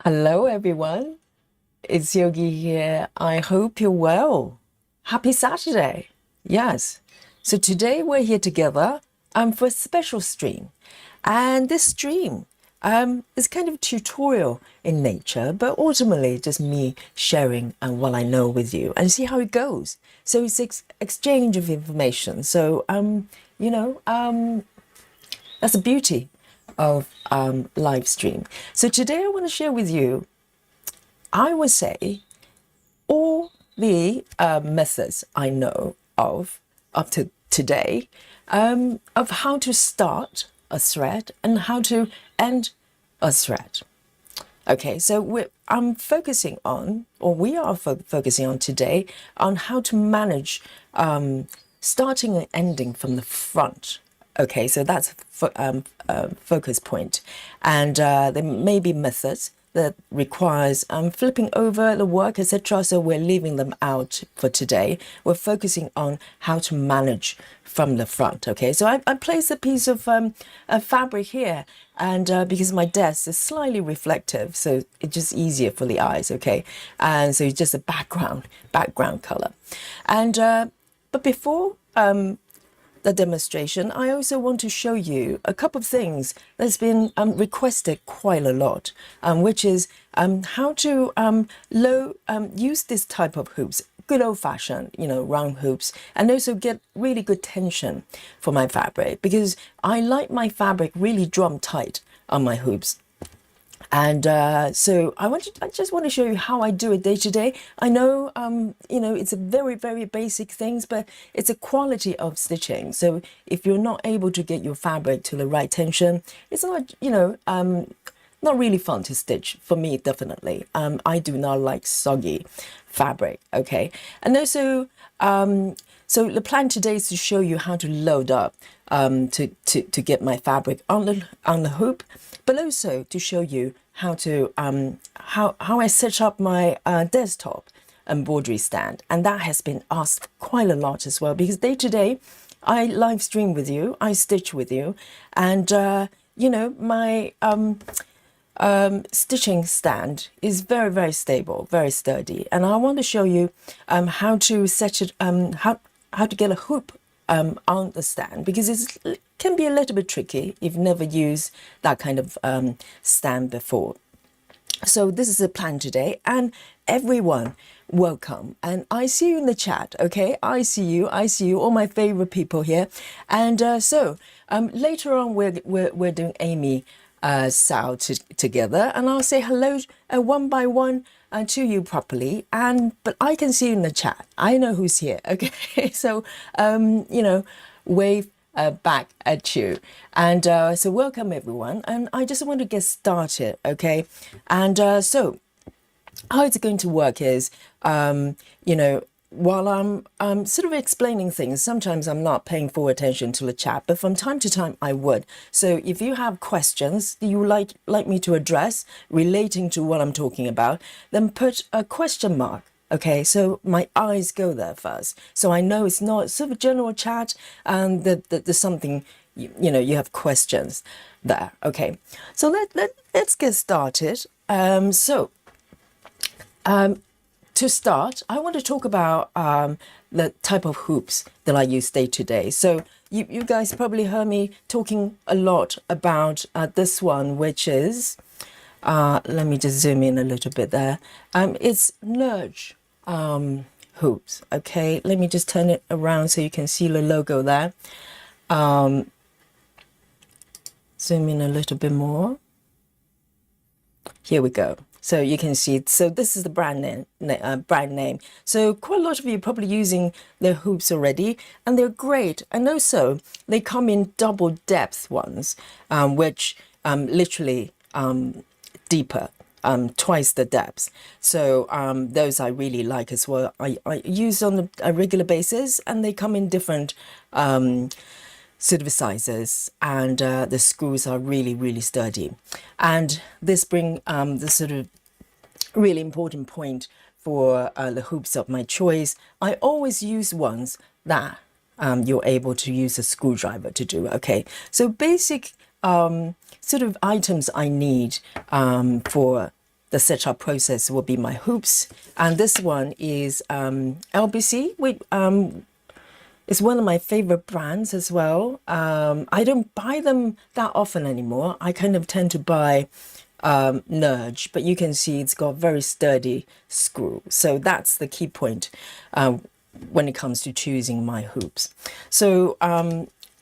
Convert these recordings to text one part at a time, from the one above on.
Hello, everyone. It's Yogi here. I hope you're well. Happy Saturday. Yes. So today we're here together for a special stream. And this stream is kind of tutorial in nature, but ultimately just me sharing what I know with you and see how it goes. So it's exchange of information. So, you know, that's the beauty of live stream. So today I want to share with you, I would say, all the methods I know of up to today of how to start a thread and how to end a thread. Okay, so I'm focusing on, or we are focusing on today, on how to manage starting and ending from the front. Okay, so that's focus point. And there may be methods that requires flipping over the work, etc. So we're leaving them out for today. We're focusing on how to manage from the front. Okay, so I placed a piece of fabric here, and because my desk is slightly reflective, so it's just easier for the eyes. Okay, and so it's just a background color, and but before the demonstration, I also want to show you a couple of things that's been requested quite a lot, which is how to use this type of hoops, good old-fashioned, round hoops, and also get really good tension for my fabric, because I like my fabric really drum tight on my hoops. And so I just want to show you how I do it day to day. I know, it's a very, very basic things, but it's a quality of stitching. So if you're not able to get your fabric to the right tension, it's not, not really fun to stitch for me, definitely. I do not like soggy fabric, okay? And also, so the plan today is to show you how to load up to get my fabric on the hoop, but also to show you how to how I set up my desktop embroidery stand. And that has been asked quite a lot as well, because day to day I live stream with you, I stitch with you, and my stitching stand is very, very stable, very sturdy, and I want to show you how to set it, how to get a hoop on the stand, because it can be a little bit tricky if you've never used that kind of stand before. So this is the plan today, and everyone, welcome. And I see you in the chat, okay? I see you, all my favorite people here. And so later on, we're doing Amy Sao together, and I'll say hello one by one to you properly, but I can see you in the chat. I know who's here, okay? So wave back at you, and so welcome everyone, and I just want to get started, okay? And so how it's going to work is while I'm sort of explaining things, sometimes I'm not paying full attention to the chat, but from time to time I would. So if you have questions that you like me to address relating to what I'm talking about, then put a question mark. Okay, so my eyes go there first, so I know it's not sort of general chat, and that there's something, you have questions there. Okay, so let's get started. To start, I want to talk about the type of hoops that I use day to day. So you guys probably heard me talking a lot about this one, which is, let me just zoom in a little bit there. It's Nudge hoops. Okay, let me just turn it around so you can see the logo there. Zoom in a little bit more. Here we go. So you can see, so this is the brand name. So quite a lot of you are probably using their hoops already, and they're great. And also they come in double depth ones, which literally deeper, twice the depth. So those I really like as well. I use on a regular basis, and they come in different sort of sizes, and the screws are really, really sturdy. And this brings the sort of really important point for the hoops of my choice. I always use ones that you're able to use a screwdriver to do. Okay, so basic sort of items I need for the setup process will be my hoops. And this one is LBC. It's one of my favorite brands as well. I don't buy them that often anymore. I kind of tend to buy Nudge, but you can see it's got very sturdy screw. So that's the key point when it comes to choosing my hoops. So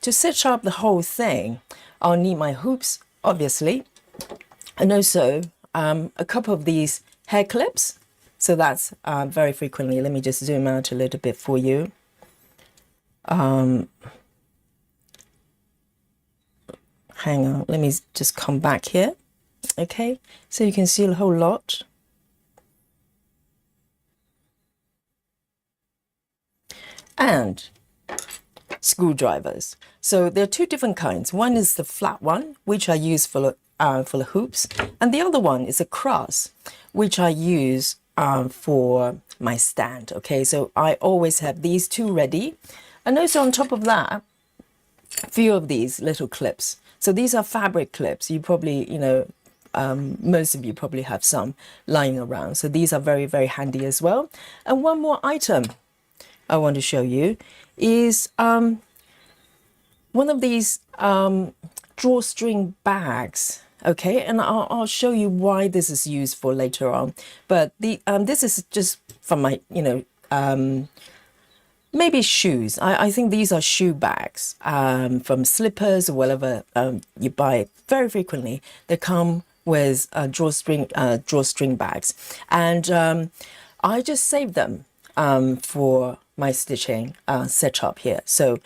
to set up the whole thing, I'll need my hoops, obviously, and also a couple of these hair clips. So that's very frequently. Let me just zoom out a little bit for you. Hang on, let me just come back here. Okay, so you can see a whole lot. And screwdrivers. So there are two different kinds. One is the flat one, which I use for the hoops, and the other one is a cross, which I use for my stand. Okay, so I always have these two ready, and also on top of that, a few of these little clips. So these are fabric clips. You probably, most of you probably have some lying around. So these are very, very handy as well. And one more item I want to show you is one of these drawstring bags. Okay, and I'll show you why this is useful later on. But this is just from my, maybe shoes. I think these are shoe bags from slippers or whatever you buy very frequently. They come with drawstring bags, and I just save them for my stitching setup here. So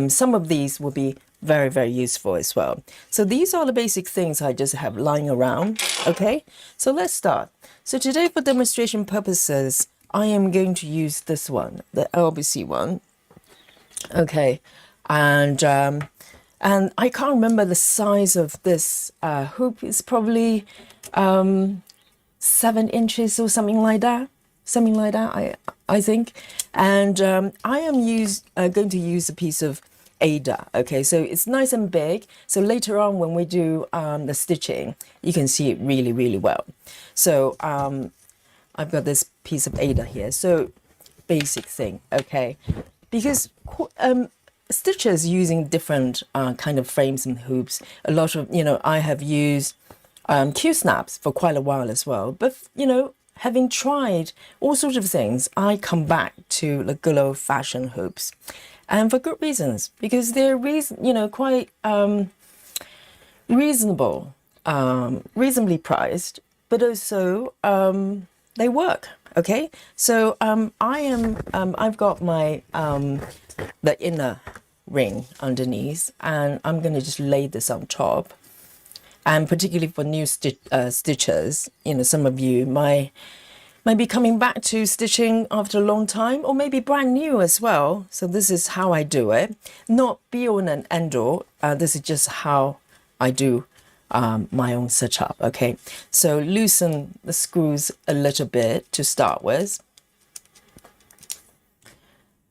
some of these will be very, very useful as well. So these are the basic things I just have lying around. Okay, so let's start. So today, for demonstration purposes, I am going to use this one, the LBC one. Okay, and I can't remember the size of this hoop. It's probably 7 inches or something like that. I think. And I am going to use a piece of Ada. Okay, so it's nice and big. So later on, when we do the stitching, you can see it really, really well. So I've got this piece of Ada here. So basic thing, okay, because stitchers using different kind of frames and hoops. A lot of, I have used Q-snaps for quite a while as well. But, having tried all sorts of things, I come back to the good old-fashioned hoops. And for good reasons, because they're quite reasonable, reasonably priced, but also they work. Okay, so I've got my the inner ring underneath, and I'm going to just lay this on top. And particularly for new stitchers, some of you might be coming back to stitching after a long time, or maybe brand new as well. So this is how I do it. Not be all and end all. This is just how I do my own setup. Okay, so loosen the screws a little bit to start with.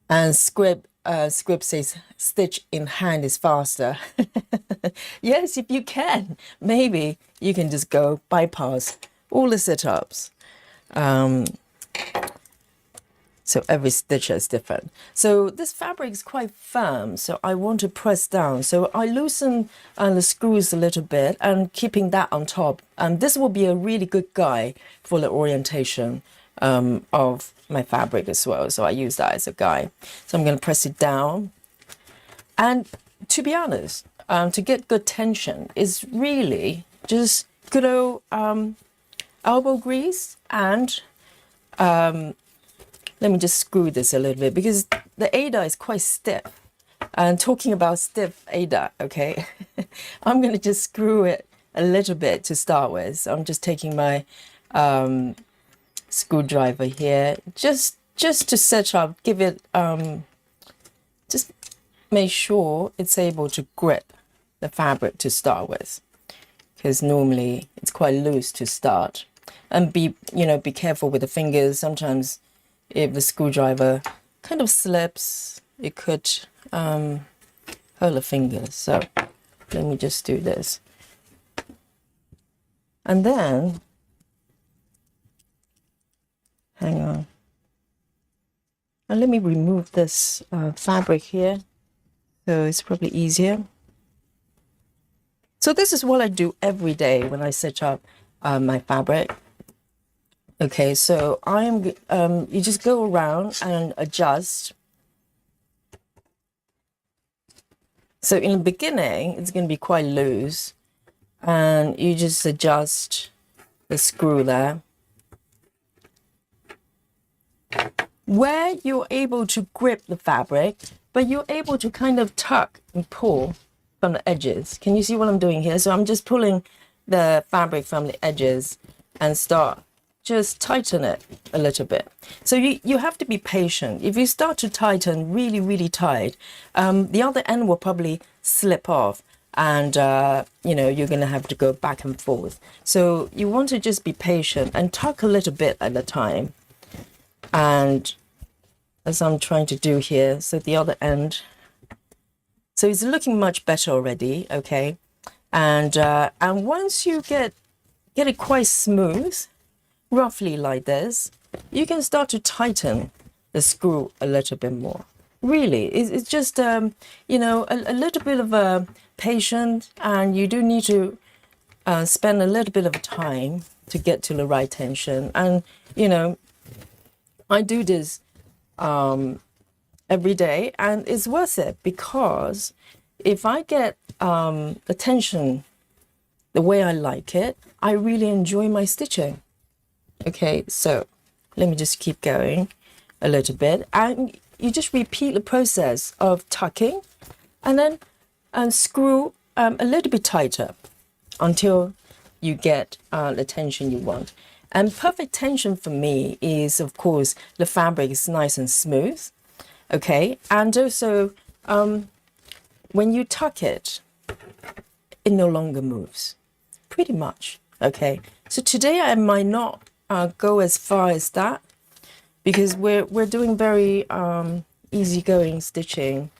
And Scrib says, stitch in hand is faster. Yes, if you can, maybe you can just go bypass all the setups. So every stitcher is different. So this fabric is quite firm, so I want to press down. So I loosen the screws a little bit and keeping that on top. This will be a really good guide for the orientation of my fabric as well. So I use that as a guide. So I'm going to press it down. And to be honest, to get good tension is really just good old elbow grease. And let me just screw this a little bit because the Ada is quite stiff. And talking about stiff Ada, okay, I'm going to just screw it a little bit to start with. So I'm just taking my screwdriver here, just to set up, give it, just make sure it's able to grip the fabric to start with, because normally it's quite loose to start. And be careful with the fingers. Sometimes if the screwdriver kind of slips, it could hurt the fingers. So let me just do this. And then Hang on. And let me remove this fabric here, so it's probably easier. So this is what I do every day when I set up my fabric. Okay, so you just go around and adjust. So in the beginning, it's going to be quite loose, and you just adjust the screw there, where you're able to grip the fabric, but you're able to kind of tuck and pull from the edges. Can you see what I'm doing here? So I'm just pulling the fabric from the edges and start just tighten it a little bit. So you have to be patient. If you start to tighten really, really tight, the other end will probably slip off, and you're going to have to go back and forth. So you want to just be patient and tuck a little bit at a time. And as I'm trying to do here, so the other end, so it's looking much better already. Okay, and once you get it quite smooth, roughly like this, you can start to tighten the screw a little bit more. Really, it's just a little bit of patience, and you do need to spend a little bit of time to get to the right tension. And I do this every day, and it's worth it, because if I get the tension the way I like it, I really enjoy my stitching. Okay, so let me just keep going a little bit, and you just repeat the process of tucking and then screw a little bit tighter until you get the tension you want. And perfect tension for me is, of course, the fabric is nice and smooth. Okay, and also when you tuck it, it no longer moves, pretty much. Okay, so today I might not go as far as that, because we're doing very easygoing stitching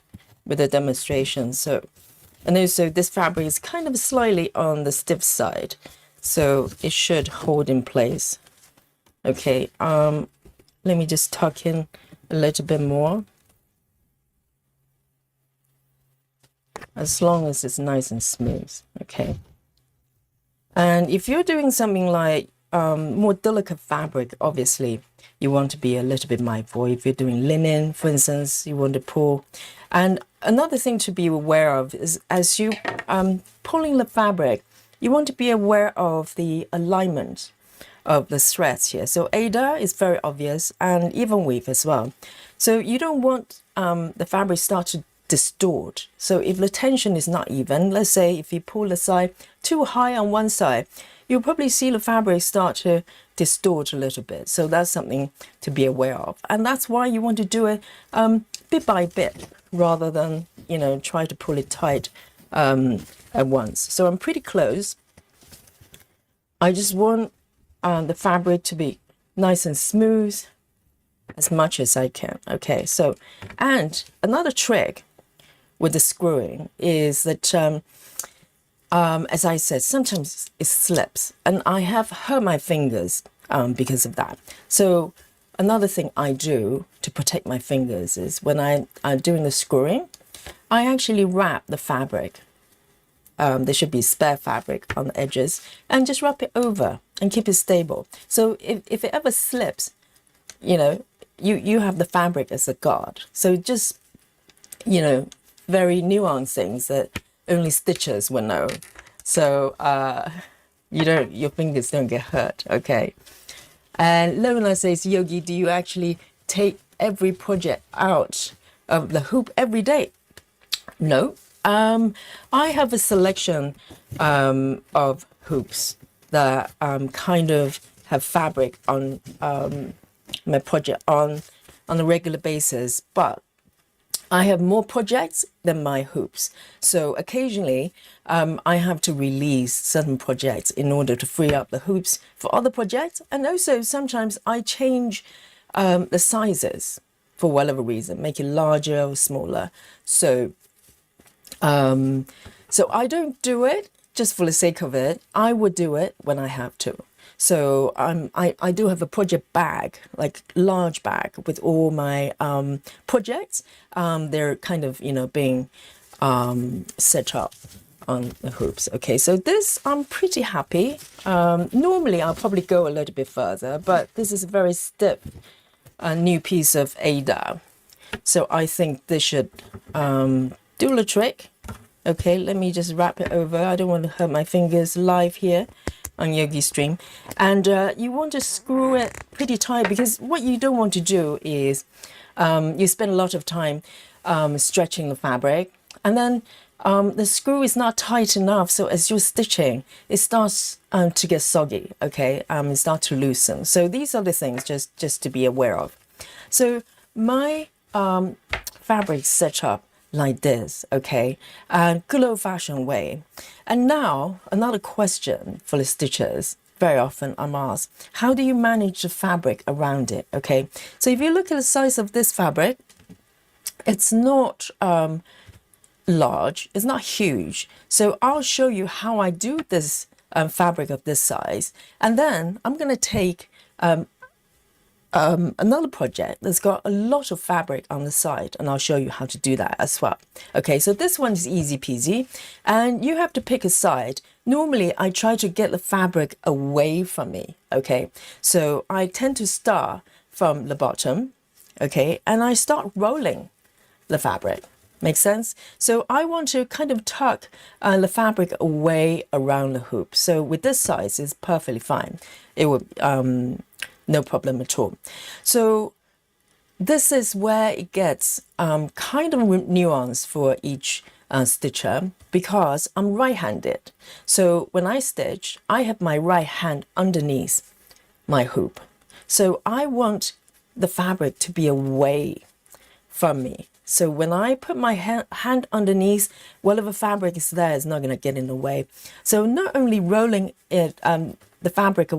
with the demonstration. So, and also this fabric is kind of slightly on the stiff side, so it should hold in place. Okay, let me just tuck in a little bit more, as long as it's nice and smooth. Okay, and if you're doing something like more delicate fabric, obviously you want to be a little bit mindful. If you're doing linen, for instance, you want to pull. And another thing to be aware of is, as you pulling the fabric, you want to be aware of the alignment of the threads here. So Ada is very obvious, and even weave as well. So you don't want the fabric start to distort. So if the tension is not even, let's say if you pull the side too high on one side, you'll probably see the fabric start to distort a little bit. So that's something to be aware of. And that's why you want to do it bit by bit, rather than, try to pull it tight at once. So I'm pretty close. I just want the fabric to be nice and smooth as much as I can. Okay, so, and another trick with the screwing is that as I said, sometimes it slips, and I have hurt my fingers because of that. So another thing I do to protect my fingers is, when I'm doing the screwing, I actually wrap the fabric. There should be spare fabric on the edges, and just wrap it over and keep it stable. So if it ever slips, you have the fabric as a guard. So just, very nuanced things that only stitchers will know. So your fingers don't get hurt. Okay. And Lorena says, Yogi, do you actually take every project out of the hoop every day? No. I have a selection of hoops that kind of have fabric on my project on a regular basis, but I have more projects than my hoops. So occasionally I have to release certain projects in order to free up the hoops for other projects. And also sometimes I change the sizes for whatever reason, make it larger or smaller. So I don't do it just for the sake of it. I would do it when I have to. So I do have a project bag, like large bag with all my projects. They're kind of, being set up on the hoops. Okay, so this I'm pretty happy. Normally I'll probably go a little bit further, but this is a very stiff new piece of Ada. So I think this should do the trick. Okay, let me just wrap it over. I don't want to hurt my fingers live here on Yogi Stream. And you want to screw it pretty tight, because what you don't want to do is you spend a lot of time stretching the fabric, and then the screw is not tight enough. So as you're stitching, it starts to get soggy, okay? It starts to loosen. So these are the things just to be aware of. So my fabric set up like this, okay, good old-fashioned way. And now another question for the stitchers. Very often I'm asked, how do you manage the fabric around it? Okay, so if you look at the size of this fabric, it's not large, it's not huge. So I'll show you how I do this fabric of this size, and then I'm going to take another project that's got a lot of fabric on the side, and I'll show you how to do that as well. Okay, so this one is easy peasy, and you have to pick a side. Normally I try to get the fabric away from me, okay? So I tend to start from the bottom, okay, and I start rolling the fabric. Make sense? So I want to kind of tuck the fabric away around the hoop. So with this size, it's perfectly fine. It would no problem at all. So this is where it gets kind of nuanced for each stitcher, because I'm right-handed. So when I stitch, I have my right hand underneath my hoop. So I want the fabric to be away from me. So when I put my hand underneath, whatever fabric is there is not going to get in the way. So not only rolling it, the fabric,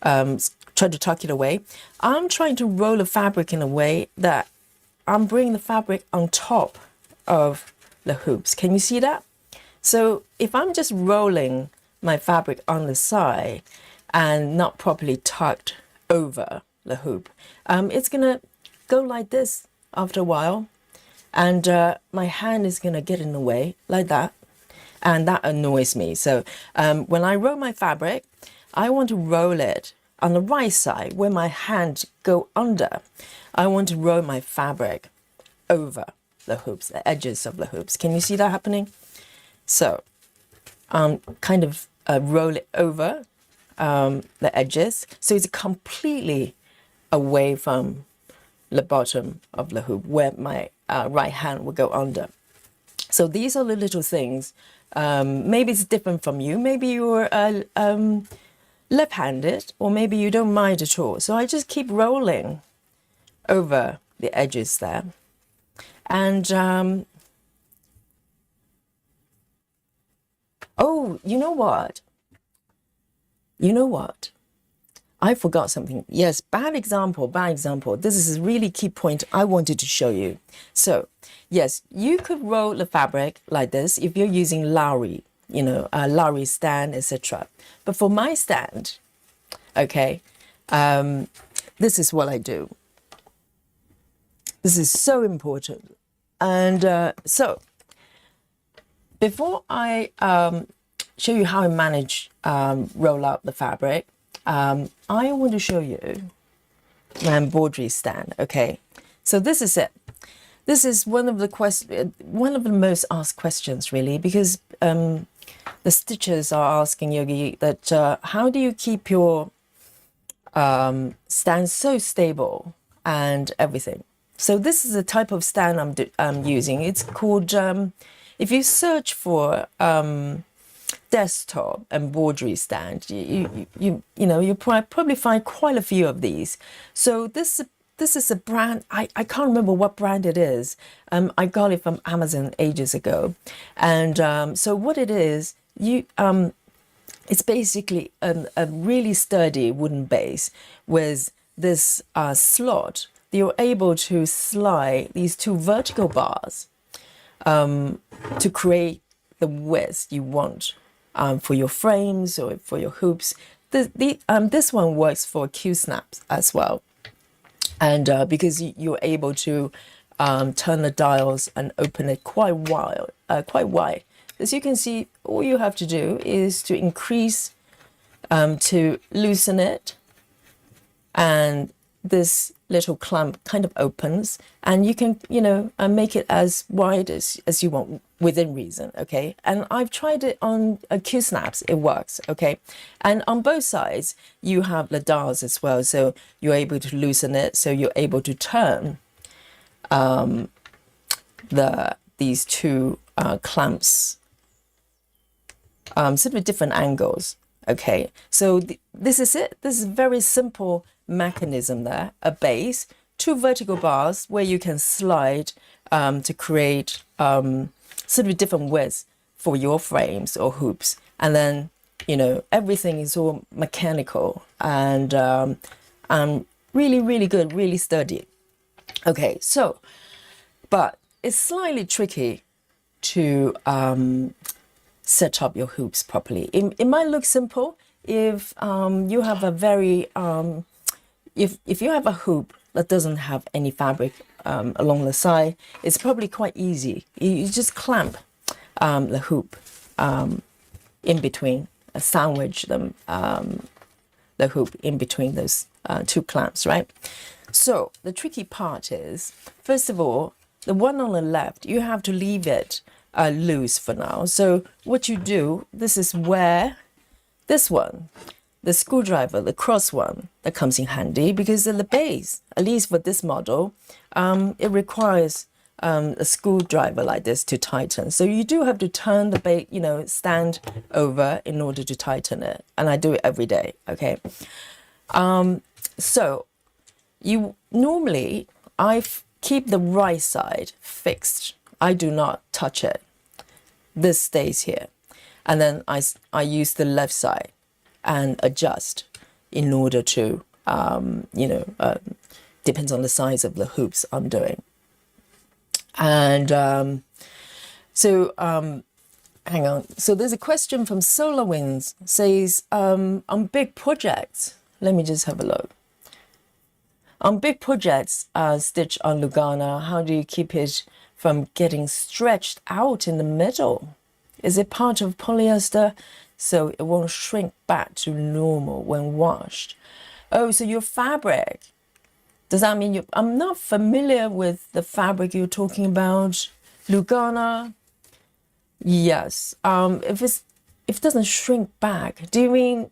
try to tuck it away, I'm trying to roll the fabric in a way that I'm bringing the fabric on top of the hoops. Can you see that? So if I'm just rolling my fabric on the side and not properly tucked over the hoop, it's gonna go like this after a while, and my hand is gonna get in the way like that, and that annoys me. So when I roll my fabric, I want to roll it on the right side where my hand go under. I want to roll my fabric over the hoops, the edges of the hoops. Can you see that happening? So kind of roll it over the edges, so it's completely away from the bottom of the hoop where my right hand will go under. So these are the little things. Maybe it's different from you. Maybe you're left-handed, or maybe you don't mind at all. So I just keep rolling over the edges there. And oh, you know what? You know what? I forgot something. Yes, bad example, bad example. This is a really key point I wanted to show you. So yes, you could roll the fabric like this if you're using Lowry, Lowry stand, etc. But for my stand, okay, this is what I do. This is so important. And so before I show you how I manage roll up the fabric, I want to show you my embroidery stand. Okay, so this is it. This is one of the most asked questions, really, because the stitchers are asking Yogi that how do you keep your stand so stable and everything. So this is the type of stand I'm using. It's called, if you search for desktop embroidery stand, you probably find quite a few of these. So this is a brand, I can't remember what brand it is. I got it from Amazon ages ago. And so what it is, it's basically a really sturdy wooden base with this slot. You're able to slide these two vertical bars to create the width you want for your frames or for your hoops. This one works for Q-snaps as well. And because you're able to turn the dials and open it quite wide. As you can see, all you have to do is to increase, to loosen it, and this little clamp kind of opens, and you can, make it as wide as you want within reason, okay? And I've tried it on Q-snaps, it works, okay? And on both sides, you have the dials as well, so you're able to loosen it, so you're able to turn these two clamps sort of different angles, okay? So this is it. This is a very simple mechanism there, a base, two vertical bars where you can slide to create sort of different widths for your frames or hoops. And then, everything is all mechanical and really, really good, really sturdy. Okay, so, but it's slightly tricky to set up your hoops properly. It might look simple if you have a very, if you have a hoop that doesn't have any fabric along the side, it's probably quite easy. You just clamp the hoop in between, sandwich them, the hoop in between those two clamps, right? So the tricky part is, first of all, the one on the left, you have to leave it loose for now. So what you do, this is where this one, the screwdriver, the cross one, that comes in handy, because at the base, at least for this model, it requires a screwdriver like this to tighten. So you do have to turn the base, stand over in order to tighten it. And I do it every day, okay? So you normally, I keep the right side fixed. I do not touch it. This stays here. And then I use the left side and adjust in order to, depends on the size of the hoops I'm doing. And hang on. So there's a question from Solar Winds, says, on big projects, let me just have a look. On big projects, stitch on Lugana, how do you keep it from getting stretched out in the middle? Is it part of polyester so it won't shrink back to normal when washed? Oh, so your fabric, does that mean I'm not familiar with the fabric you're talking about. Lugana? Yes. If it doesn't shrink back, do you mean?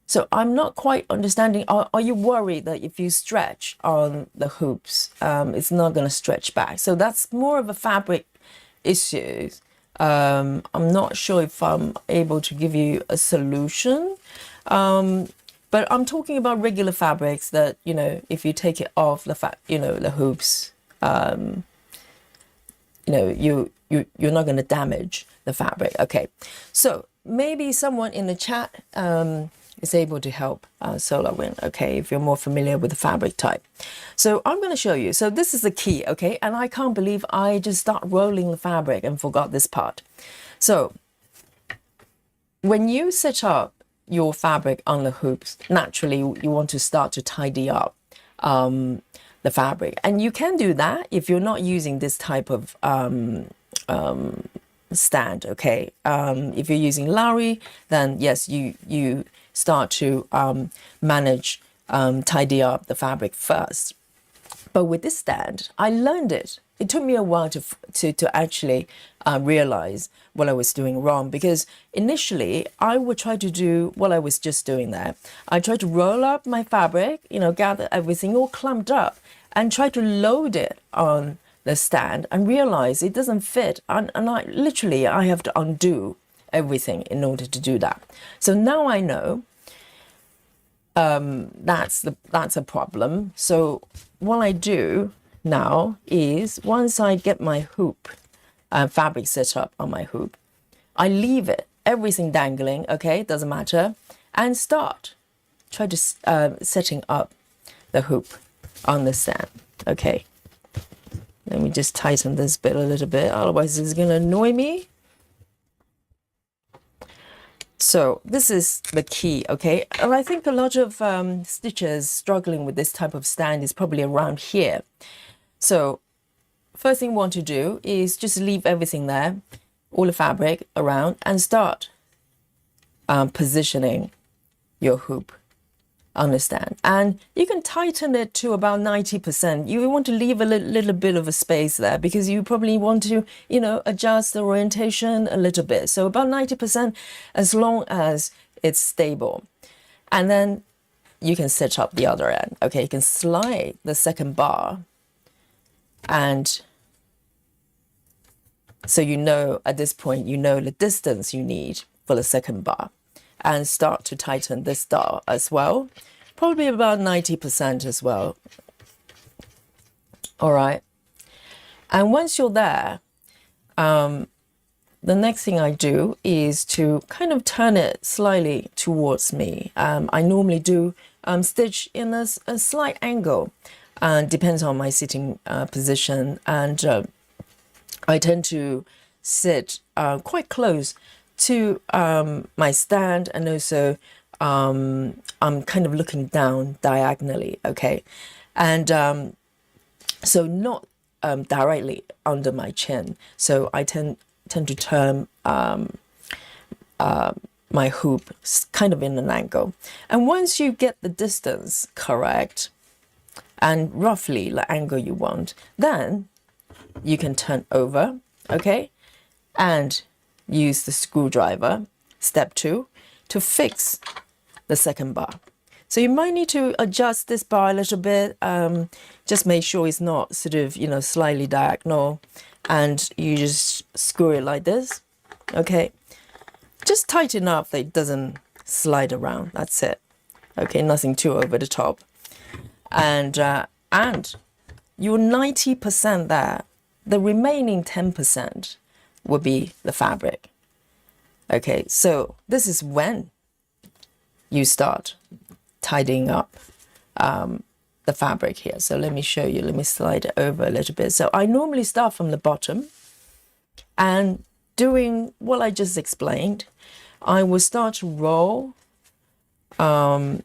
So I'm not quite understanding. Are you worried that if you stretch on the hoops, it's not going to stretch back? So that's more of a fabric issue. I'm not sure if I'm able to give you a solution. But I'm talking about regular fabrics that, if you take it off the hoops, you're not going to damage the fabric. Okay. So maybe someone in the chat, is able to help Solar Wind, okay, if you're more familiar with the fabric type. So I'm going to show you. So this is the key, okay, and I can't believe I just start rolling the fabric and forgot this part. So when you set up your fabric on the hoops, naturally you want to start to tidy up the fabric, and you can do that if you're not using this type of stand, okay. If you're using Lowry, then yes, you start to manage, tidy up the fabric first. But with this stand, I learned it. It took me a while to actually realize what I was doing wrong, because initially I would try to do what I was just doing there. I tried to roll up my fabric, gather everything all clumped up and try to load it on the stand and realize it doesn't fit. And I have to undo everything in order to do that. So now I know that's a problem. So what I do now is, once I get my hoop fabric set up on my hoop, I leave it, everything dangling, okay, doesn't matter, and try to setting up the hoop on the stand. Okay, let me just tighten this bit a little bit, otherwise it's going to annoy me. So this is the key, okay? And I think a lot of stitchers struggling with this type of stand is probably around here. So first thing you want to do is just leave everything there, all the fabric around, and start positioning your hoop on the stand. And you can tighten it to about 90%. You want to leave a little bit of a space there because you probably want to, you know, adjust the orientation a little bit. So about 90% as long as it's stable. And then you can set up the other end. Okay, you can slide the second bar. And so you know at this point, you know the distance you need for the second bar. And start to tighten this star as well, probably about 90% as well. All right. And once you're there, the next thing I do is to kind of turn it slightly towards me. I normally do stitch in a slight angle, depends on my sitting position. And I tend to sit quite close to my stand, and also I'm kind of looking down diagonally, okay? And so not directly under my chin. So I tend to turn my hoop kind of in an angle. And once you get the distance correct and roughly the angle you want, then you can turn over, okay? And use the screwdriver, step 2, to fix the second bar. So you might need to adjust this bar a little bit, just make sure it's not sort of, you know, slightly diagonal, and you just screw it like this, okay? Just tight enough that it doesn't slide around, that's it. Okay, nothing too over the top. And you're 90% there. The remaining 10% will be the fabric. Okay, so this is when you start tidying up the fabric here. So let me show you, let me slide it over a little bit. So I normally start from the bottom, and doing what I just explained, I will start to roll the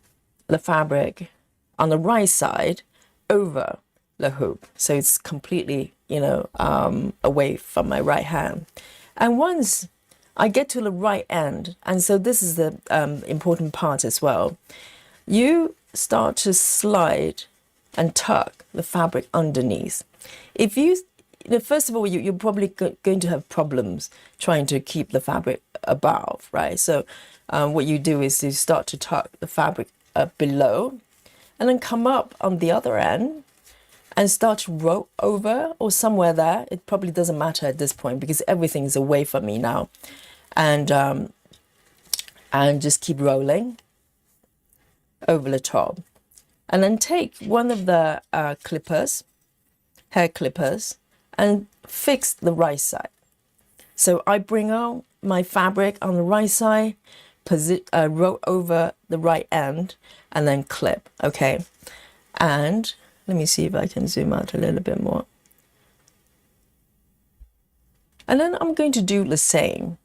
fabric on the right side over the hoop. So it's completely, you know, away from my right hand. And once I get to the right end, and so this is the important part as well, you start to slide and tuck the fabric underneath. If you first of all, you're probably going to have problems trying to keep the fabric above, right? So what you do is you start to tuck the fabric below, and then come up on the other end and start to roll over or somewhere there. It probably doesn't matter at this point because everything is away from me now. And just keep rolling over the top. And then take one of the hair clippers, and fix the right side. So I bring out my fabric on the right side, roll over the right end, and then clip, okay? And let me see if I can zoom out a little bit more. And then I'm going to do the same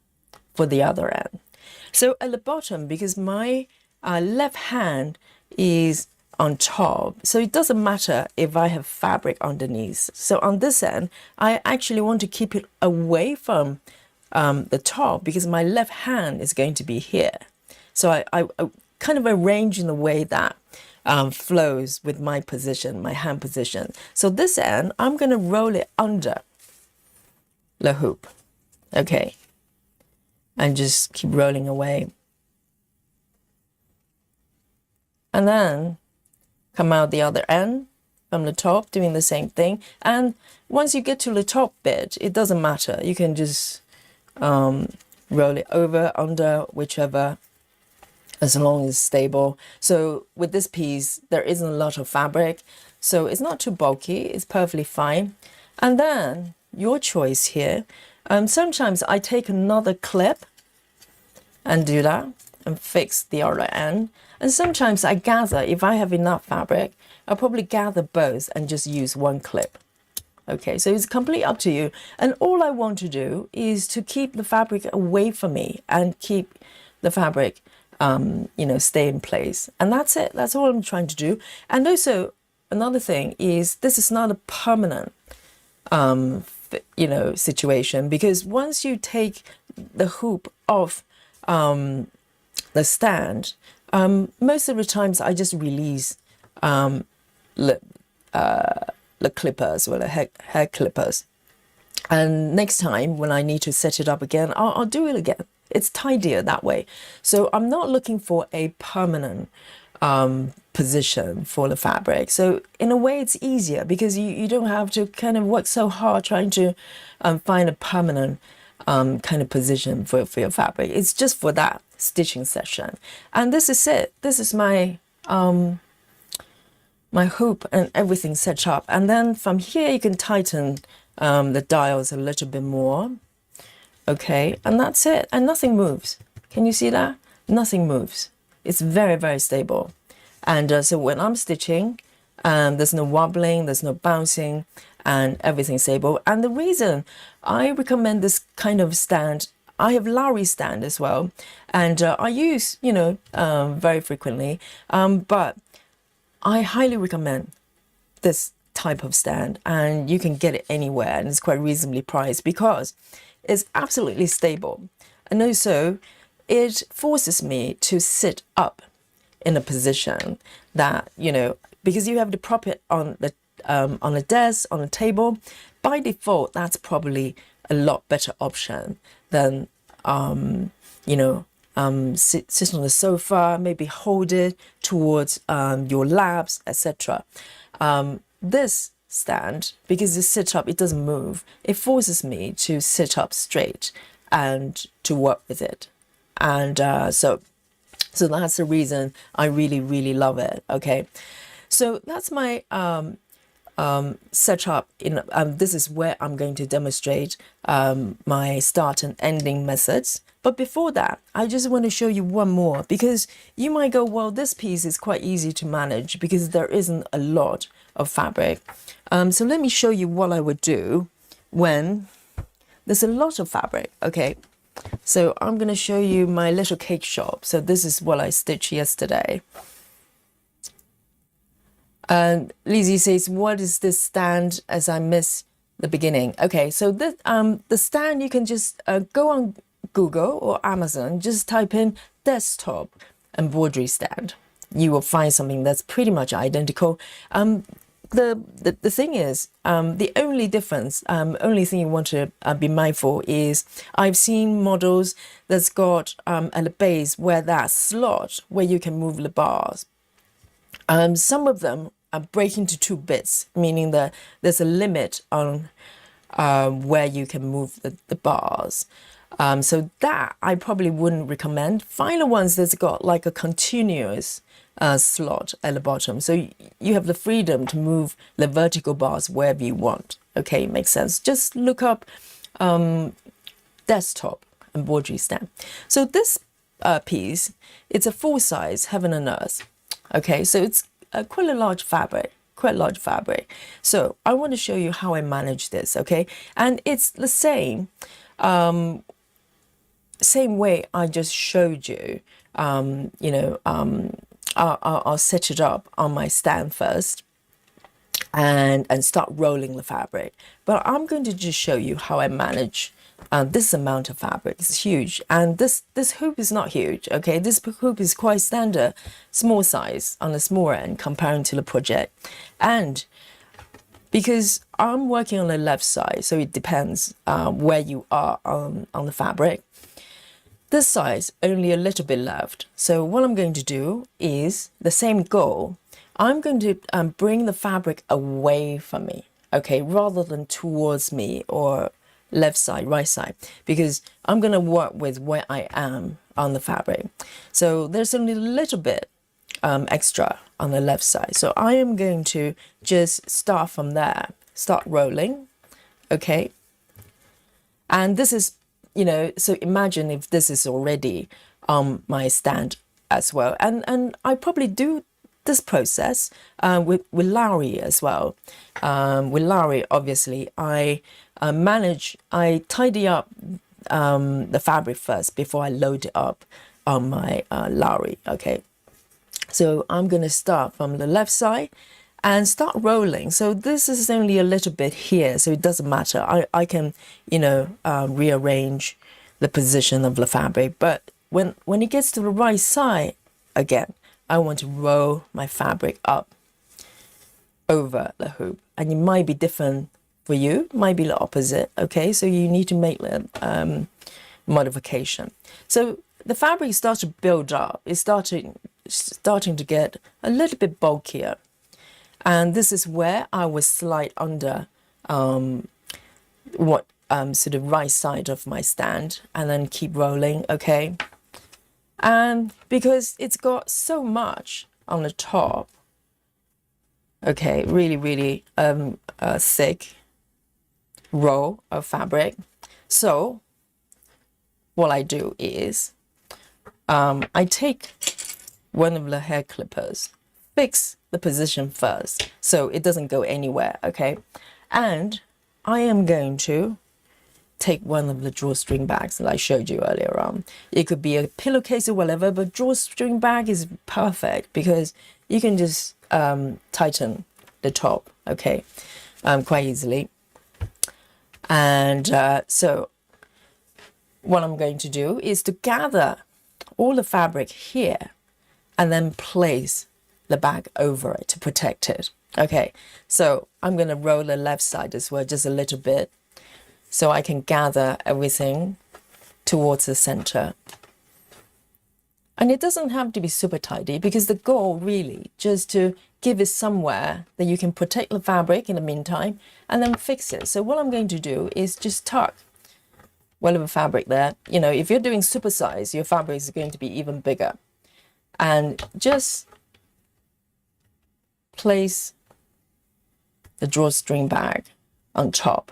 for the other end. So at the bottom, because my left hand is on top, so it doesn't matter if I have fabric underneath. So on this end, I actually want to keep it away from the top because my left hand is going to be here. So I kind of arrange in a way that flows with my position, my hand position. So this end, I'm going to roll it under the hoop, okay? And just keep rolling away. And then come out the other end from the top, doing the same thing. And once you get to the top bit, it doesn't matter. You can just roll it over, under, whichever, as long as it's stable. So with this piece, there isn't a lot of fabric, so it's not too bulky. It's perfectly fine. And then your choice here. Sometimes I take another clip and do that and fix the other end. And sometimes I gather, if I have enough fabric, I'll probably gather both and just use one clip. Okay, so it's completely up to you. And all I want to do is to keep the fabric away from me and keep the fabric, stay in place. And that's it. That's all I'm trying to do. And also another thing is this is not a permanent, situation, because once you take the hoop off the stand, most of the times I just release the clippers or the hair clippers. And next time when I need to set it up again, I'll do it again. It's tidier that way. So I'm not looking for a permanent position for the fabric. So in a way it's easier because you don't have to kind of work so hard trying to find a permanent kind of position for your fabric. It's just for that stitching session. And this is it. This is my my hoop and everything set up. And then from here you can tighten the dials a little bit more. Okay, and that's it. And nothing moves. Can you see that? Nothing moves. It's very, very stable. And so when I'm stitching, there's no wobbling, there's no bouncing, and everything's stable. And the reason I recommend this kind of stand, I have Lowry stand as well, and I use, very frequently, but I highly recommend this type of stand, and you can get it anywhere, and it's quite reasonably priced because it's absolutely stable. And also it forces me to sit up in a position that, because you have to prop it on a desk, on a table. By default, that's probably a lot better option than, sit on the sofa, maybe hold it towards your laps, etc. This stand, because it's sit up, it doesn't move. It forces me to sit up straight and to work with it. And so that's the reason I really, really love it. Okay, so that's my setup. This is where I'm going to demonstrate my start and ending methods. But before that, I just want to show you one more, because you might go, well, this piece is quite easy to manage because there isn't a lot of fabric. So let me show you what I would do when there's a lot of fabric. Okay, so I'm going to show you my little cake shop. So this is what I stitched yesterday. And Lizzie says, what is this stand, as I miss the beginning? Okay, so the stand, you can just go on Google or Amazon, just type in desktop embroidery stand. You will find something that's pretty much identical. The thing is, the only difference, only thing you want to be mindful is I've seen models that's got at the base where that slot where you can move the bars. Some of them are break into 2 bits, meaning that there's a limit on where you can move the bars. So that I probably wouldn't recommend. Find the ones that's got like a continuous slot at the bottom, so you have the freedom to move the vertical bars wherever you want. Okay, makes sense. Just look up desktop embroidery stand. So this piece, it's a full size heaven and earth. Okay, so it's quite a large fabric. So I want to show you how I manage this. Okay, and it's the same way I just showed you. I'll set it up on my stand first and start rolling the fabric. But I'm going to just show you how I manage this amount of fabric. It's huge, and this hoop is not huge. Okay, this hoop is quite standard, small size on the small end comparing to the project. And because I'm working on the left side, so it depends where you are on the fabric. This size, only a little bit left. So what I'm going to do is the same goal. I'm going to bring the fabric away from me, okay, rather than towards me or left side, right side, because I'm going to work with where I am on the fabric. So there's only a little bit extra on the left side. So I am going to just start from there, start rolling, okay. And this is, so imagine if this is already on my stand as well. And I probably do this process with Lowry as well. With Lowry, obviously, I tidy up the fabric first before I load it up on my Lowry. Okay, so I'm going to start from the left side and start rolling. So this is only a little bit here, so it doesn't matter. I can, rearrange the position of the fabric. But when it gets to the right side, again, I want to roll my fabric up over the hoop. And it might be different for you, might be the opposite. Okay, so you need to make the modification. So the fabric starts to build up. It's starting to get a little bit bulkier. And this is where I will slide under sort of right side of my stand and then keep rolling, okay? And because it's got so much on the top, okay, really, really thick roll of fabric. So what I do is I take one of the hair clippers, fix the position first so it doesn't go anywhere, okay? And I am going to take one of the drawstring bags that I showed you earlier on. It could be a pillowcase or whatever, but drawstring bag is perfect because you can just tighten the top, okay, quite easily. And so what I'm going to do is to gather all the fabric here and then place the bag over it to protect it. Okay, so I'm going to roll the left side as well, just a little bit, so I can gather everything towards the center. And it doesn't have to be super tidy because the goal really just to give it somewhere that you can protect the fabric in the meantime and then fix it. So what I'm going to do is just tuck whatever fabric there. You know, if you're doing super size, your fabric is going to be even bigger. And just place the drawstring bag on top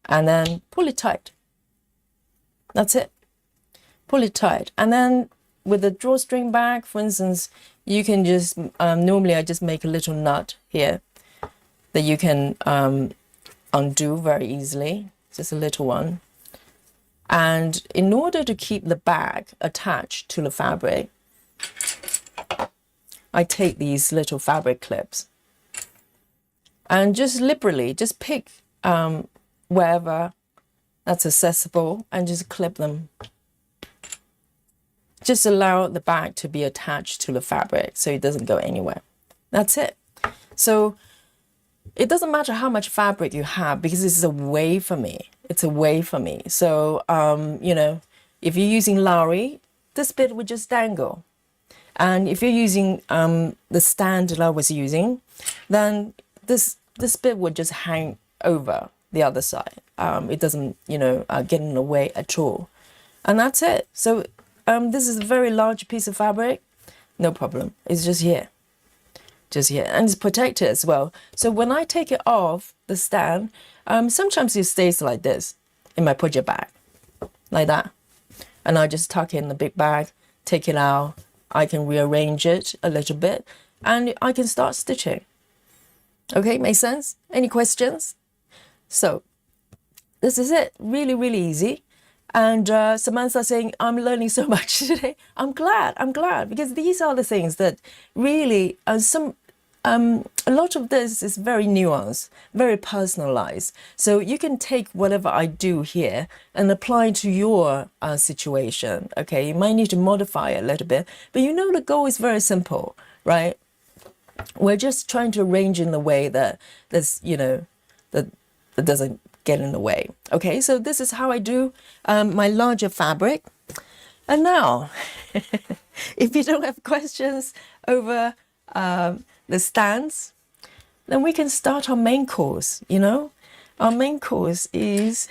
and then pull it tight. That's it. Pull it tight. And then with the drawstring bag, for instance, you can just normally I just make a little nut here that you can undo very easily, just a little one. And in order to keep the bag attached to the fabric, I take these little fabric clips and just liberally just pick wherever that's accessible and just clip them. Just allow the bag to be attached to the fabric so it doesn't go anywhere. That's it. So it doesn't matter how much fabric you have because this is a way for me. It's a way for me. So, if you're using Lowry, this bit would just dangle. And if you're using the stand that I was using, then this bit would just hang over the other side. It doesn't, get in the way at all. And that's it. So this is a very large piece of fabric. No problem. It's just here. Just here. And it's protected as well. So when I take it off the stand, sometimes it stays like this in my project bag. Like that. And I just tuck it in the big bag, take it out. I can rearrange it a little bit and I can start stitching. Okay, makes sense? Any questions? So this is it. Really, really easy. And Samantha saying, I'm learning so much today. I'm glad because these are the things that really a lot of this is very nuanced, very personalized. So you can take whatever I do here and apply to your situation. Okay, you might need to modify it a little bit, but the goal is very simple, right? We're just trying to arrange in a way that that doesn't get in the way. Okay, so this is how I do my larger fabric. And now, if you don't have questions over the stands, then we can start our main course. Our main course is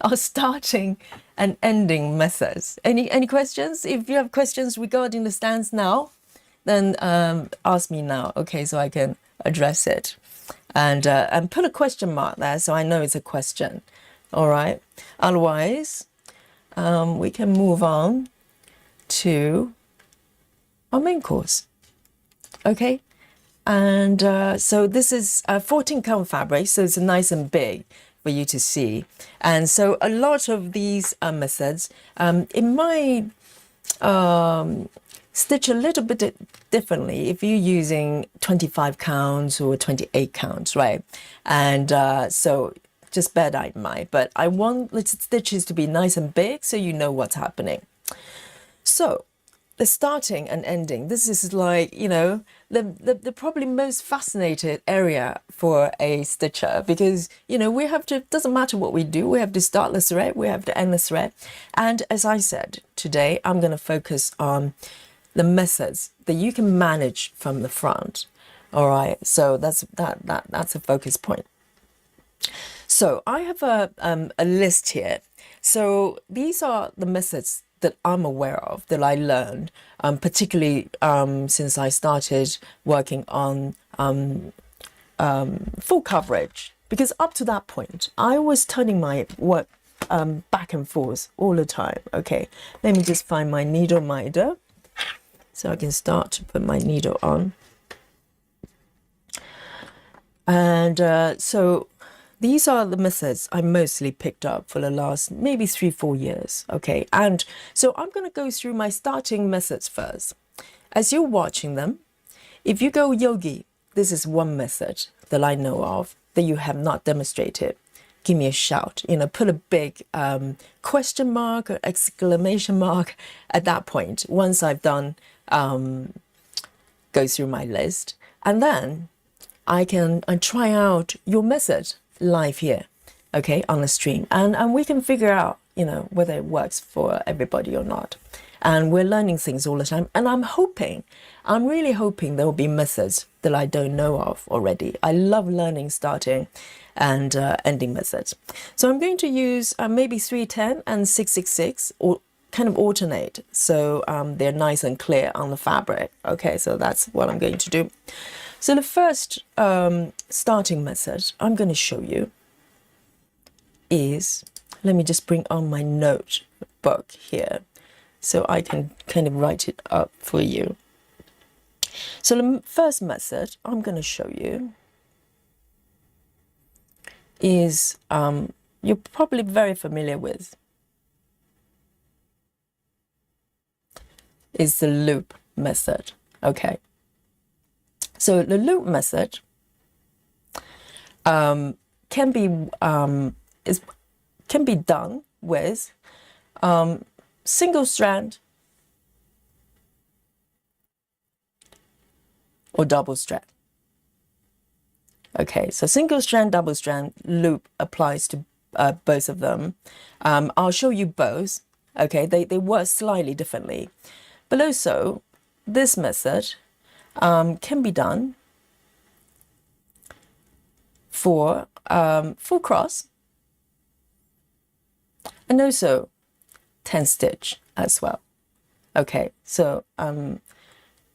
our starting and ending methods. Any questions? If you have questions regarding the stands now, then ask me now, okay, so I can address it. And put a question mark there so I know it's a question. All right. Otherwise, we can move on to our main course. Okay. And so this is 14 count fabric, so it's nice and big for you to see. And so a lot of these methods, it might stitch a little bit differently if you're using 25 counts or 28 counts, right? And so just bear that in mind. But I want the stitches to be nice and big so you know what's happening. So the starting and ending, this is like, you know, the probably most fascinated area for a stitcher, because, you know, we have to, doesn't matter what we do, we have to start the thread, we have to end the thread. And as I said, today I'm going to focus on the methods that you can manage from the front. All right, so that's a focus point. So I have a list here. So these are the methods that I'm aware of, that I learned, particularly since I started working on full coverage. Because up to that point, I was turning my work back and forth all the time. Okay, let me just find my needle minder so I can start to put my needle on. And so these are the methods I mostly picked up for the last maybe 3-4 years. Okay, and so I'm going to go through my starting methods first. As you're watching them, if you go yogi, this is one method that I know of that you have not demonstrated. Give me a shout, you know, put a big question mark or exclamation mark at that point once I've done go through my list, and then I try out your method live here, okay, on the stream, and we can figure out, you know, whether it works for everybody or not. And we're learning things all the time, and I'm really hoping there will be methods that I don't know of already. I love learning starting and ending methods. So I'm going to use maybe 310 and 666, or kind of alternate, so they're nice and clear on the fabric. Okay, so that's what I'm going to do. So the first starting method I'm going to show you is, let me just bring on my notebook here so I can kind of write it up for you. So the first method I'm going to show you is, you're probably very familiar with, is the loop method. Okay. So the loop method can be done with single strand or double strand. Okay, so single strand, double strand, loop applies to both of them. I'll show you both. Okay, they work slightly differently, but also this method can be done for full cross and also 10 stitch as well. Okay, so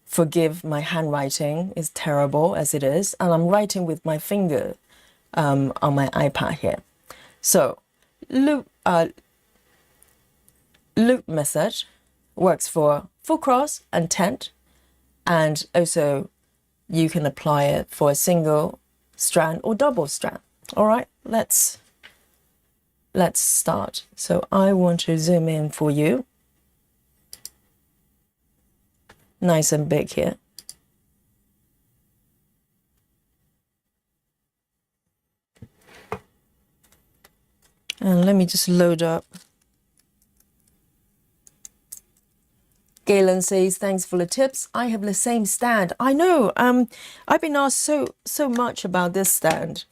forgive my handwriting is terrible as it is, and I'm writing with my finger on my iPad here. So loop method works for full cross and tent, and also you can apply it for a single strand or double strand. All right, let's start. So I want to zoom in for you, nice and big here. And let me just load up. Galen says, thanks for the tips. I have the same stand. I know, I've been asked so much about this stand,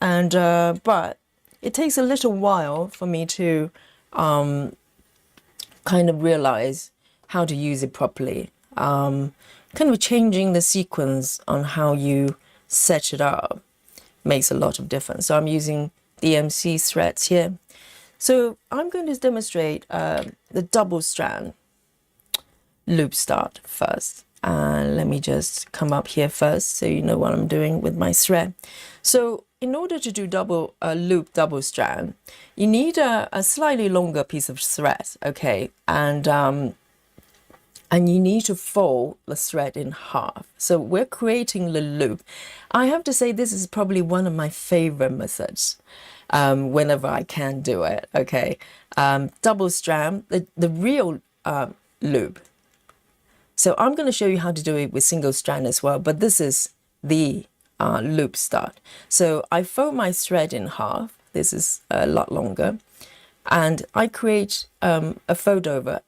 and but it takes a little while for me to kind of realize how to use it properly. Kind of changing the sequence on how you set it up makes a lot of difference. So I'm using DMC threads here. So I'm going to demonstrate the double strand loop start first. And let me just come up here first so you know what I'm doing with my thread. So in order to do loop double strand, you need a slightly longer piece of thread, okay? And and you need to fold the thread in half. So we're creating the loop. I have to say this is probably one of my favorite methods whenever I can do it, okay? Double strand, the real loop. So I'm going to show you how to do it with single strand as well, but this is the loop start. So I fold my thread in half. This is a lot longer. And I create a fold over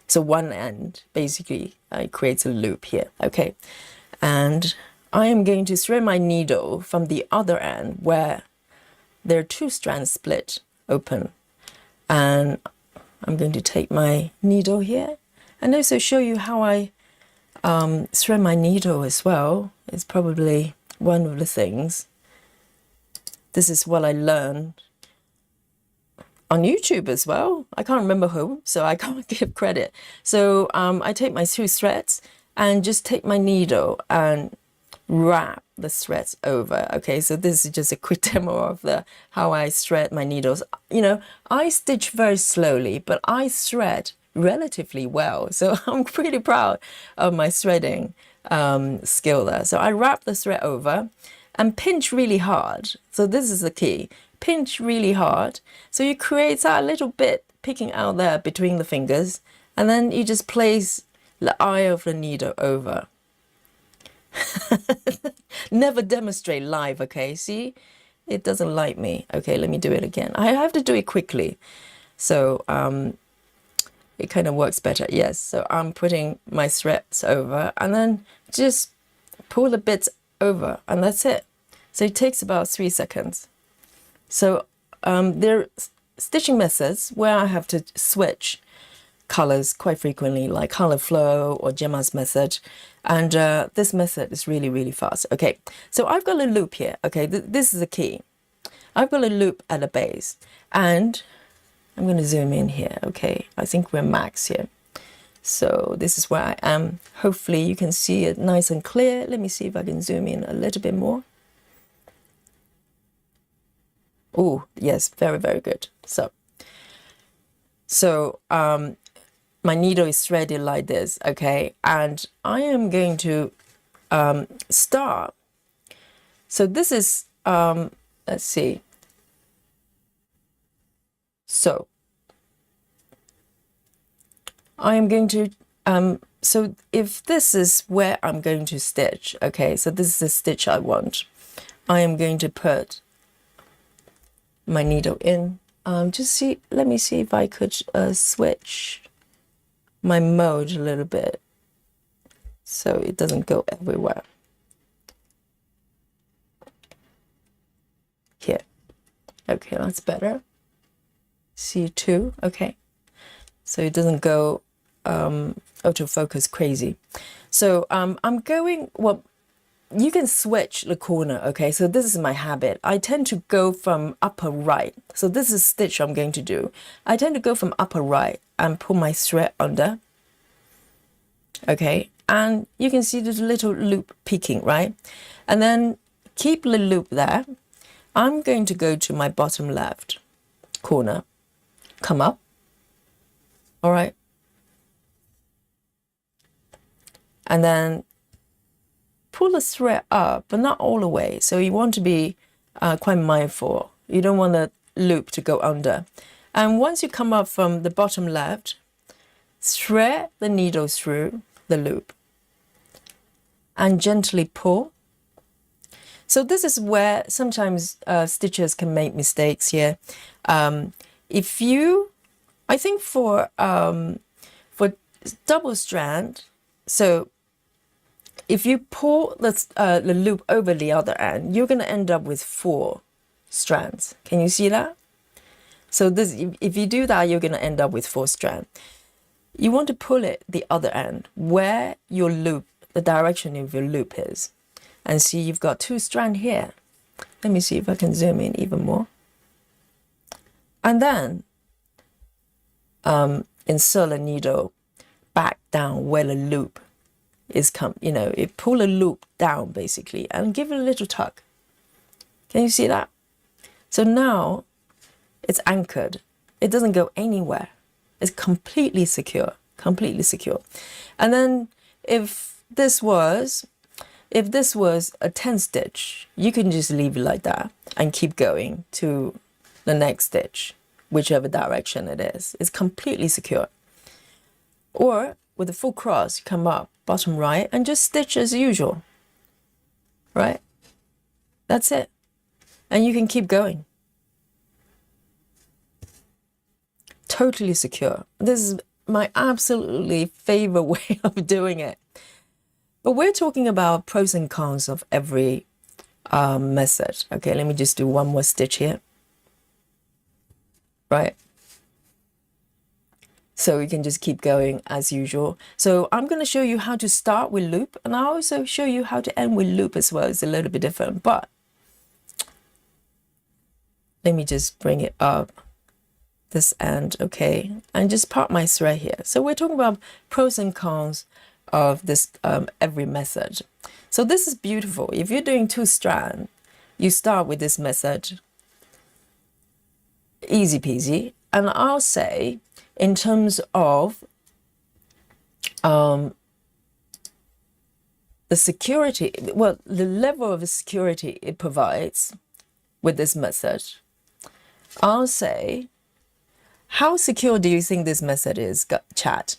so one end basically creates a loop here, okay? And I am going to thread my needle from the other end where there are two strands split open, and I'm going to take my needle here and also show you how I thread my needle as well. It's probably one of the things. This is what I learned on YouTube as well. I can't remember who, so I can't give credit. So I take my two threads and just take my needle and wrap the threads over. Okay, so this is just a quick demo of how I thread my needles. You know, I stitch very slowly, but I thread relatively well. So I'm pretty proud of my threading skill there. So I wrap the thread over and pinch really hard. So this is the key. Pinch really hard. So you create that little bit picking out there between the fingers, and then you just place the eye of the needle over. Never demonstrate live, okay? See, it doesn't like me. Okay, let me do it again. I have to do it quickly, so it kind of works better. Yes, so I'm putting my threads over and then just pull the bits over, and that's it. So it takes about 3 seconds. So there are stitching methods where I have to switch colors quite frequently, like color flow or Gemma's method, and this method is really, really fast. Okay, so I've got a loop here. Okay, this is the key. I've got a loop at the base, and I'm going to zoom in here. Okay, I think we're max here. So this is where I am. Hopefully you can see it nice and clear. Let me see if I can zoom in a little bit more. Oh, yes, very, very good. So my needle is threaded like this, okay? And I am going to start. So this is, let's see. So I am going to, so if this is where I'm going to stitch, okay, so this is the stitch I want. I am going to put my needle in. Let me see if I could switch my mode a little bit so it doesn't go everywhere. Here. Okay, that's better. C2, okay. So it doesn't go autofocus crazy. So I'm going, well, you can switch the corner, okay? So this is my habit. I tend to go from upper right. So this is stitch I'm going to do. I tend to go from upper right and pull my thread under, okay? And you can see this little loop peeking, right? And then keep the loop there. I'm going to go to my bottom left corner, come up, all right? And then pull the thread up, but not all the way. So you want to be quite mindful. You don't want the loop to go under. And once you come up from the bottom left, thread the needle through the loop and gently pull. So this is where sometimes stitchers can make mistakes here. If you, I think for double strand, so if you pull the loop over the other end, you're going to end up with 4 strands. Can you see that? So this, if you do that, you're going to end up with 4 strands. You want to pull it the other end where your loop, the direction of your loop is. And see, you've got 2 strands here. Let me see if I can zoom in even more. And then insert a needle back down where the loop is it pull a loop down basically and give it a little tug. Can you see that? So now it's anchored. It doesn't go anywhere. It's completely secure, completely secure. And then if this was a 10 stitch, you can just leave it like that and keep going to the next stitch, whichever direction it is. It's completely secure. Or with a full cross, you come up bottom right and just stitch as usual, right? That's it. And you can keep going. Totally secure. This is my absolutely favorite way of doing it. But we're talking about pros and cons of every method. Okay, let me just do one more stitch here. Right? So we can just keep going as usual. So I'm going to show you how to start with loop, and I'll also show you how to end with loop as well. It's a little bit different, but let me just bring it up this end, okay, and just part my thread here. So we're talking about pros and cons of this every method. So this is beautiful. If you're doing 2 strand, you start with this method, easy peasy. And I'll say in terms of the security, well, the level of security it provides with this method, I'll say, how secure do you think this method is, chat?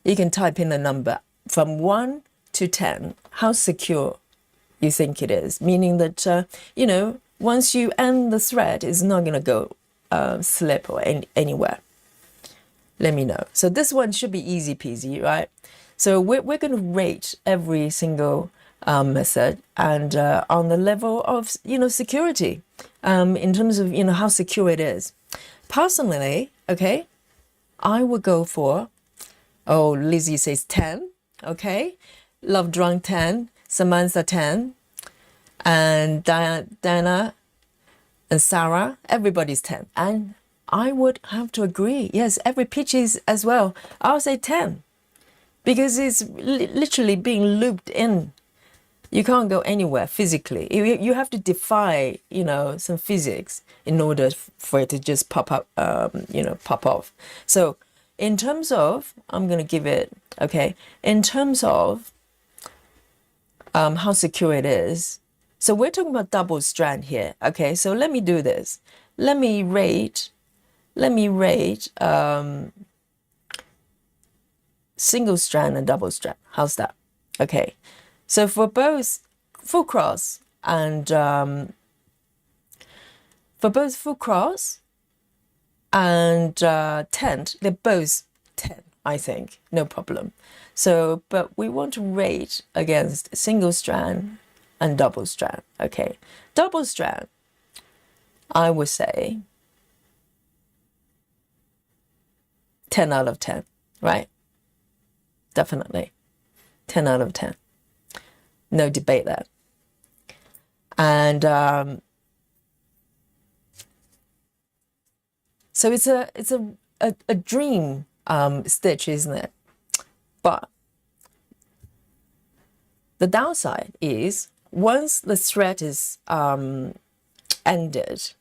You can type in a number from 1 to 10. How secure you think it is? Meaning that, you know, once you end the thread, it's not going to go slip or anywhere. Let me know. So this one should be easy peasy, right? So we're going to rate every single method and on the level of, you know, security in terms of, you know, how secure it is. Personally, okay, I would go for, oh, Lizzie says 10, okay, Love Drunk 10, Samantha 10, and Diana and Sarah, everybody's 10. And I would have to agree, yes, every pitch is as well. I'll say 10 because it's literally being looped in. You can't go anywhere physically. You have to defy, you know, some physics in order for it to just pop up, you know, pop off. So in terms of, I'm going to give it, okay, in terms of how secure it is. So we're talking about double strand here. Okay, so let me do this. Let me rate single strand and double strand. How's that? Okay. So for both full cross and tent, they're both 10, I think, no problem. So, but we want to rate against single strand and double strand. Okay, double strand, I would say 10 out of 10, right? Definitely 10 out of 10. No debate there. And so it's a dream stitch, isn't it? But the downside is once the thread is ended,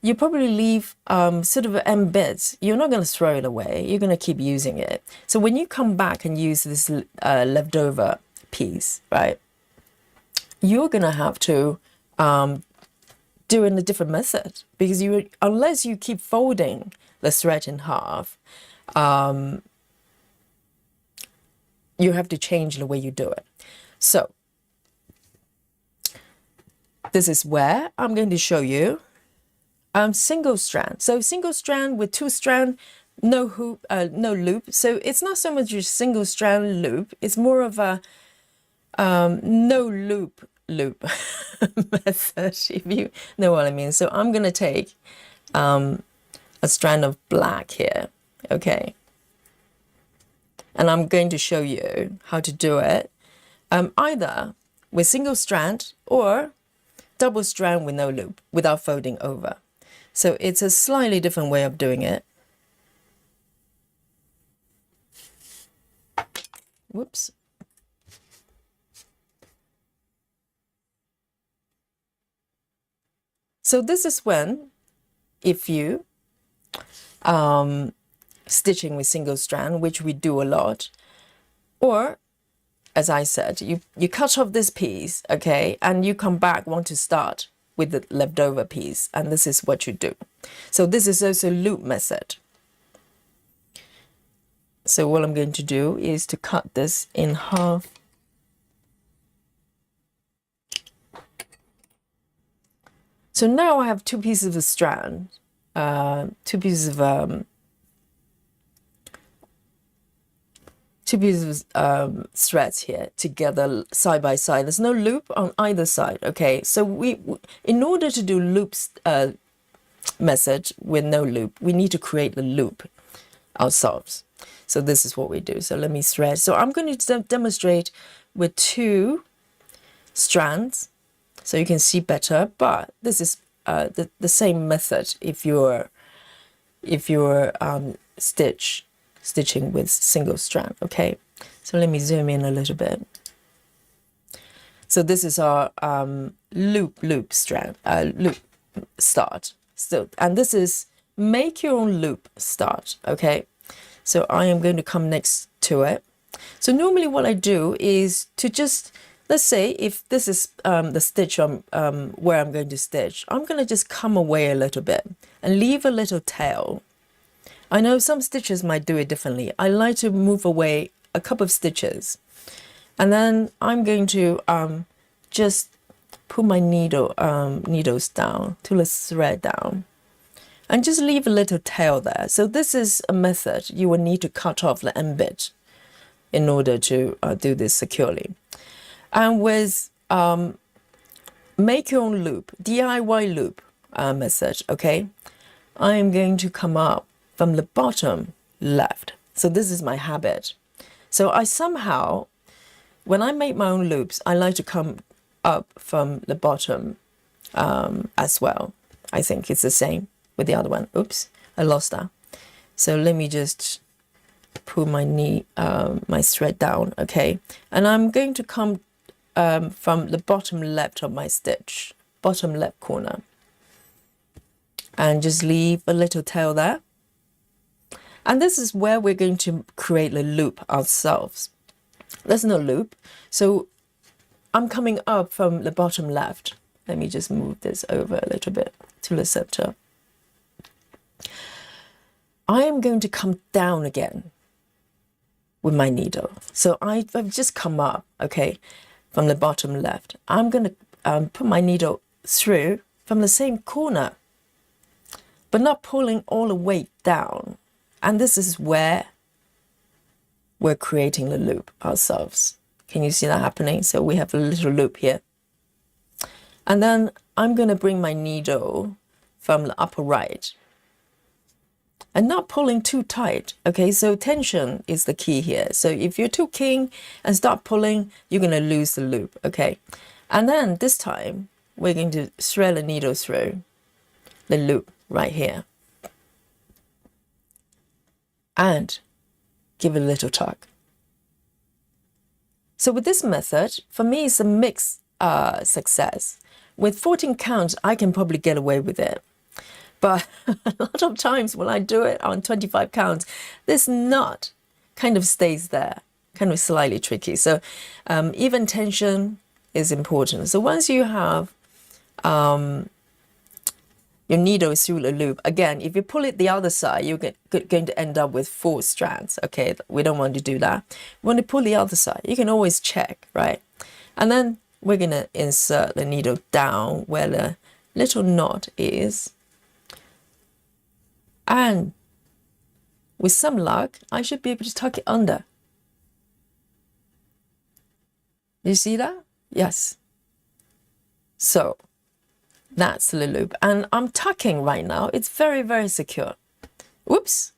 you probably leave sort of end bits. You're not going to throw it away. You're going to keep using it. So when you come back and use this leftover piece, right, you're going to have to do it in a different method because unless you keep folding the thread in half, you have to change the way you do it. So this is where I'm going to show you single strand. So single strand with 2 strand, no hoop, no loop. So it's not so much a single strand loop. It's more of a no loop method, if you know what I mean. So I'm going to take a strand of black here, okay? And I'm going to show you how to do it either with single strand or double strand with no loop without folding over. So it's a slightly different way of doing it. Whoops. So this is when, if you stitching with single strand, which we do a lot. Or, as I said, you cut off this piece, okay, and you come back, want to start with the leftover piece, and this is what you do. So this is also loop method. So what I'm going to do is to cut this in half. So now I have two pieces of strand, two pieces of threads here together side by side. There's no loop on either side, okay? So we in order to do loops method with no loop, we need to create the loop ourselves. So this is what we do. So let me thread. So I'm going to demonstrate with two strands so you can see better, but this is the same method if you're stitching with single strand, okay? So let me zoom in a little bit. So this is our loop strand, loop start. So, and this is make your own loop start, okay? So I am going to come next to it. So normally what I do is to just, let's say if this is the stitch where I'm going to stitch, I'm going to just come away a little bit and leave a little tail. I know some stitches might do it differently. I like to move away a couple of stitches. And then I'm going to just put my needles down to the thread down and just leave a little tail there. So this is a method you will need to cut off the end bit in order to do this securely. And with make your own loop, DIY loop method, okay, I am going to come up from the bottom left. So this is my habit. So I somehow, when I make my own loops, I like to come up from the bottom as well. I think it's the same with the other one. Oops, I lost that. So let me just pull my my thread down, okay? And I'm going to come from the bottom left of my stitch, bottom left corner, and just leave a little tail there. And this is where we're going to create the loop ourselves. There's no loop, so I'm coming up from the bottom left. Let me just move this over a little bit to the center. I am going to come down again with my needle. So I've just come up, okay, from the bottom left. I'm going to put my needle through from the same corner, but not pulling all the way down. And this is where we're creating the loop ourselves. Can you see that happening? So we have a little loop here. And then I'm going to bring my needle from the upper right and not pulling too tight. Okay, so tension is the key here. So if you're too keen and start pulling, you're going to lose the loop. Okay, and then this time we're going to thread the needle through the loop right here and give it a little tug. So with this method, for me, it's a mixed success. With 14 counts, I can probably get away with it. But a lot of times when I do it on 25 counts, this knot kind of stays there, kind of slightly tricky. So even tension is important. So once you have your needle through the loop, again, if you pull it the other side, you're going to end up with 4 strands. Okay, we don't want to do that. When you pull the other side, you can always check, right? And then we're going to insert the needle down where the little knot is. And with some luck, I should be able to tuck it under. You see that? Yes. So that's the loop. And I'm tucking right now. It's very, very secure. Whoops.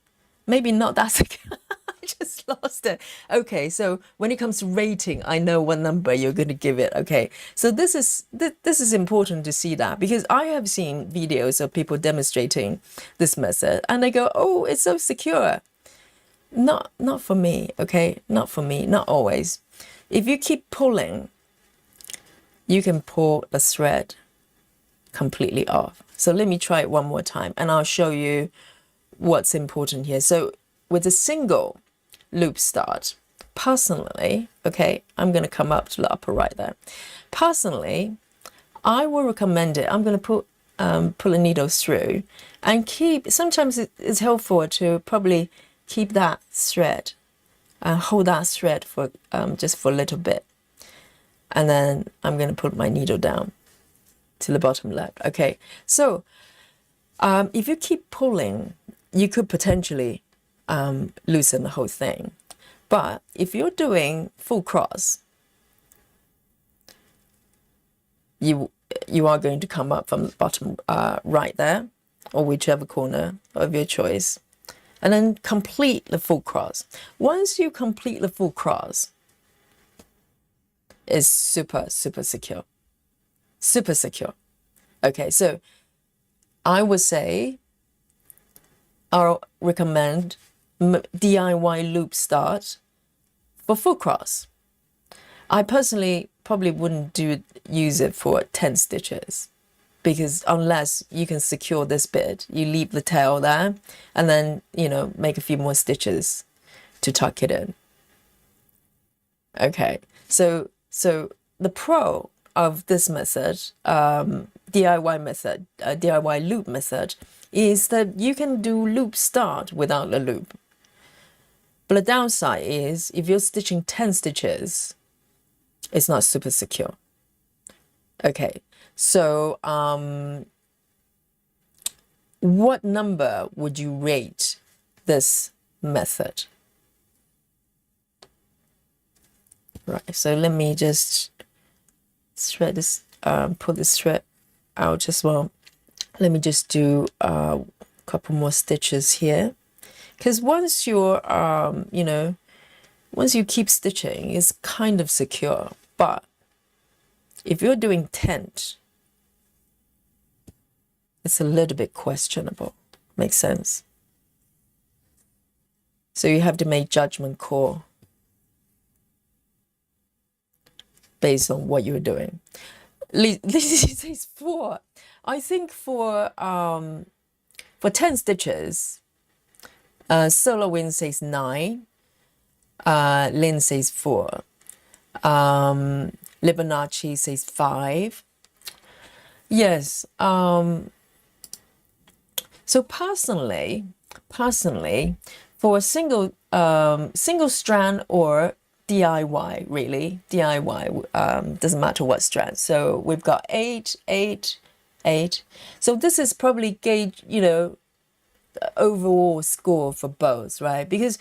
Maybe not that secure. I just lost it. Okay, so when it comes to rating, I know what number you're going to give it. Okay, so this is important to see that, because I have seen videos of people demonstrating this method and they go, oh, it's so secure. Not for me, okay? Not for me, not always. If you keep pulling, you can pull the thread completely off. So let me try it one more time and I'll show you what's important here. So with a single loop start, personally, okay, I'm going to come up to the upper right there. Personally, I will recommend it. I'm going to pull a needle through and keep, sometimes it's helpful to probably keep that thread and hold that thread for just for a little bit. And then I'm going to put my needle down to the bottom left. Okay, so if you keep pulling, you could potentially loosen the whole thing. But if you're doing full cross, you are going to come up from the bottom right there, or whichever corner of your choice, and then complete the full cross. Once you complete the full cross, it's super secure. Super secure. Okay, so I would say I'll recommend DIY loop start for full cross. I personally probably wouldn't use it for 10 stitches, because unless you can secure this bit, you leave the tail there and then, you know, make a few more stitches to tuck it in. Okay, so the pro of this method, DIY method, DIY loop method, is that you can do loop start without the loop. But the downside is if you're stitching 10 stitches, it's not super secure. Okay, so what number would you rate this method? Right, so let me just thread this, pull this thread out as well. Let me just do a couple more stitches here, because once you're, you know, once you keep stitching, it's kind of secure. But if you're doing tent, it's a little bit questionable. Makes sense? So you have to make judgment call based on what you're doing. Lizzie says 4. I think for 10 stitches, Solar Wind says 9. Lynn says 4. Libonacci says 5. Yes. So personally, for a single strand or DIY, really DIY, doesn't matter what strand. So we've got 8, 8, 8. So this is probably gauge, you know, overall score for both, right? Because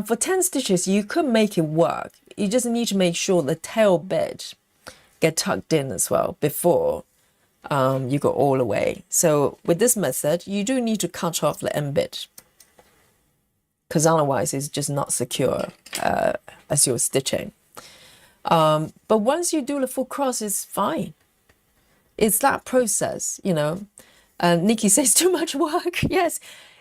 for 10 stitches you could make it work. You just need to make sure the tail bit get tucked in as well before you go all the way. So with this method, you do need to cut off the end bit, because otherwise it's just not secure as you're stitching. But once you do the full cross, it's fine. It's that process, you know. Nikki says too much work.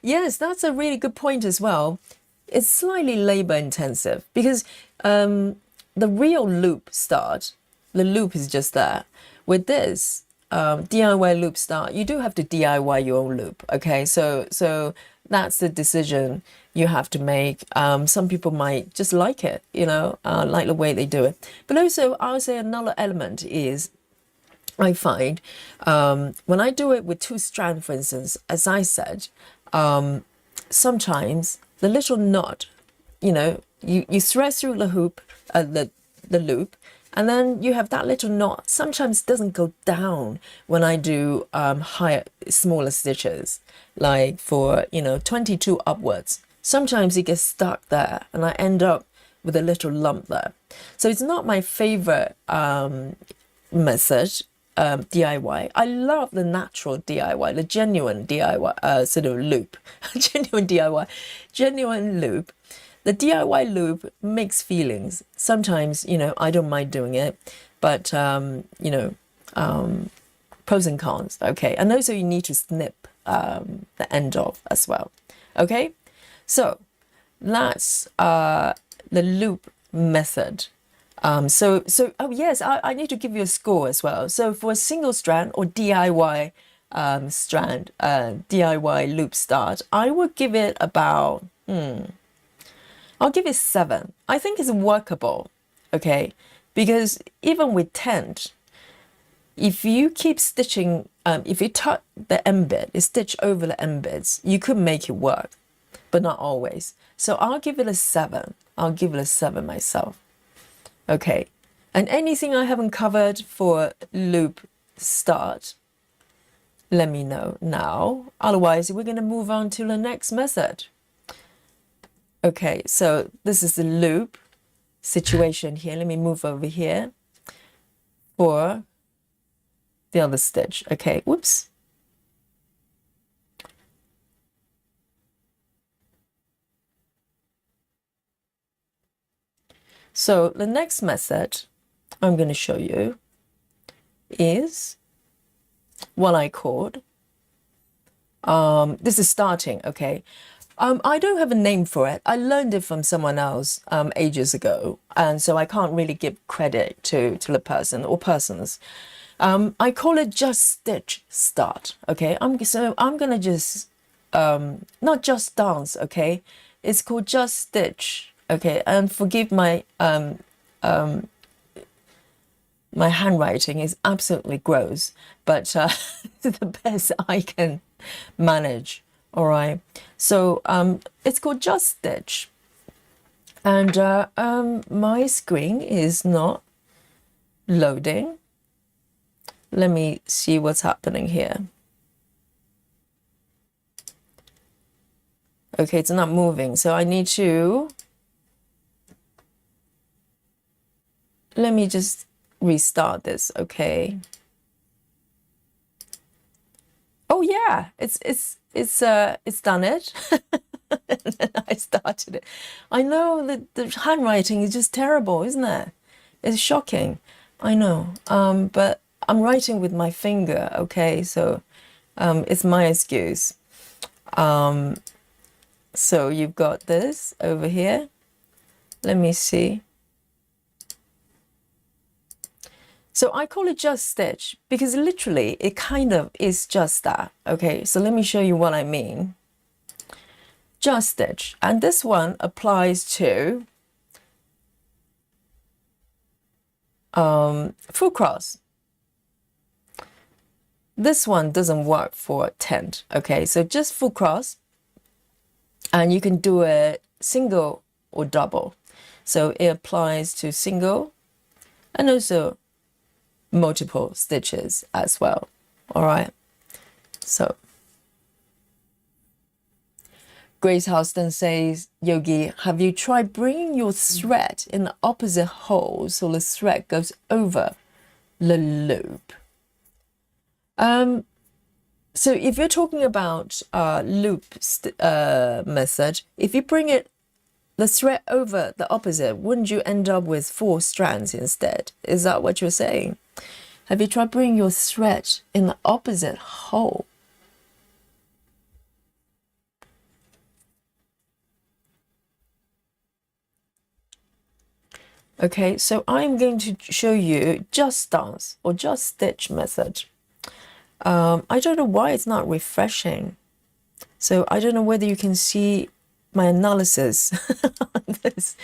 Yes, that's a really good point as well. It's slightly labor intensive, because the real loop start, the loop is just there. With this DIY loop start, you do have to DIY your own loop. Okay, so that's the decision you have to make. Some people might just like it, you know, like the way they do it. But also, I would say another element is, I find when I do it with 2 strands, for instance, as I said, sometimes the little knot, you know, you thread through the hoop, the loop, and then you have that little knot. Sometimes it doesn't go down when I do smaller stitches, like for, you know, 22 upwards. Sometimes it gets stuck there and I end up with a little lump there. So it's not my favorite method, DIY. I love the natural DIY, the genuine DIY sort of loop, genuine DIY, genuine loop. The DIY loop makes feelings. Sometimes, you know, I don't mind doing it, but you know, pros and cons. Okay, and also you need to snip the end off as well. Okay, so that's the loop method. So oh yes, I need to give you a score as well. So for a single strand or DIY strand, DIY loop start, I would give it about I'll give it 7. I think it's workable, okay? Because even with tent, if you keep stitching, if you tuck the embed, you stitch over the embeds, you could make it work, but not always. So I'll give it a 7. I'll give it a 7 myself. Okay. And anything I haven't covered for loop start, let me know now. Otherwise, we're going to move on to the next method. Okay, so this is the loop situation here. Let me move over here for the other stitch. Okay, whoops. So the next method I'm going to show you is what I called, this is starting, okay. I don't have a name for it. I learned it from someone else ages ago, and so I can't really give credit to the person or persons. I call it just stitch start, okay. I'm gonna just not just dance, okay. It's called just stitch, okay. And forgive my my handwriting is absolutely gross, but it's the best I can manage. All right, so it's called just stitch, and my screen is not loading. Let me see what's happening here. Okay, it's not moving, so I need to, let me just restart this. Okay. Oh yeah, it's done it. And then I started it. I know that the handwriting is just terrible, isn't it? It's shocking. I know. But I'm writing with my finger, okay, so it's my excuse. So you've got this over here. Let me see. So I call it just stitch because literally it kind of is just that. Okay, so let me show you what I mean. Just stitch. And this one applies to full cross. This one doesn't work for tent. Okay, so just full cross. And you can do it single or double. So it applies to single and also multiple stitches as well. All right, so Grace Houston says, Yogi, have you tried bringing your thread in the opposite hole so the thread goes over the loop? So if you're talking about loop method, if you bring the thread over the opposite, wouldn't you end up with 4 strands instead? Is that what you're saying? Have you tried bringing your thread in the opposite hole? Okay, so I'm going to show you just dance or just stitch method. I don't know why it's not refreshing. So I don't know whether you can see my analysis on this.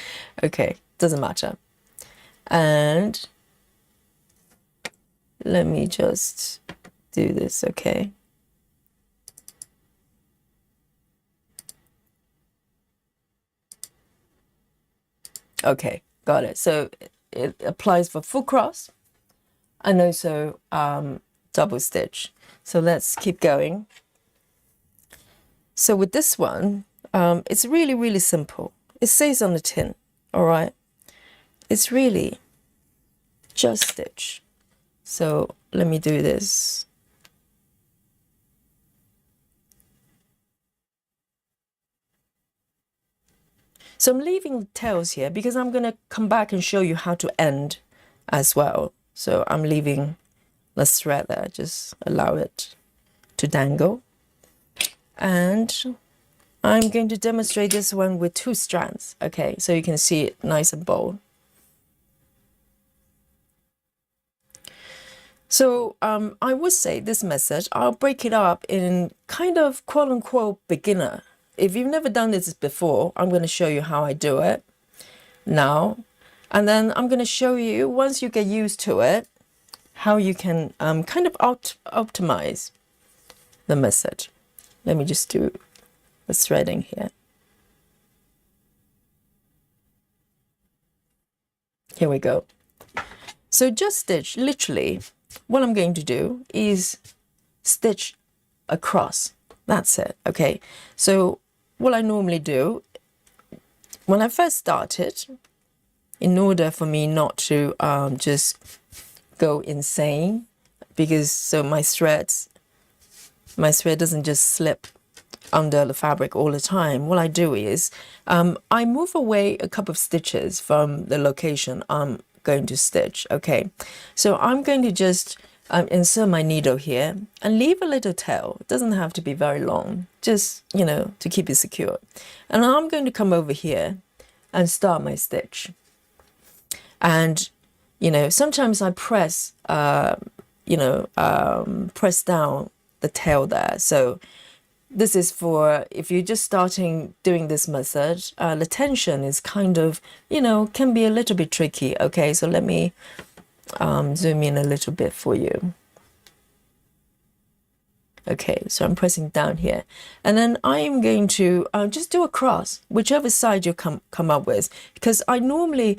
Okay, doesn't matter. And let me just do this, okay? Okay, got it. So it applies for full cross and also double stitch. So let's keep going. So with this one, it's really, really simple. It says on the tin, all right? It's really just stitch. So let me do this. So I'm leaving tails here because I'm going to come back and show you how to end as well. So I'm leaving the thread there, just allow it to dangle. And I'm going to demonstrate this one with 2 strands. Okay, so you can see it nice and bold. So I would say this method, I'll break it up in kind of quote unquote beginner if you've never done this before, I'm going to show you how I do it now. And then I'm going to show you, once you get used to it, how you can kind of optimize the method. Let me just do the threading here. Here we go. So just stitch, literally, what I'm going to do is stitch across. That's it, okay? So what I normally do, when I first started, in order for me not to just go insane, because so my thread doesn't just slip under the fabric all the time, what I do is I move away a couple of stitches from the location I'm going to stitch. Okay, so I'm going to just insert my needle here and leave a little tail. It doesn't have to be very long, just, you know, to keep it secure. And I'm going to come over here and start my stitch. And, you know, sometimes I press, press down the tail there. So this is for, if you're just starting doing this method, the tension is kind of, you know, can be a little bit tricky. Okay, so let me zoom in a little bit for you. Okay, so I'm pressing down here, and then I am going to just do a cross, whichever side you come up with, because I normally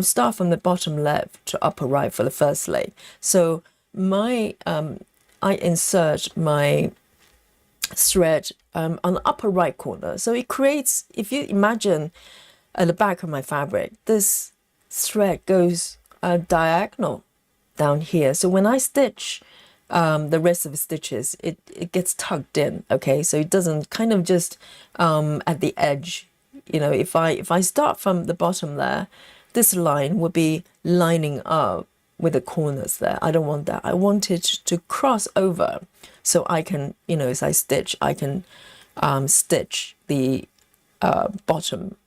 start from the bottom left to upper right for the first leg. So I insert my thread on the upper right corner. So it creates, if you imagine at the back of my fabric, this thread goes diagonal down here. So when I stitch the rest of the stitches, it gets tucked in. Okay, so it doesn't kind of just at the edge. You know, if I start from the bottom there, this line would be lining up with the corners there. I don't want that. I want it to cross over, so I can, you know, as I stitch, I can stitch the bottom,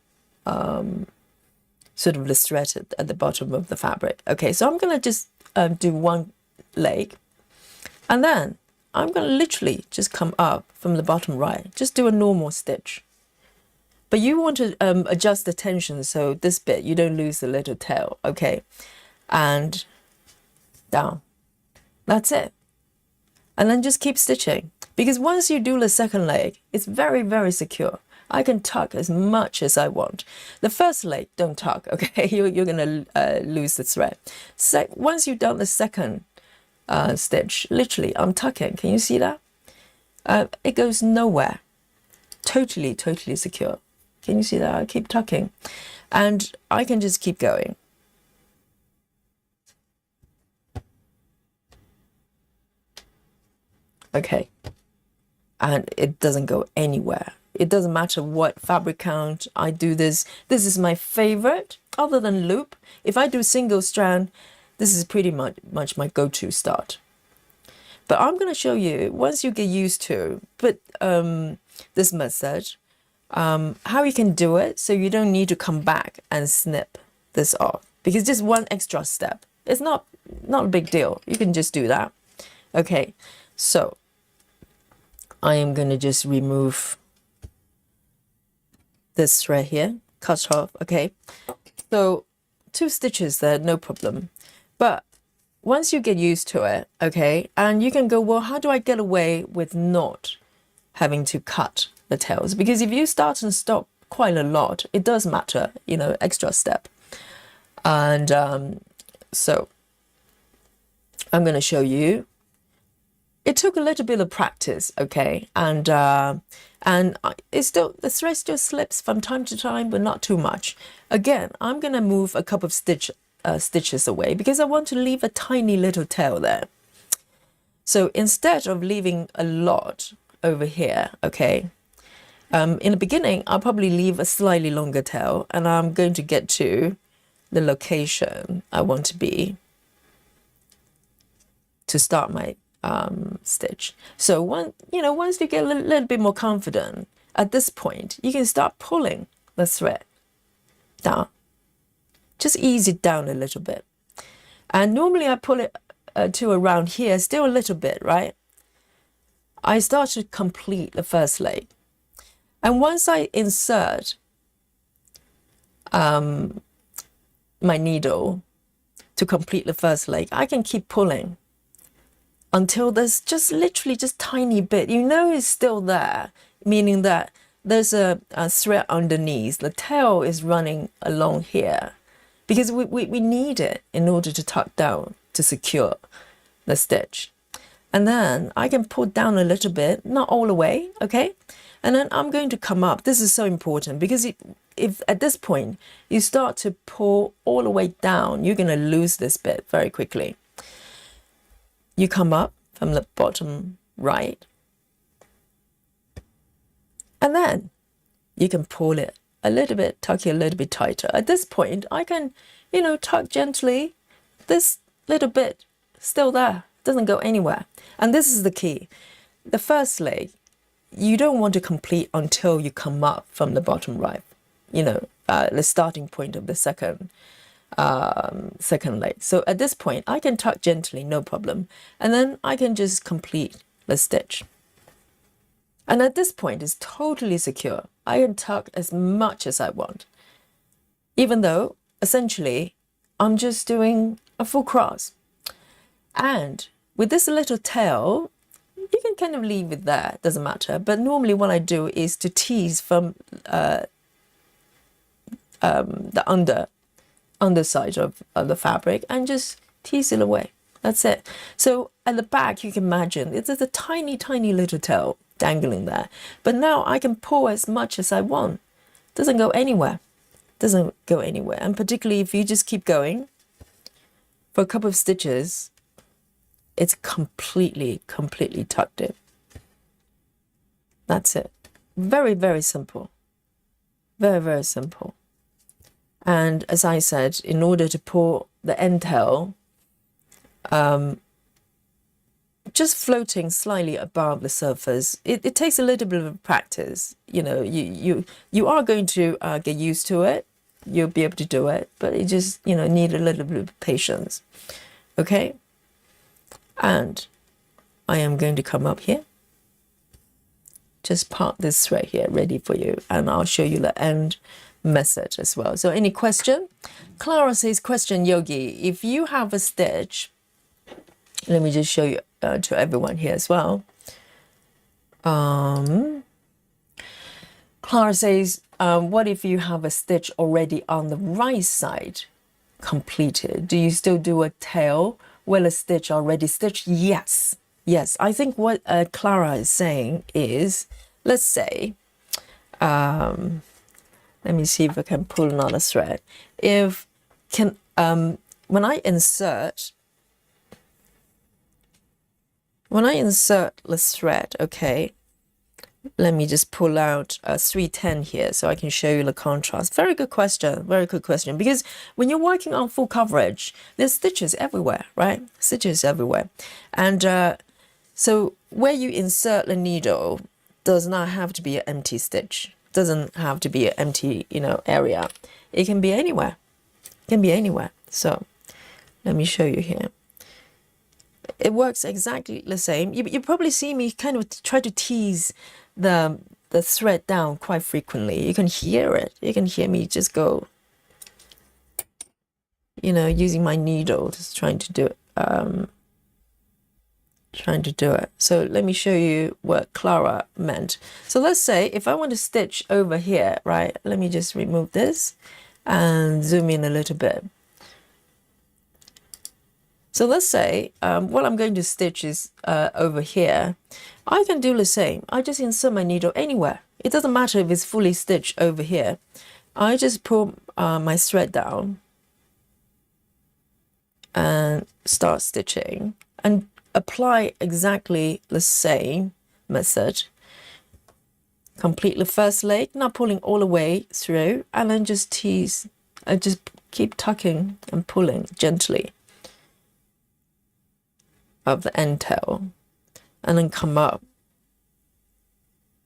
sort of the thread at the bottom of the fabric. Okay, so I'm gonna just do one leg, and then I'm gonna literally just come up from the bottom right, just do a normal stitch. But you want to adjust the tension so this bit, you don't lose the little tail, okay? And down. That's it. And then just keep stitching, because once you do the second leg, it's very, very secure. I can tuck as much as I want. The first leg, don't tuck, okay? You're going to lose the thread. So once you've done the second stitch, literally, I'm tucking. Can you see that? It goes nowhere. Totally, totally secure. Can you see that? I keep tucking. And I can just keep going. Okay. And it doesn't go anywhere. It doesn't matter what fabric count I do this. This is my favorite, other than loop. If I do single strand, this is pretty much my go-to start. But I'm going to show you, once you get used to this method, how you can do it so you don't need to come back and snip this off, because just one extra step. It's not a big deal. You can just do that. Okay, so I am going to just remove this thread here, cut off. Okay, so 2 stitches there, no problem. But once you get used to it, okay, and you can go, well, how do I get away with not having to cut the tails? Because if you start and stop quite a lot, it does matter, you know, extra step. And so I'm going to show you. It took a little bit of practice, okay, and it's still, the thread still slips from time to time, but not too much. Again, I'm going to move a couple of stitches away, because I want to leave a tiny little tail there. So instead of leaving a lot over here, okay, in the beginning, I'll probably leave a slightly longer tail, and I'm going to get to the location I want to be to start my stitch. So once you get a little bit more confident, at this point, you can start pulling the thread down. Just ease it down a little bit. And normally I pull it to around here, still a little bit, right? I start to complete the first leg. And once I insert my needle to complete the first leg, I can keep pulling until there's just literally just tiny bit. You know it's still there, meaning that there's a thread underneath. The tail is running along here because we need it in order to tuck down to secure the stitch. And then I can pull down a little bit, not all the way, okay? And then I'm going to come up. This is so important because if at this point you start to pull all the way down, you're going to lose this bit very quickly. You come up from the bottom right, and then you can pull it a little bit, tuck it a little bit tighter. At this point, I can, tuck gently. This little bit still there, doesn't go anywhere. And this is the key. The first leg, you don't want to complete until you come up from the bottom right, the starting point of the second leg. So at this point, I can tuck gently, no problem. And then I can just complete the stitch. And at this point, it's totally secure. I can tuck as much as I want, even though essentially I'm just doing a full cross. And with this little tail, you can kind of leave it there, it doesn't matter. But normally what I do is to tease from the underside of the fabric and just tease it away. That's it. So at the back, you can imagine it's a tiny, tiny little tail dangling there. But now I can pull as much as I want. Doesn't go anywhere. Doesn't go anywhere. And particularly if you just keep going for a couple of stitches, it's completely tucked in. That's it. Very, very simple. Very, very simple. And as I said, in order to pull the end tail, just floating slightly above the surface, it takes a little bit of practice. You are going to get used to it. You'll be able to do it, but it just, need a little bit of patience. Okay? And I am going to come up here. Just part this thread here, ready for you. And I'll show you the end method as well. So any question? Clara says, question, Yogi, if you have a stitch, let me just show you to everyone here as well. Clara says, what if you have a stitch already on the right side completed? Do you still do a tail with a stitch already stitched? Yes. I think what Clara is saying is, let's say, let me see if I can pull another thread. When I insert the thread, okay, let me just pull out 310 here so I can show you the contrast. Very good question, because when you're working on full coverage, there's stitches everywhere, right? Stitches everywhere. And so where you insert the needle does not have to be an empty stitch. Doesn't have to be an empty, area. It can be anywhere. It can be anywhere. So let me show you here. It works exactly the same. You probably see me kind of try to tease the thread down quite frequently. You can hear it. You can hear me just go, using my needle, just trying to do it. So let me show you what Clara meant. So let's say if I want to stitch over here, right? Let me just remove this and zoom in a little bit. So let's say what I'm going to stitch is over here. I can do the same. I just insert my needle anywhere. It doesn't matter if it's fully stitched over here. I just pull my thread down and start stitching and apply exactly the same method. Complete the first leg, not pulling all the way through, and then just tease. Just keep tucking and pulling gently of the end tail, and then come up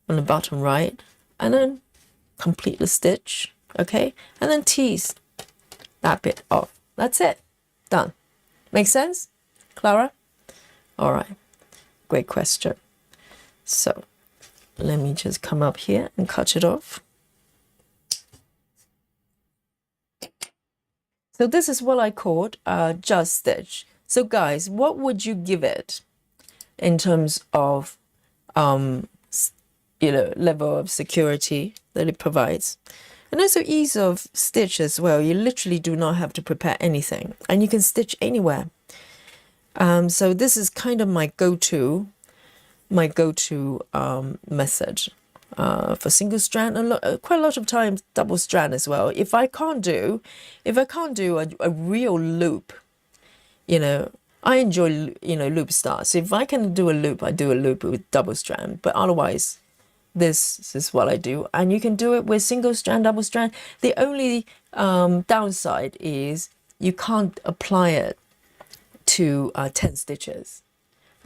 on the bottom right, and then complete the stitch, okay, and then tease that bit off. That's it. Done. Make sense, Clara? All right. Great question. So let me just come up here and cut it off. So this is what I called just stitch. So guys, what would you give it in terms of level of security that it provides? And also ease of stitch as well. You literally do not have to prepare anything, and you can stitch anywhere. So this is kind of my go-to method for single strand, and quite a lot of times double strand as well. If I can't do a real loop, I enjoy loop stars. So if I can do a loop, I do a loop with double strand. But otherwise, this is what I do, and you can do it with single strand, double strand. The only downside is you can't apply it to 10 stitches.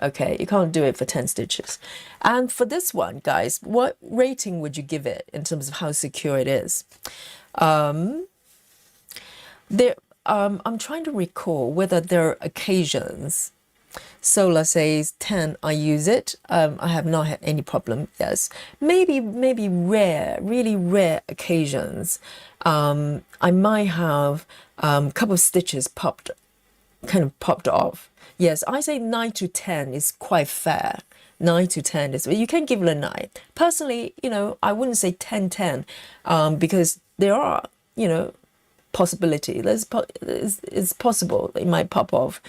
Okay, you can't do it for 10 stitches. And for this one, guys, what rating would you give it in terms of how secure it is? I'm trying to recall whether there are occasions. So let's say 10, I use it. I have not had any problem. Yes, maybe rare, really rare occasions. I might have a couple of stitches popped off. Yes, I say 9 to 10 is quite fair. 9 to 10 is, you can give it a 9. Personally, I wouldn't say 10, because there are, possibility. It's possible it might pop off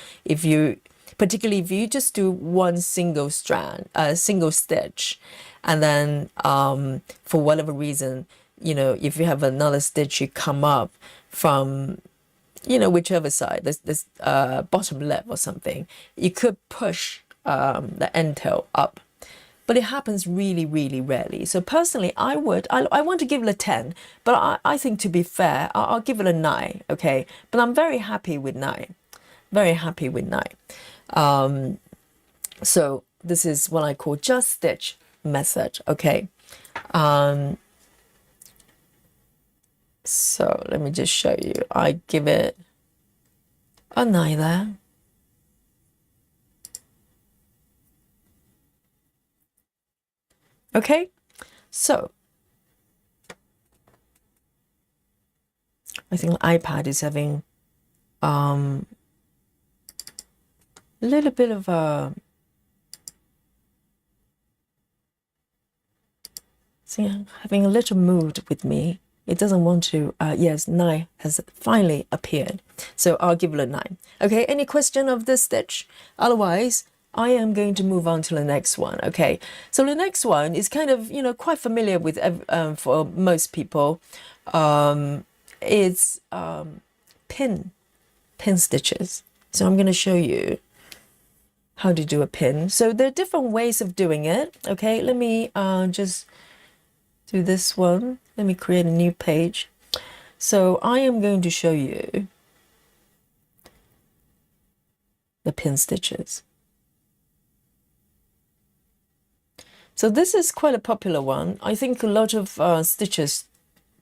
particularly if you just do one single strand, single stitch, and then for whatever reason, if you have another stitch, you come up from whichever side, this bottom left or something, you could push the end tail up. But it happens really, really rarely. So personally, I want to give it a 10, but I think to be fair, I'll give it a 9, okay? But I'm very happy with 9. Very happy with 9. So this is what I call just stitch method, okay? So let me just show you. I give it a 9 there. Okay, so I think the iPad is having a little bit of a having a little mood with me. It doesn't want to. Yes, 9 has finally appeared, so I'll give it a 9. Okay, any question of this stitch? Otherwise, I am going to move on to the next one. Okay, so the next one is kind of quite familiar with for most people. It's pin stitches. So I'm going to show you how to do a pin. So there are different ways of doing it. Okay, let me just do this one. Let me create a new page. So I am going to show you the pin stitches. So this is quite a popular one. I think a lot of stitchers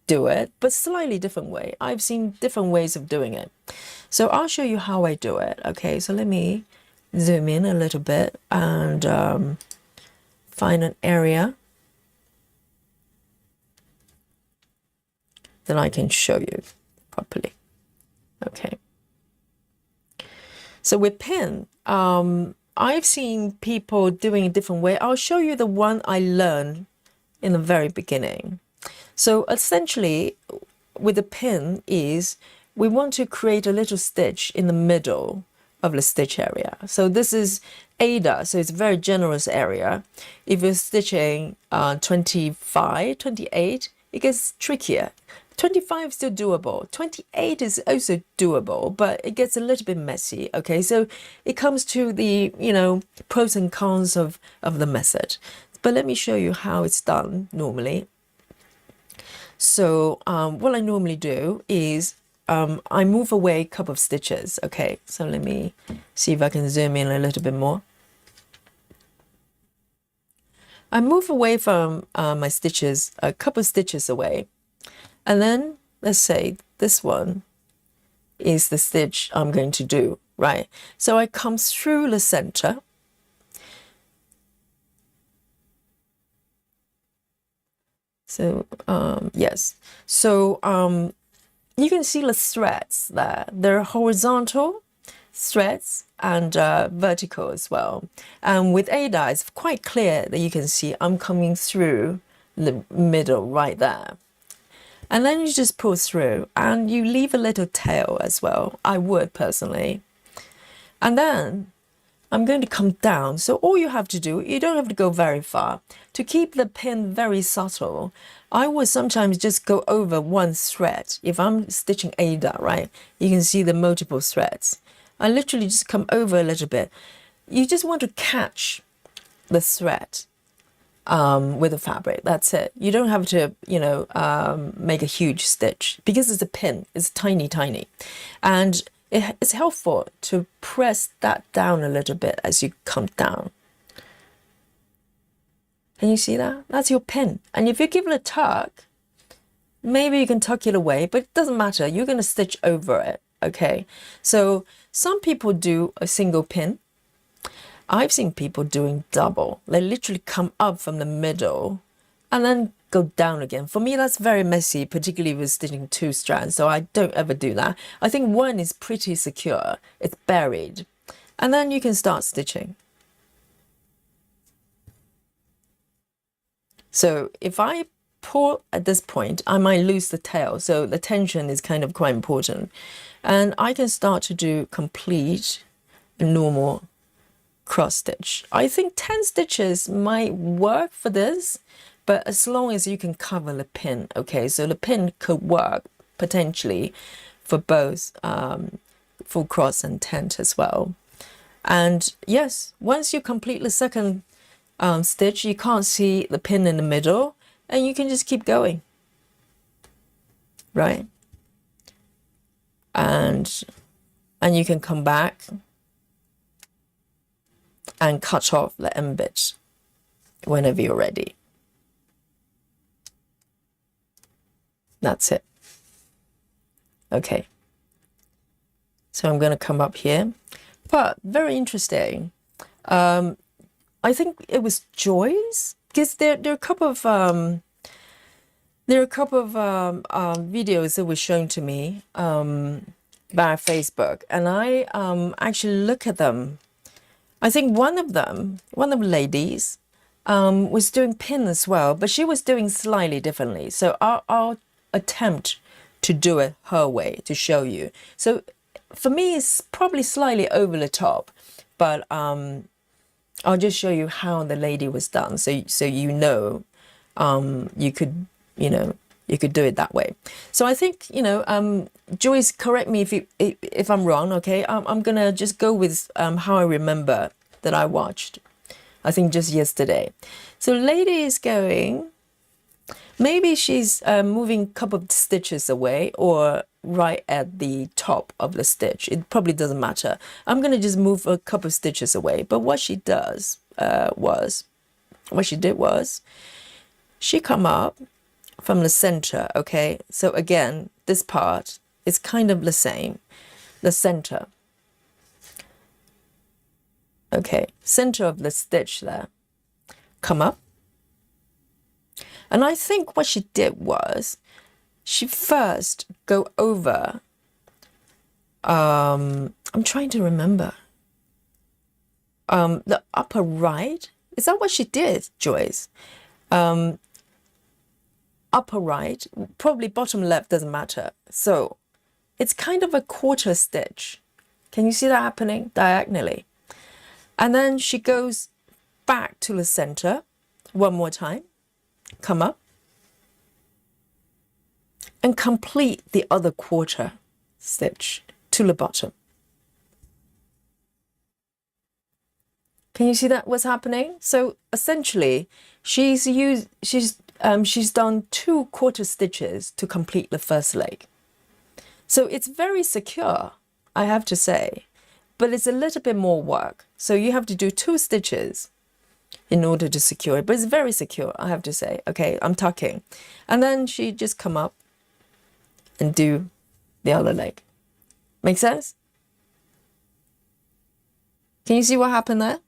do it, but slightly different way. I've seen different ways of doing it. So I'll show you how I do it. Okay, so let me zoom in a little bit and find an area that I can show you properly. Okay. So with pin, I've seen people doing a different way. I'll show you the one I learned in the very beginning. So essentially, with the pin is we want to create a little stitch in the middle of the stitch area. So this is Ada, so it's a very generous area. If you're stitching 25, 28, it gets trickier. 25 is still doable. 28 is also doable, but it gets a little bit messy. Okay, so it comes to the pros and cons of the method. But let me show you how it's done normally. So what I normally do is I move away a couple of stitches. Okay, so let me see if I can zoom in a little bit more. I move away from my stitches, a couple of stitches away. And then let's say this one is the stitch I'm going to do, right? So I come through the center. So yes, so you can see the threads there. They're horizontal threads and vertical as well. And with Ada, it's quite clear that you can see I'm coming through the middle right there. And then you just pull through and you leave a little tail as well. I would personally. And then I'm going to come down. So all you have to do, you don't have to go very far. To keep the pin very subtle, I would sometimes just go over one thread. If I'm stitching Ada, right, you can see the multiple threads. I literally just come over a little bit. You just want to catch the thread with the fabric. That's it. You don't have to, make a huge stitch because it's a pin. It's tiny, tiny. And it's helpful to press that down a little bit as you come down. Can you see that? That's your pin. And if you give it a tuck, maybe you can tuck it away, but it doesn't matter. You're going to stitch over it. Okay. So some people do a single pin. I've seen people doing double. They literally come up from the middle and then go down again. For me, that's very messy, particularly with stitching 2 strands. So I don't ever do that. I think one is pretty secure. It's buried. And then you can start stitching. So if I pull at this point, I might lose the tail. So the tension is kind of quite important. And I can start to do complete normal cross stitch. I think 10 stitches might work for this, but as long as you can cover the pin, okay? So the pin could work potentially for both full cross and tent as well. And yes, once you complete the second stitch, you can't see the pin in the middle, and you can just keep going, right? And you can come back and cut off the end bit whenever you're ready. That's it. Okay. So I'm going to come up here. But very interesting. I think it was Joyce, because there are a couple of videos that were shown to me via Facebook, and I actually look at them. I think one of the ladies was doing pin as well, but she was doing slightly differently. So I'll attempt to do it her way to show you. So for me, it's probably slightly over the top, but I'll just show you how the lady was done. So you could do it that way. So I think, Joyce, correct me if I'm wrong, okay? I'm going to just go with how I remember that I watched, I think just yesterday. So lady is going, maybe she's moving a couple of stitches away or right at the top of the stitch. It probably doesn't matter. I'm going to just move a couple of stitches away. But what she did was, she come up from the center, okay? So again, this part is kind of the same, the center. Okay, center of the stitch there. Come up. And I think what she did was, she first go over, I'm trying to remember, the upper right. Is that what she did, Joyce? Upper right, probably bottom left, doesn't matter. So it's kind of a quarter stitch. Can you see that happening diagonally? And then she goes back to the center one more time, come up, and complete the other quarter stitch to the bottom. Can you see that what's happening? So essentially, she's done 2 quarter stitches to complete the first leg. So it's very secure, I have to say, but it's a little bit more work. So you have to do 2 stitches in order to secure it, but it's very secure, I have to say. Okay, I'm tucking. And then she just come up and do the other leg. Make sense? Can you see what happened there?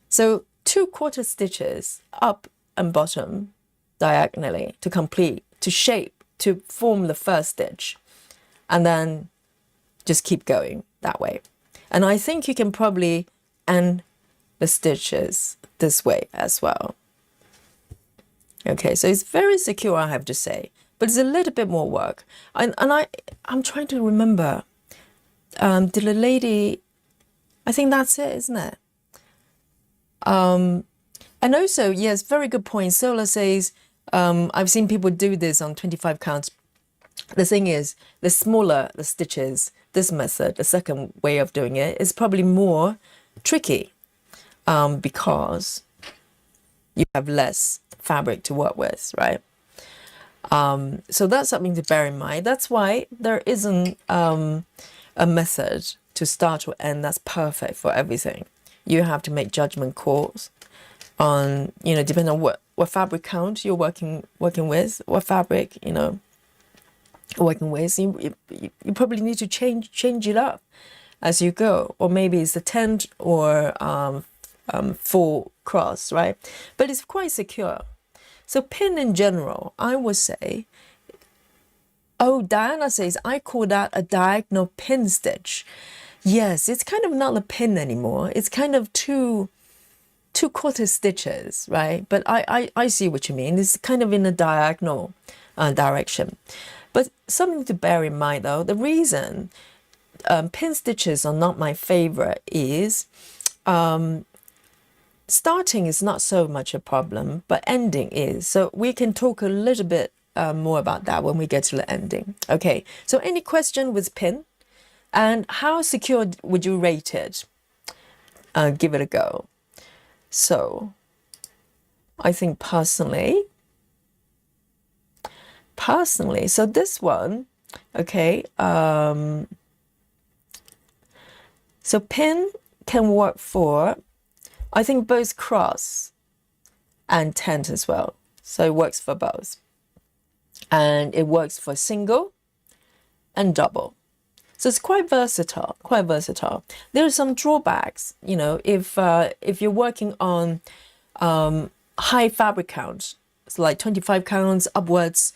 So 2 quarter stitches up and bottom diagonally to complete, to shape, to form the first stitch, and then just keep going that way. And I think you can probably end the stitches this way as well. Okay, so it's very secure, I have to say, but it's a little bit more work. And I'm trying to remember, did the lady, I think that's it, isn't it? And also, yes, very good point. Sola says, I've seen people do this on 25 counts. The thing is, the smaller the stitches, this method, the second way of doing it, is probably more tricky because you have less fabric to work with, right? So that's something to bear in mind. That's why there isn't a method to start or end that's perfect for everything. You have to make judgment calls on, depending on what fabric count you're working with, what fabric, working with. You probably need to change it up as you go, or maybe it's a tent or full cross, right? But it's quite secure. So pin in general, I would say, Diana says, I call that a diagonal pin stitch. Yes, it's kind of not a pin anymore. It's kind of two quarter stitches, right? But I see what you mean. It's kind of in a diagonal direction. But something to bear in mind, though, the reason pin stitches are not my favorite is starting is not so much a problem, but ending is. So we can talk a little bit more about that when we get to the ending. Okay, so any question with pin? And how secure would you rate it? Give it a go. So I think personally, so this one, okay, so pin can work for, I think, both cross and tent as well. So it works for both. And it works for single and double. So it's quite versatile, There are some drawbacks, if you're working on high fabric counts, it's like 25 counts upwards,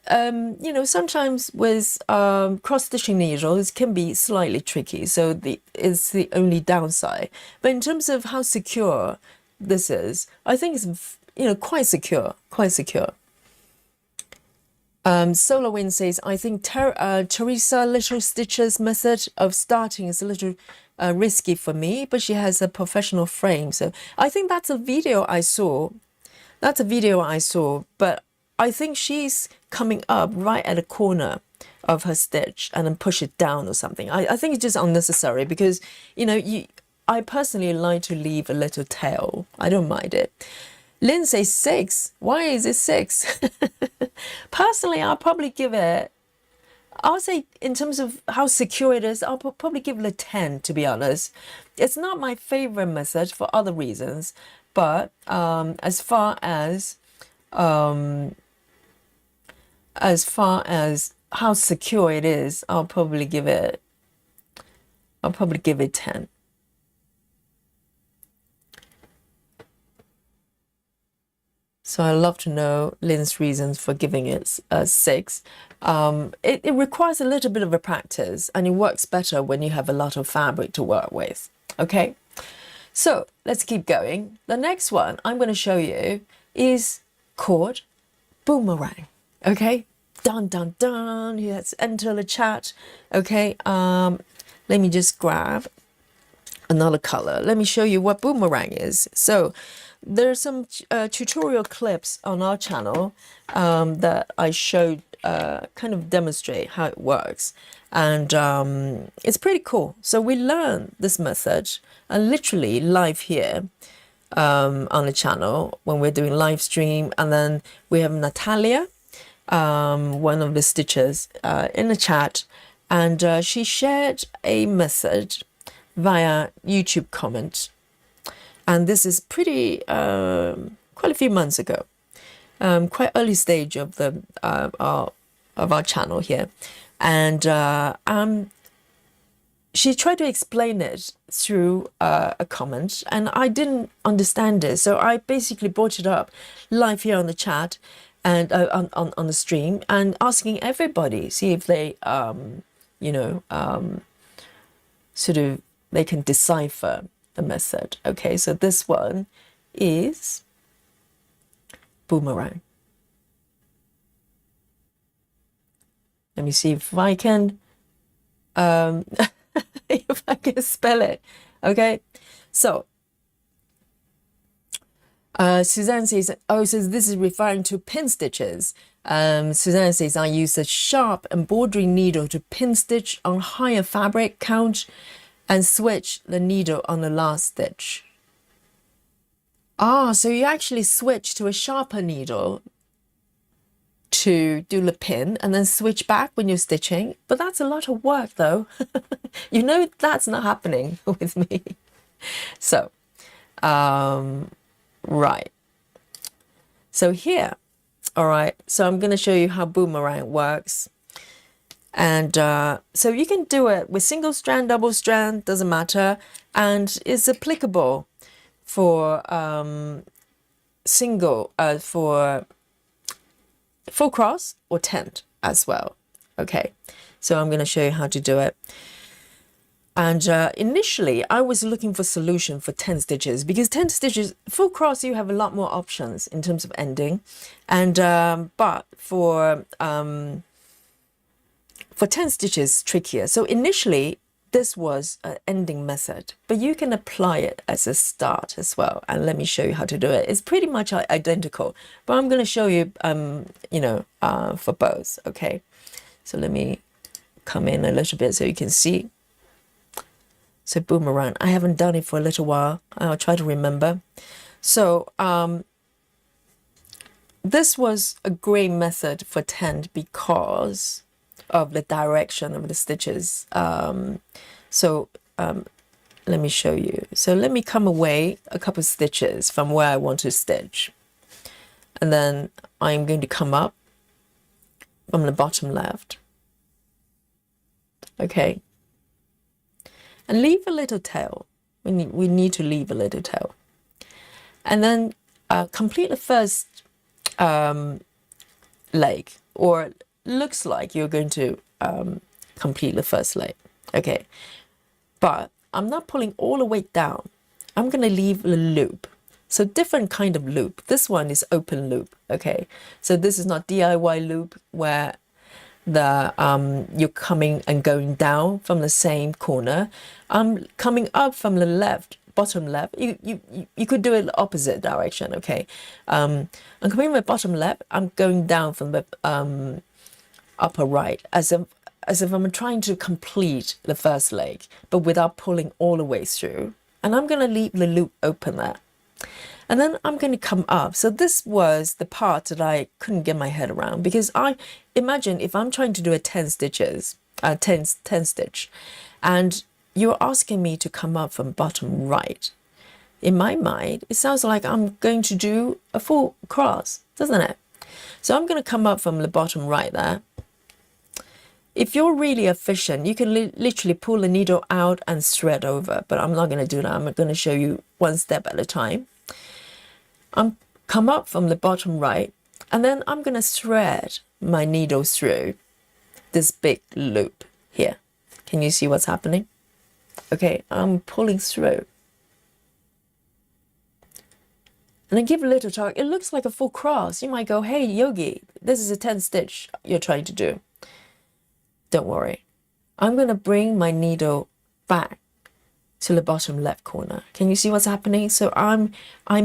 sometimes with cross-stitching needles can be slightly tricky. So it's the only downside. But in terms of how secure this is, I think it's, quite secure. Solar Wind says, I think Teresa Little Stitcher's method of starting is a little risky for me, but she has a professional frame. So I think that's a video I saw. But I think she's coming up right at the corner of her stitch and then push it down or something. I think it's just unnecessary because, I personally like to leave a little tail. I don't mind it. Lynn says 6. Why is it 6? Personally, I'll probably give it, I'll say in terms of how secure it is, I'll probably give it a 10, to be honest. It's not my favorite method for other reasons, but as far as how secure it is, I'll probably give it 10. So I'd love to know Lynn's reasons for giving it a 6. It requires a little bit of a practice, and it works better when you have a lot of fabric to work with. Okay, so let's keep going. The next one I'm going to show you is called Boomerang. Okay, dun dun dun. Let's enter the chat. Okay, let me just grab another color. Let me show you what Boomerang is. So there are some tutorial clips on our channel that I showed, kind of demonstrate how it works. And it's pretty cool. So we learn this method literally live here on the channel when we're doing live stream. And then we have Natalia, one of the stitchers, in the chat. And she shared a method via YouTube comment. And this is pretty, quite a few months ago, quite early stage of the our channel here, and she tried to explain it through a comment, and I didn't understand it. So I basically brought it up live here on the chat and on the stream, and asking everybody, see if they, sort of, they can decipher the method. Okay, so this one is boomerang. Let me see if I can if I can spell it. Okay, so Suzanne says, oh, so this is referring to pin stitches. Suzanne says, I use a sharp embroidery needle to pin stitch on higher fabric count and switch the needle on the last stitch. Ah, so you actually switch to a sharper needle to do the pin and then switch back when you're stitching. But that's a lot of work though. You know, that's not happening with me. So, right. So here, all right, so I'm going to show you how boomerang works. And so you can do it with single strand, double strand, doesn't matter. And it's applicable for for full cross or tent as well. Okay, so I'm going to show you how to do it. And initially I was looking for solution for 10 stitches, because 10 stitches full cross you have a lot more options in terms of ending, and but for 10 stitches trickier. So initially this was an ending method, but you can apply it as a start as well. And let me show you how to do it. It's pretty much identical, but I'm going to show you, for both. Okay, so let me come in a little bit so you can see. So boomerang, I haven't done it for a little while. I'll try to remember. So this was a great method for tent because of the direction of the stitches. Let me show you. So let me come away a couple of stitches from where I want to stitch, and then I'm going to come up from the bottom left. Okay, and leave a little tail. We need to leave a little tail, and then complete the first leg, or looks like you're going to complete the first leg. Okay, but I'm not pulling all the way down. I'm going to leave the loop. So different kind of loop. This one is open loop. Okay, so this is not DIY loop where the you're coming and going down from the same corner. I'm coming up from the left, bottom left. You could do it the opposite direction. Okay, I'm coming from the bottom left. I'm going down from the upper right, as if I'm trying to complete the first leg, but without pulling all the way through. And I'm going to leave the loop open there. And then I'm going to come up. So this was the part that I couldn't get my head around, because I imagine if I'm trying to do a 10 stitches, 10 stitch, and you're asking me to come up from bottom right. In my mind, it sounds like I'm going to do a full cross, doesn't it? So I'm going to come up from the bottom right there. If you're really efficient, you can literally pull the needle out and thread over, but I'm not going to do that. I'm going to show you one step at a time. I'm come up from the bottom right, and then I'm going to thread my needle through this big loop here. Can you see what's happening? Okay, I'm pulling through. And then give a little tug. It looks like a full cross. You might go, hey, Yogi, this is a 10 stitch you're trying to do. Don't worry. I'm going to bring my needle back to the bottom left corner. Can you see what's happening? So I'm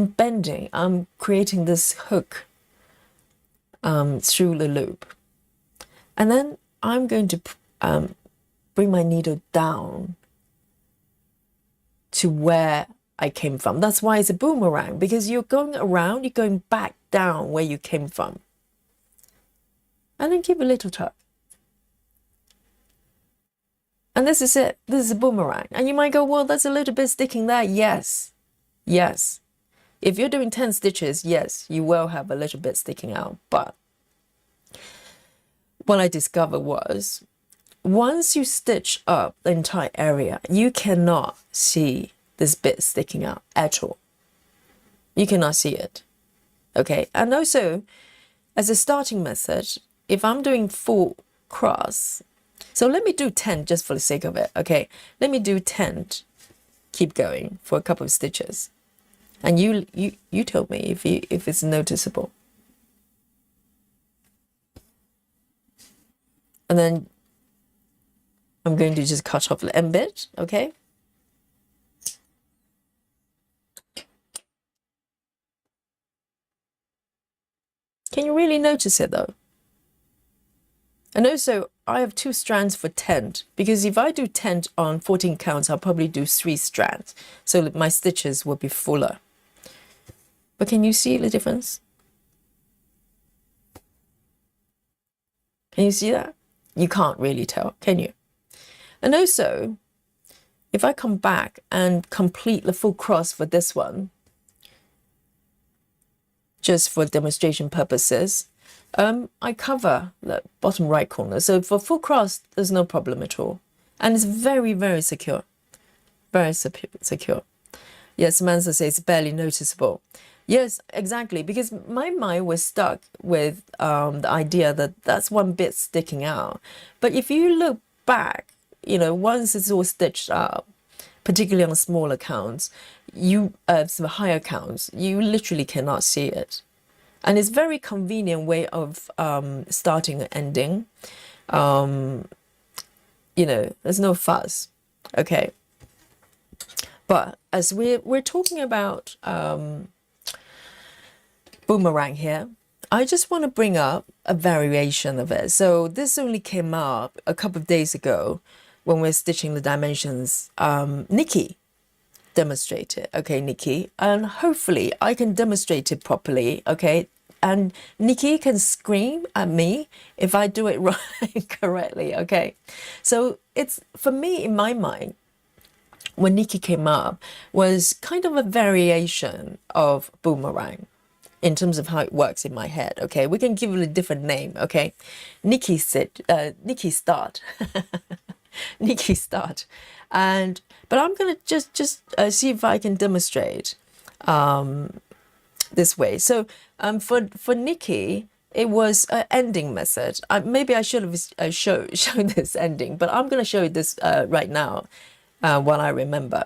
bending. I'm creating this hook through the loop. And then I'm going to bring my needle down to where I came from. That's why it's a boomerang, because you're going around, you're going back down where you came from. And then give a little tug. And this is it. This is a boomerang. And you might go, well, that's a little bit sticking there. Yes. Yes. If you're doing 10 stitches, yes, you will have a little bit sticking out. But what I discovered was once you stitch up the entire area, you cannot see this bit sticking out at all. You cannot see it. Okay, and also as a starting method, if I'm doing full cross, so let me do 10 just for the sake of it. Okay, let me do 10, keep going for a couple of stitches, and you tell me if it's noticeable. And then I'm going to just cut off the end bit. Okay, can you really notice it though? And also, I have 2 strands for 10, because if I do 10 on 14 counts, I'll probably do 3 strands, so that my stitches will be fuller. But can you see the difference? Can you see that? You can't really tell, can you? And also, if I come back and complete the full cross for this one, just for demonstration purposes, I cover the bottom right corner. So for full cross, there's no problem at all. And it's very, very secure. Very secure. Yes, Samantha says it's barely noticeable. Yes, exactly. Because my mind was stuck with the idea that that's one bit sticking out. But if you look back, you know, once it's all stitched up, particularly on smaller counts, some higher counts, you literally cannot see it. And it's a very convenient way of starting and ending. You know, there's no fuss. Okay. But as we're talking about boomerang here, I just want to bring up a variation of it. So this only came up a couple of days ago when we're stitching the dimensions. Nikki demonstrate it. Okay, Nikki, and hopefully I can demonstrate it properly. Okay, and Nikki can scream at me if I do it right correctly. Okay, so it's, for me, in my mind, when Nikki came up, was kind of a variation of boomerang in terms of how it works in my head. Okay, we can give it a different name. Okay, Nikki said, Nikki start. Nikki start. And but I'm gonna just see if I can demonstrate this way. So for Nikki, it was an ending method. Maybe I should have shown this ending, but I'm gonna show you this right now while I remember.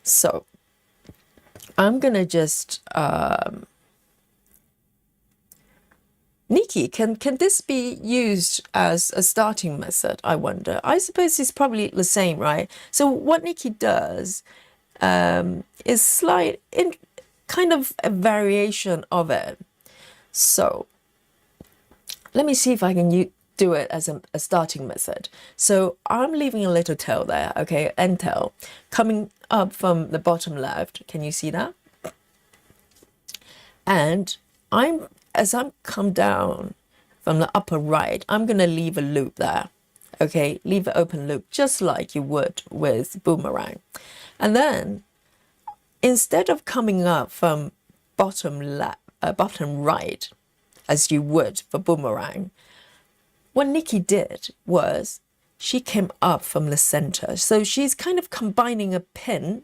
So I'm gonna just Nikki, can this be used as a starting method, I wonder? I suppose it's probably the same, right? So what Nikki does is kind of a variation of it. So let me see if I can do it as a starting method. So I'm leaving a little tail there, okay, end tail, coming up from the bottom left. Can you see that? And as I'm come down from the upper right, I'm going to leave a loop there. Okay, leave an open loop, just like you would with boomerang. And then, instead of coming up from bottom right, as you would for boomerang, what Nikki did was she came up from the center. So she's kind of combining a pin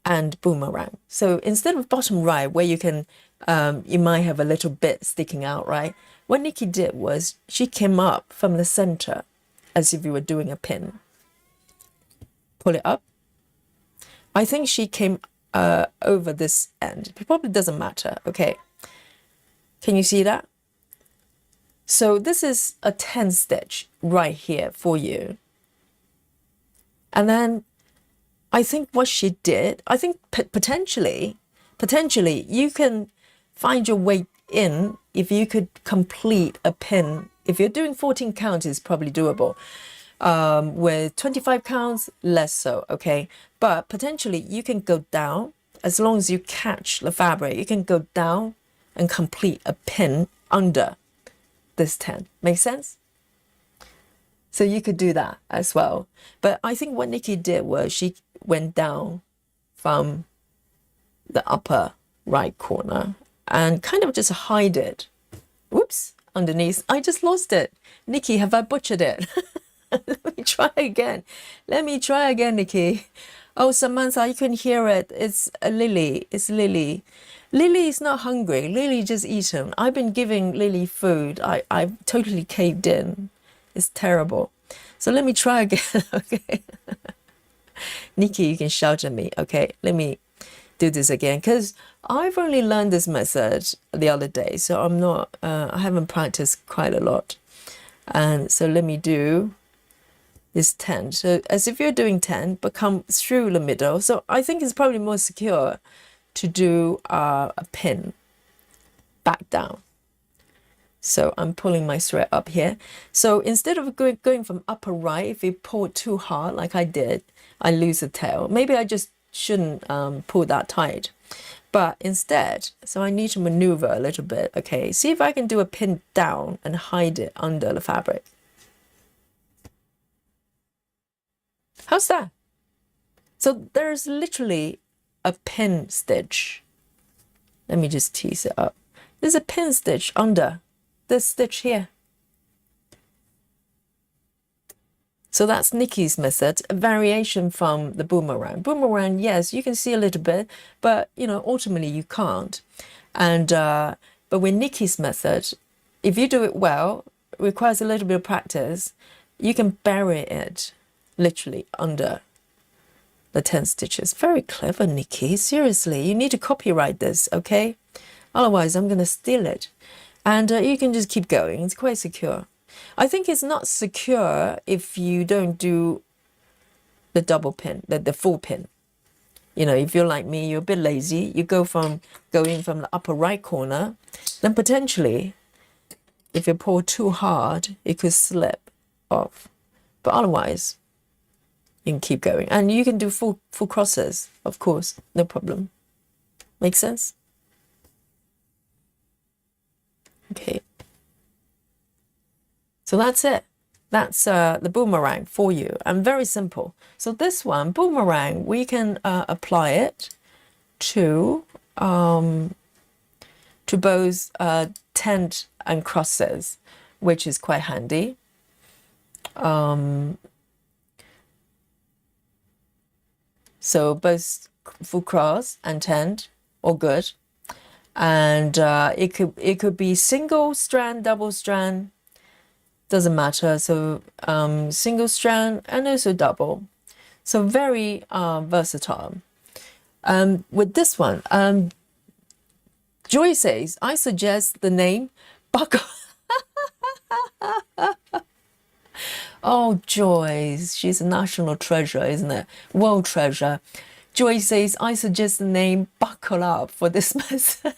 and boomerang. So instead of bottom right, where you can, you might have a little bit sticking out, right? What Nikki did was she came up from the center as if you were doing a pin. Pull it up. I think she came over this end. It probably doesn't matter. Okay. Can you see that? So this is a 10 stitch right here for you. And then I think what she did, I think potentially you can find your way in if you could complete a pin. If you're doing 14 counts, it's probably doable. With 25 counts, less so, okay? But potentially you can go down, as long as you catch the fabric, you can go down and complete a pin under this 10. Make sense? So you could do that as well. But I think what Nikki did was she went down from the upper right corner and kind of just hide it. Whoops, underneath. I just lost it. Nikki, have I butchered it? Let me try again. Let me try again, Nikki. Oh, Samantha, you can hear it. It's Lily. It's Lily. Lily is not hungry. Lily just eaten. I've been giving Lily food. I've totally caved in. It's terrible. So let me try again, okay? Nikki, you can shout at me, okay? Let me do this again, because I've only learned this method the other day, so I'm not, I haven't practiced quite a lot. And so let me do this 10. So as if you're doing 10, but come through the middle. So I think it's probably more secure to do a pin back down. So I'm pulling my thread up here. So instead of going from upper right, if you pull too hard like I did, I lose the tail. Maybe I just shouldn't pull that tight. But instead, so I need to maneuver a little bit. Okay, see if I can do a pin down and hide it under the fabric. How's that? So there's literally a pin stitch. Let me just tease it up. There's a pin stitch under this stitch here. So that's Nikki's method, a variation from the boomerang. Boomerang, yes, you can see a little bit, but you know, ultimately you can't. And but with Nikki's method, if you do it well, it requires a little bit of practice, you can bury it literally under the 10 stitches. Very clever, Nikki. Seriously, you need to copyright this, okay? Otherwise, I'm going to steal it. And you can just keep going. It's quite secure. I think it's not secure if you don't do the double pin, the full pin. You know, if you're like me, you're a bit lazy, you go from going from the upper right corner, then potentially, if you pull too hard, it could slip off. But otherwise, you can keep going. And you can do full crosses, of course, no problem. Make sense? Okay. So that's it. That's the boomerang for you, and very simple. So this one, boomerang, we can apply it to both tent and crosses, which is quite handy. So both full cross and tent, all good. And it could be single strand, double strand, doesn't matter. So single strand and also double. So very versatile. With this one, Joy says, I suggest the name Buckle. Oh, Joy, she's a national treasure, isn't it? World treasure. Joy says, I suggest the name Buckle Up for this method.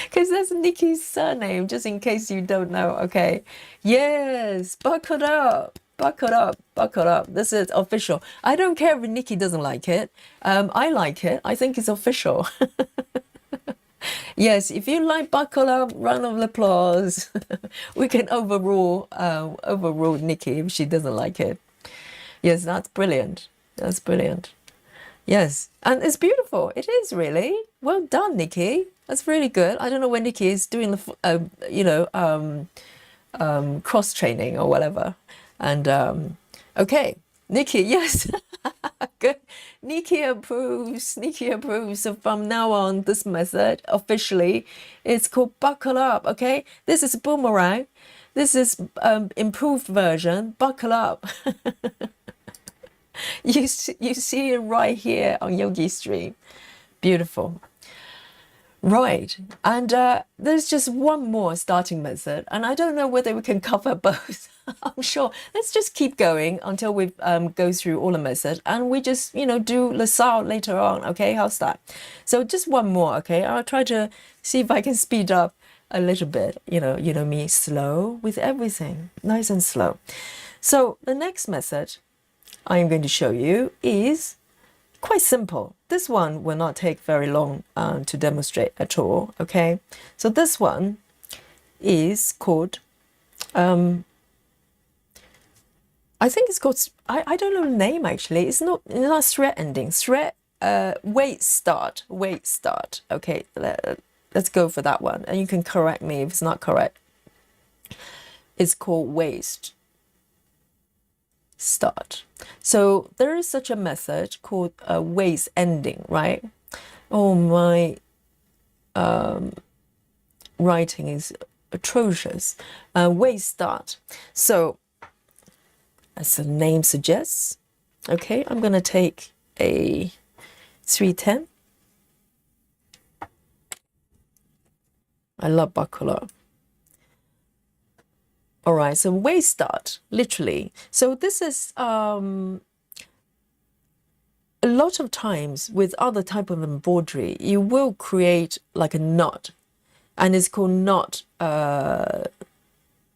Because that's Nikki's surname, just in case you don't know, okay? Yes, buckle up, buckle up, buckle up. This is official. I don't care if Nikki doesn't like it. I like it. I think it's official. Yes, if you like buckle up, round of applause. We can overrule Nikki if she doesn't like it. Yes, that's brilliant. That's brilliant. Yes, and it's beautiful. It is really. Well done, Nikki. That's really good. I don't know when Nikki is doing the, cross training or whatever. And okay, Nikki, yes, good. Nikki approves. Nikki approves. So from now on, this method officially, it's called buckle up. Okay, this is boomerang. This is improved version. Buckle up. You see it right here on Yogi Stream. Beautiful. Right, and there's just one more starting method, and I don't know whether we can cover both. I'm sure. Let's just keep going until we go through all the methods, and we just, do LaSalle later on, okay? How's that? So just one more, okay? I'll try to see if I can speed up a little bit. You know me, slow with everything, nice and slow. So the next method I'm going to show you is quite simple. This one will not take very long to demonstrate at all, okay? So this one is called, I think it's called, I don't know the name actually. It's not thread ending, thread, weight start, okay? Let's go for that one. And you can correct me if it's not correct. is called waist start. So there is such a method called waist ending, right? Oh, my writing is atrocious. Waist start. So as the name suggests, okay, I'm going to take a 310. I love buckler. All right, so waist start, literally. So this is a lot of times with other type of embroidery, you will create like a knot, and it's called knot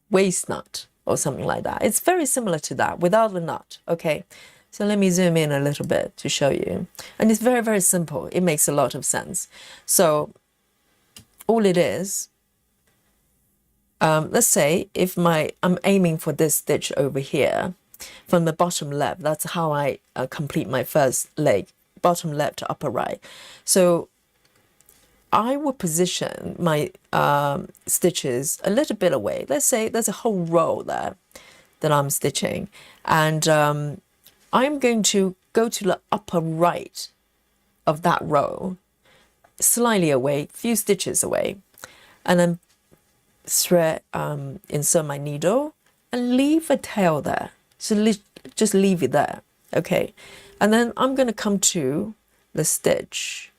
waist knot or something like that. It's very similar to that without the knot. Okay, so let me zoom in a little bit to show you, and it's very, very simple. It makes a lot of sense. So all it is, let's say if I'm aiming for this stitch over here from the bottom left, that's how I complete my first leg, bottom left to upper right. So I will position my stitches a little bit away. Let's say there's a whole row there that I'm stitching, and I'm going to go to the upper right of that row, slightly away, few stitches away, and then thread, insert my needle and leave a tail there. So just leave it there, okay? And then I'm going to come to the stitch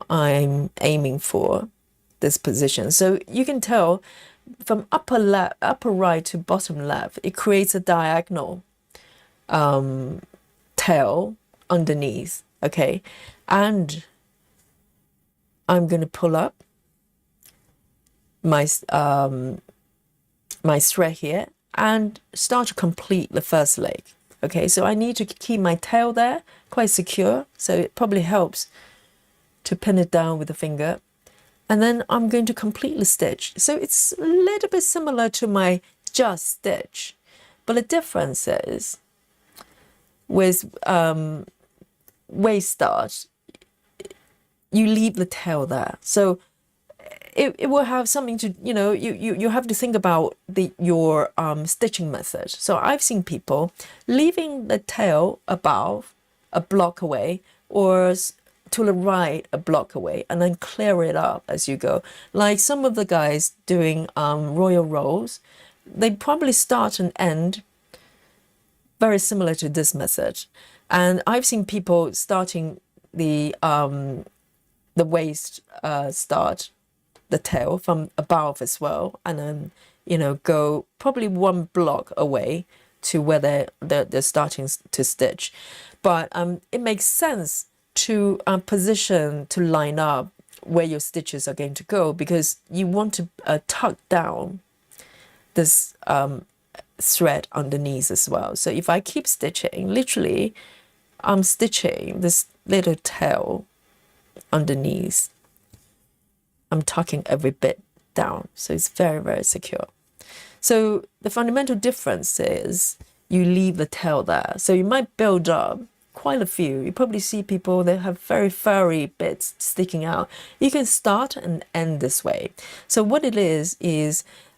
I'm aiming for, this position. So you can tell from upper right to bottom left, it creates a diagonal tail underneath, okay? And I'm going to pull up my my thread here and start to complete the first leg. Okay, so I need to keep my tail there quite secure, so it probably helps to pin it down with the finger. And then I'm going to complete the stitch. So it's a little bit similar to my just stitch, but the difference is with waist start, you leave the tail there. So it will have something to, you have to think about your stitching method. So I've seen people leaving the tail above a block away, or to the right a block away, and then clear it up as you go. Like some of the guys doing royal rolls, they probably start and end very similar to this method. And I've seen people starting the waist start the tail from above as well, and then go probably one block away to where they're starting to stitch. But it makes sense to position, to line up where your stitches are going to go, because you want to tuck down this thread underneath as well. So if I keep stitching, literally I'm stitching this little tail underneath. I'm tucking every bit down, so it's very, very secure. So the fundamental difference is you leave the tail there. So you might build up quite a few. You probably see people that have very furry bits sticking out. You can start and end this way. So what it is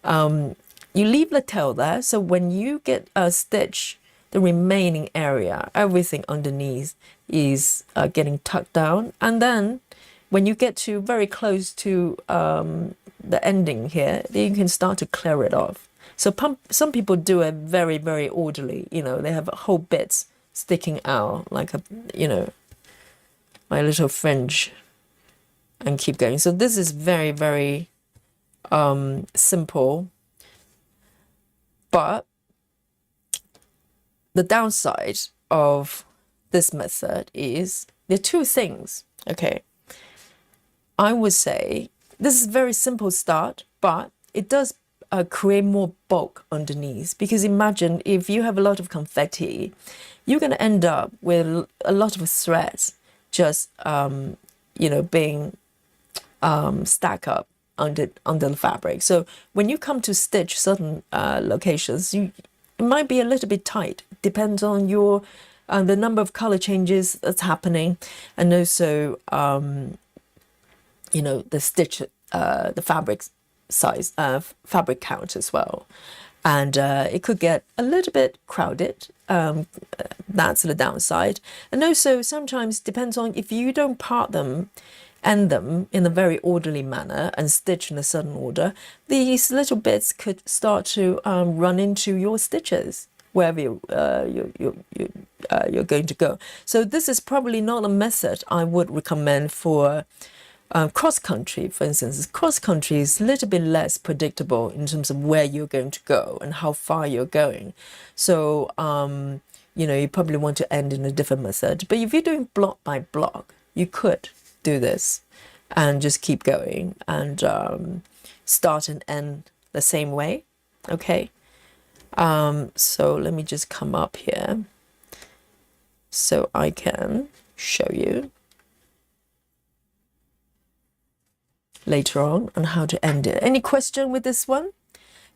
you leave the tail there. So when you get a stitch, the remaining area, everything underneath is getting tucked down. And then when you get to very close to the ending here, then you can start to clear it off. So some people do it very, very orderly. They have whole bits sticking out like my little fringe, and keep going. So this is very, very simple. But the downside of this method is there are two things. Okay, I would say this is a very simple start, but it does create more bulk underneath, because imagine if you have a lot of confetti, you're going to end up with a lot of threads just being stacked up under the fabric. So when you come to stitch certain locations, it might be a little bit tight. Depends on your the number of color changes that's happening, and also the stitch, the fabrics size fabric count as well, and it could get a little bit crowded. That's the downside. And also sometimes depends on if you don't end them in a very orderly manner and stitch in a certain order, these little bits could start to run into your stitches wherever you're going to go. So this is probably not a method I would recommend for cross country. For instance, cross country is a little bit less predictable in terms of where you're going to go and how far you're going. So you probably want to end in a different method. But if you're doing block by block, you could do this and just keep going and start and end the same way. Okay. So let me just come up here so I can show you later on how to end it. Any question with this one?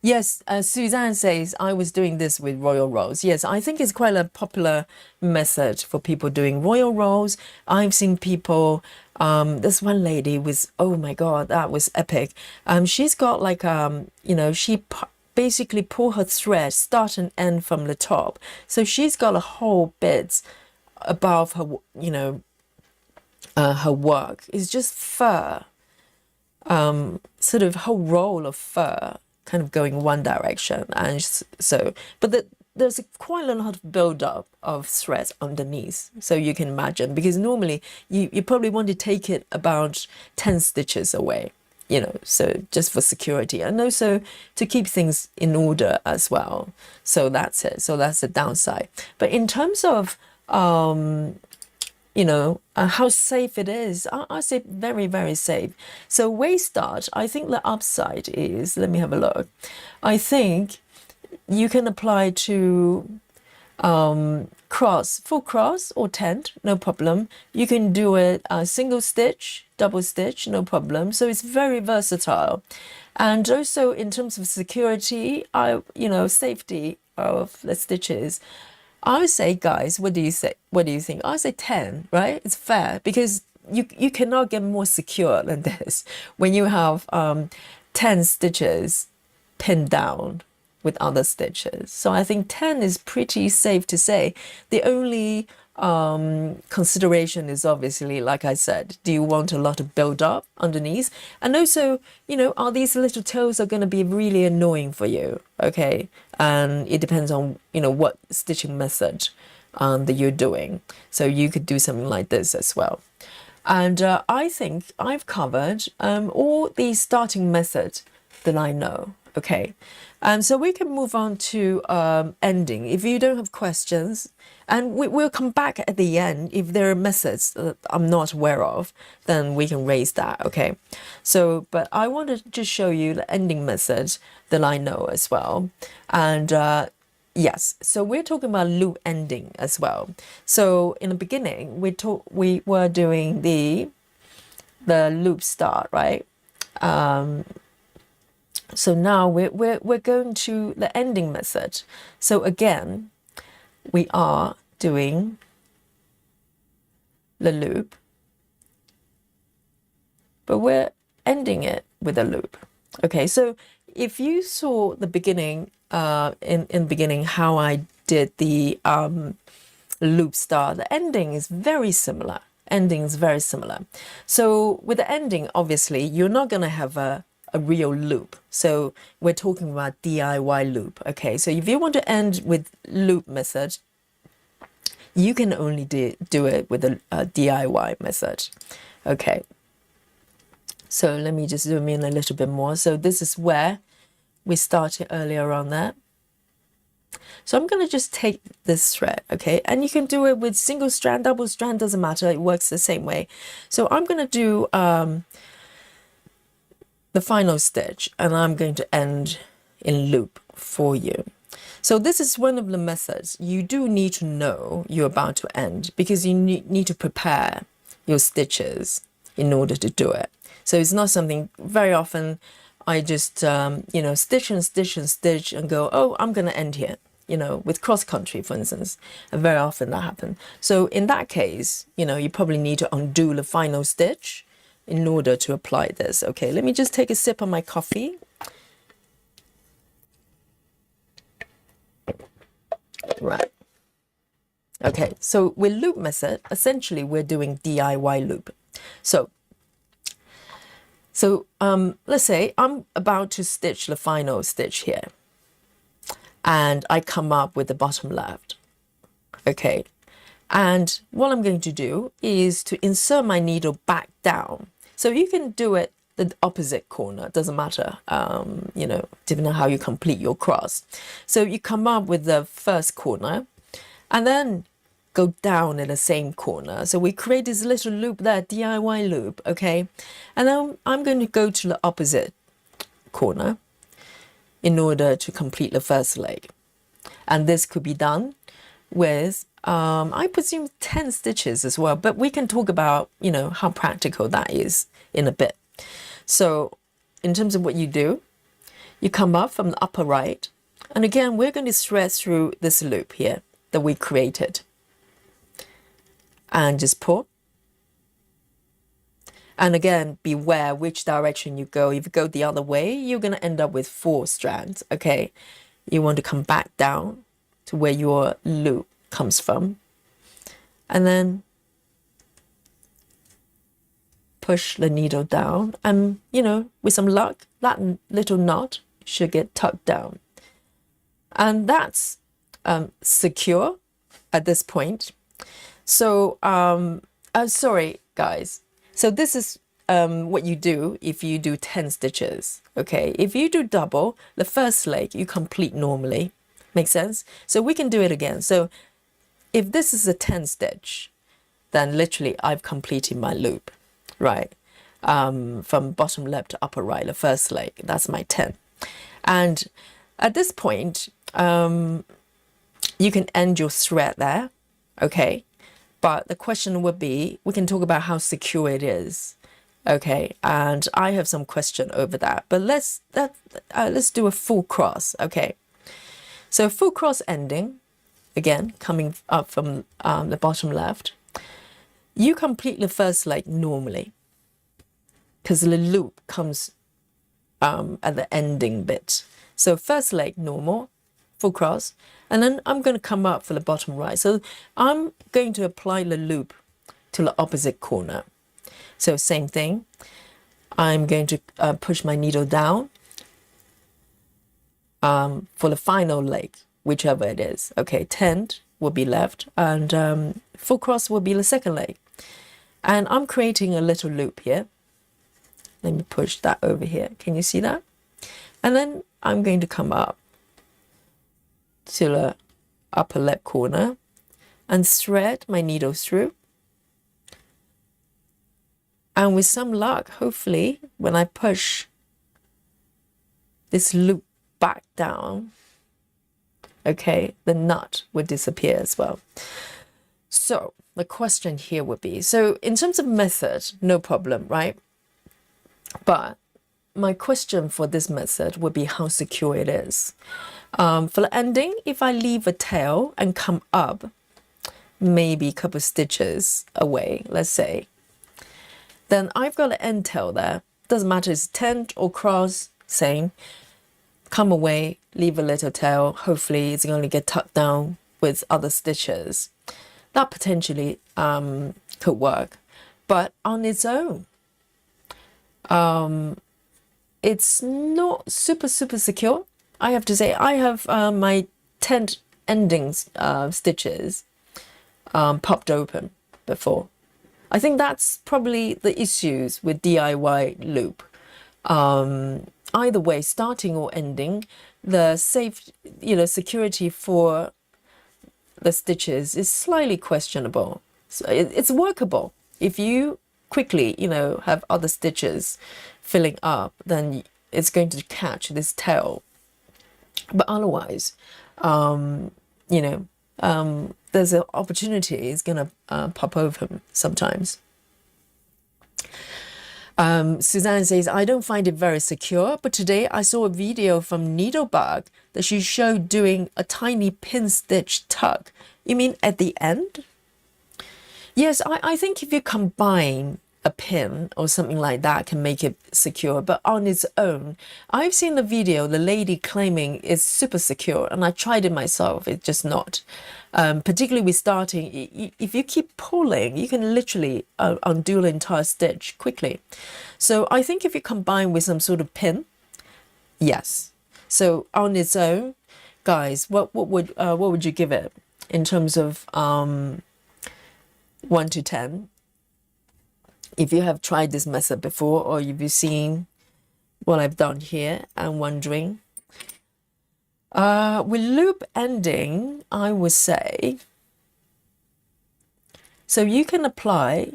Yes, Suzanne says, I was doing this with royal rolls. Yes, I think it's quite a popular method for people doing royal rolls. I've seen people, this one lady was, oh my God, that was epic. She's got like, she basically pull her thread, start and end from the top. So she's got a whole bit above her, her work. It's just fur. Sort of whole roll of fur kind of going one direction, and so but there's quite a lot of build-up of threads underneath, so you can imagine, because normally you probably want to take it about 10 stitches away, so just for security and also to keep things in order as well. So that's it. So that's the downside. But in terms of how safe it is, I say very, very safe. So waist start, I think the upside is, let me have a look. I think you can apply to full cross or tent, no problem. You can do it single stitch, double stitch, no problem. So it's very versatile. And also in terms of security, safety of the stitches, I would say, guys, what do you say? What do you think? I would say 10, right? It's fair, because you cannot get more secure than this when you have 10 stitches pinned down with other stitches. So I think 10 is pretty safe to say. The only consideration is obviously, like I said, do you want a lot of build up underneath? And also, are these little toes are going to be really annoying for you? Okay. And it depends on, what stitching method that you're doing. So you could do something like this as well. And I think I've covered all the starting methods that I know. Okay. So we can move on to ending. If you don't have questions, and we'll come back at the end. If there are methods that I'm not aware of, then we can raise that. Okay. So, but I wanted to just show you the ending method that I know as well. And yes, so we're talking about loop ending as well. So in the beginning, we were doing the loop start, right? So now we're going to the ending method. So again, we are doing the loop, but we're ending it with a loop. Okay, so if you saw the beginning, in the beginning, how I did the loop start, the ending is very similar. Ending is very similar. So with the ending, obviously, you're not going to have a real loop. So we're talking about DIY loop. Okay, so if you want to end with loop method, you can only do it with a DIY method. Okay, so let me just zoom in a little bit more. So this is where we started earlier on there. So I'm going to just take this thread, okay, and you can do it with single strand, double strand, doesn't matter, it works the same way. So I'm going to do the final stitch, and I'm going to end in loop for you. So this is one of the methods you do need to know you're about to end, because you need to prepare your stitches in order to do it. So it's not something very often I just, stitch and stitch and stitch and go, oh, I'm going to end here, with cross country, for instance. And very often that happens. So in that case, you probably need to undo the final stitch in order to apply this. Okay, let me just take a sip of my coffee. Right. Okay, so with loop method, essentially we're doing DIY loop. So let's say I'm about to stitch the final stitch here, and I come up with the bottom left. Okay, and what I'm going to do is to insert my needle back down. So you can do it the opposite corner, it doesn't matter, you know, depending on how you complete your cross. So you come up with the first corner and then go down in the same corner. So we create this little loop there, DIY loop, okay? And then I'm going to go to the opposite corner in order to complete the first leg. And this could be done with, I presume 10 stitches as well, but we can talk about, you know, how practical that is in a bit. So in terms of what you do, you come up from the upper right, and again, we're going to thread through this loop here that we created. And just pull. And again, beware which direction you go. If you go the other way, you're going to end up with 4 strands, okay? You want to come back down to where your loop comes from. And then push the needle down. And, you know, with some luck, that little knot should get tucked down. And that's secure at this point. So, sorry, guys. So this is what you do if you do 10 stitches, okay? If you do double, the first leg you complete normally. Make sense? So we can do it again. So if this is a 10 stitch, then literally I've completed my loop, right? From bottom left to upper right, the first leg, that's my 10. And at this point, you can end your thread there, okay? But the question would be, we can talk about how secure it is, okay? And I have some question over that. But let's do a full cross, okay? So full cross ending, again, coming up from the bottom left. You complete the first leg normally, because the loop comes at the ending bit. So first leg normal, full cross, and then I'm going to come up for the bottom right. So I'm going to apply the loop to the opposite corner. So same thing. I'm going to push my needle down for the final leg, whichever it is. Okay, 10 will be left, and full cross will be the second leg. And I'm creating a little loop here. Let me push that over here. Can you see that? And then I'm going to come up to the upper left corner and thread my needle through. And with some luck, hopefully, when I push this loop back down, okay, the knot would disappear as well. So the question here would be, so in terms of method, no problem, right? But my question for this method would be how secure it is. For the ending, if I leave a tail and come up maybe a couple of stitches away, let's say, then I've got an end tail there. Doesn't matter, it's tent or cross, same. Come away, leave a little tail. Hopefully it's going to get tucked down with other stitches. That potentially could work. But on its own, it's not super secure. I have to say, I have my tent endings stitches popped open before. I think that's probably the issues with DIY loop. Either way, starting or ending, the safe, security for the stitches is slightly questionable. So it's workable. If you quickly, have other stitches filling up, then it's going to catch this tail. But otherwise, there's an opportunity it's going to pop over sometimes. Suzanne says, I don't find it very secure, but today I saw a video from Needlebug that she showed doing a tiny pin stitch tuck. You mean at the end? Yes, I think if you combine a pin or something like that can make it secure, but on its own, I've seen the video, the lady claiming it's super secure, and I tried it myself, it's just not. Particularly with starting, if you keep pulling, you can literally undo the entire stitch quickly. So I think if you combine with some sort of pin, yes. So on its own, guys, what would you give it in terms of 1 to 10? If you have tried this method before, or if you've seen what I've done here and wondering. With loop ending, I would say, so you can apply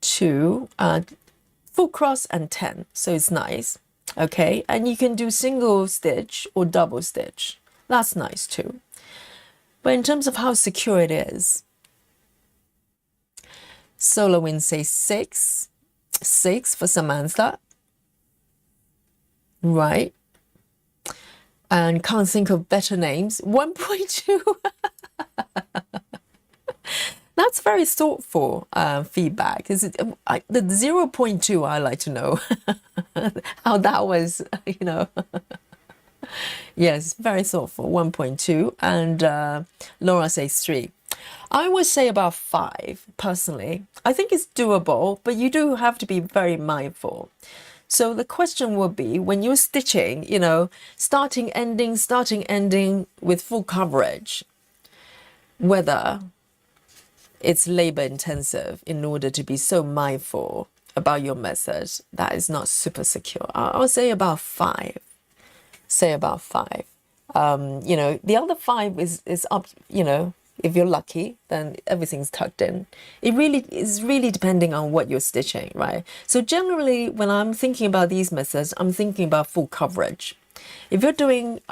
to full cross and 10, so it's nice, okay? And you can do single stitch or double stitch. That's nice too. But in terms of how secure it is, Soloin says 6 for Samantha, right? And can't think of better names. 1.2. That's very thoughtful feedback. Is it the 0.2? I like to know how that was. Yes, very thoughtful. 1.2, and Laura says 3. I would say about 5 personally. I think it's doable, but you do have to be very mindful. So the question would be, when you're stitching, starting, ending with full coverage, whether it's labor intensive in order to be so mindful about your method that is not super secure. I'll say about 5. Say about 5. The other 5 is up, if you're lucky, then everything's tucked in. It really is really depending on what you're stitching, right? So generally, when I'm thinking about these methods, I'm thinking about full coverage. If you're doing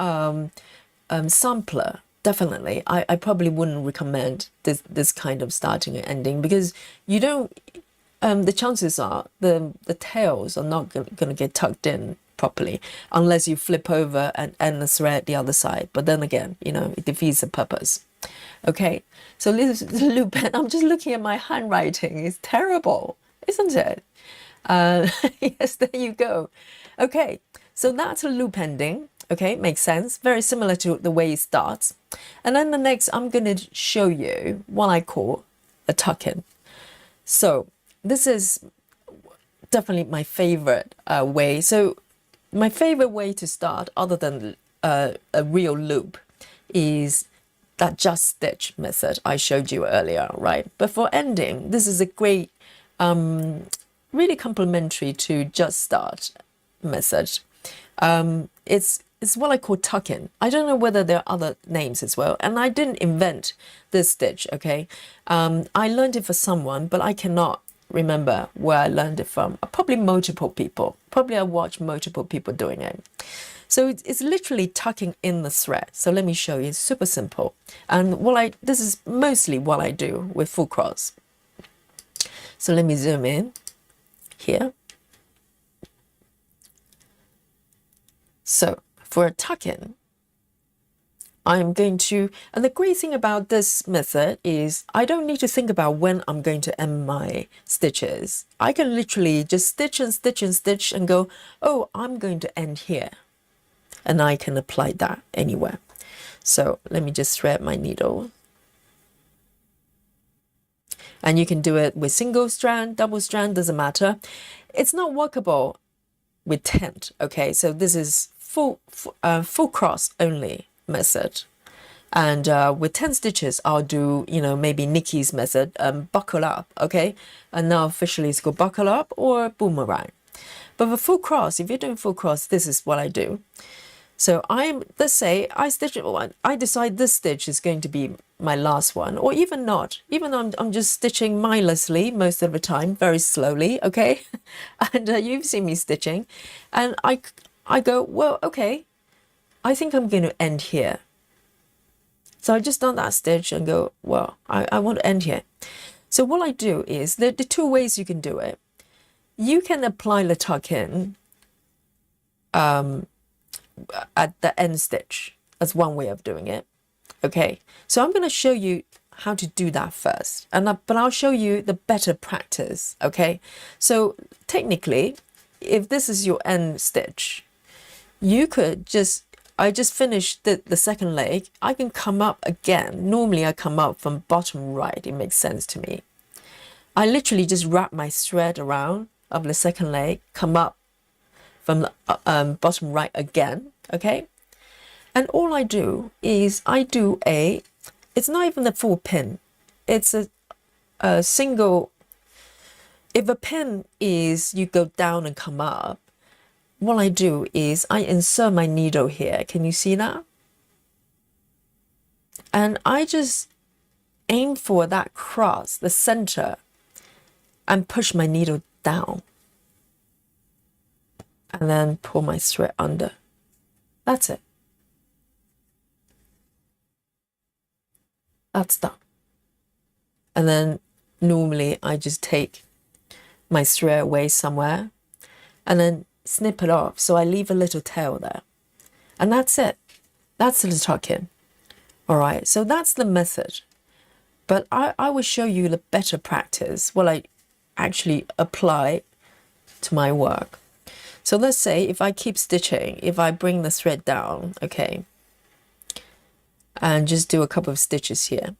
sampler, definitely, I probably wouldn't recommend this kind of starting and ending, because you don't. The chances are the tails are not going to get tucked in properly unless you flip over and end the thread the other side. But then again, it defeats the purpose. Okay, so this loop, and I'm just looking at my handwriting. It's terrible, isn't it? Yes, there you go. Okay, so that's a loop ending. Okay, makes sense. Very similar to the way it starts. And then the next, I'm going to show you what I call a tuck-in. So this is definitely my favorite way. So my favorite way to start, other than a real loop, is that just stitch method I showed you earlier, right? But for ending, this is a great, really complementary to just start method. It's what I call tuck-in. I don't know whether there are other names as well, and I didn't invent this stitch, okay? I learned it for someone, but I cannot remember where I learned it from. Probably multiple people. Probably I watched multiple people doing it. So it's literally tucking in the thread. So let me show you. It's super simple. And this is mostly what I do with full cross. So let me zoom in here. So for a tuck-in, I'm going to, and the great thing about this method is I don't need to think about when I'm going to end my stitches. I can literally just stitch and stitch and stitch and go, oh, I'm going to end here. And I can apply that anywhere. So let me just thread my needle. And you can do it with single strand, double strand, doesn't matter. It's not workable with tent, okay? So this is full cross only method. And with 10 stitches, I'll do, maybe Nikki's method, buckle up, okay? And now officially it's called buckle up or boomerang. But for full cross, if you're doing full cross, this is what I do. So let's say I stitch it, I decide this stitch is going to be my last one, or even not. Even though I'm just stitching mindlessly most of the time, very slowly, okay? And you've seen me stitching. And I go, well, okay, I think I'm going to end here. So I just done that stitch and go, well, I want to end here. So what I do is, the 2 ways you can do it. You can apply the tuck-in at the end stitch. That's one way of doing it. Okay, so I'm going to show you how to do that first, but I'll show you the better practice, okay? So technically, if this is your end stitch, you could I just finished the second leg. I can come up again. Normally I come up from bottom right. It makes sense to me. I literally just wrap my thread around of the second leg, come up from the bottom right again, okay? And all I do is it's not even a full pin. It's a single, if a pin is you go down and come up, what I do is I insert my needle here. Can you see that? And I just aim for that cross, the center, and push my needle down. And then pull my thread under. That's it. That's done. And then normally I just take my thread away somewhere and then snip it off. So I leave a little tail there. And that's it. That's the tuck-in. All right, so that's the method. But I will show you the better practice, what I actually apply to my work. So let's say if I keep stitching, if I bring the thread down, okay, and just do a couple of stitches here.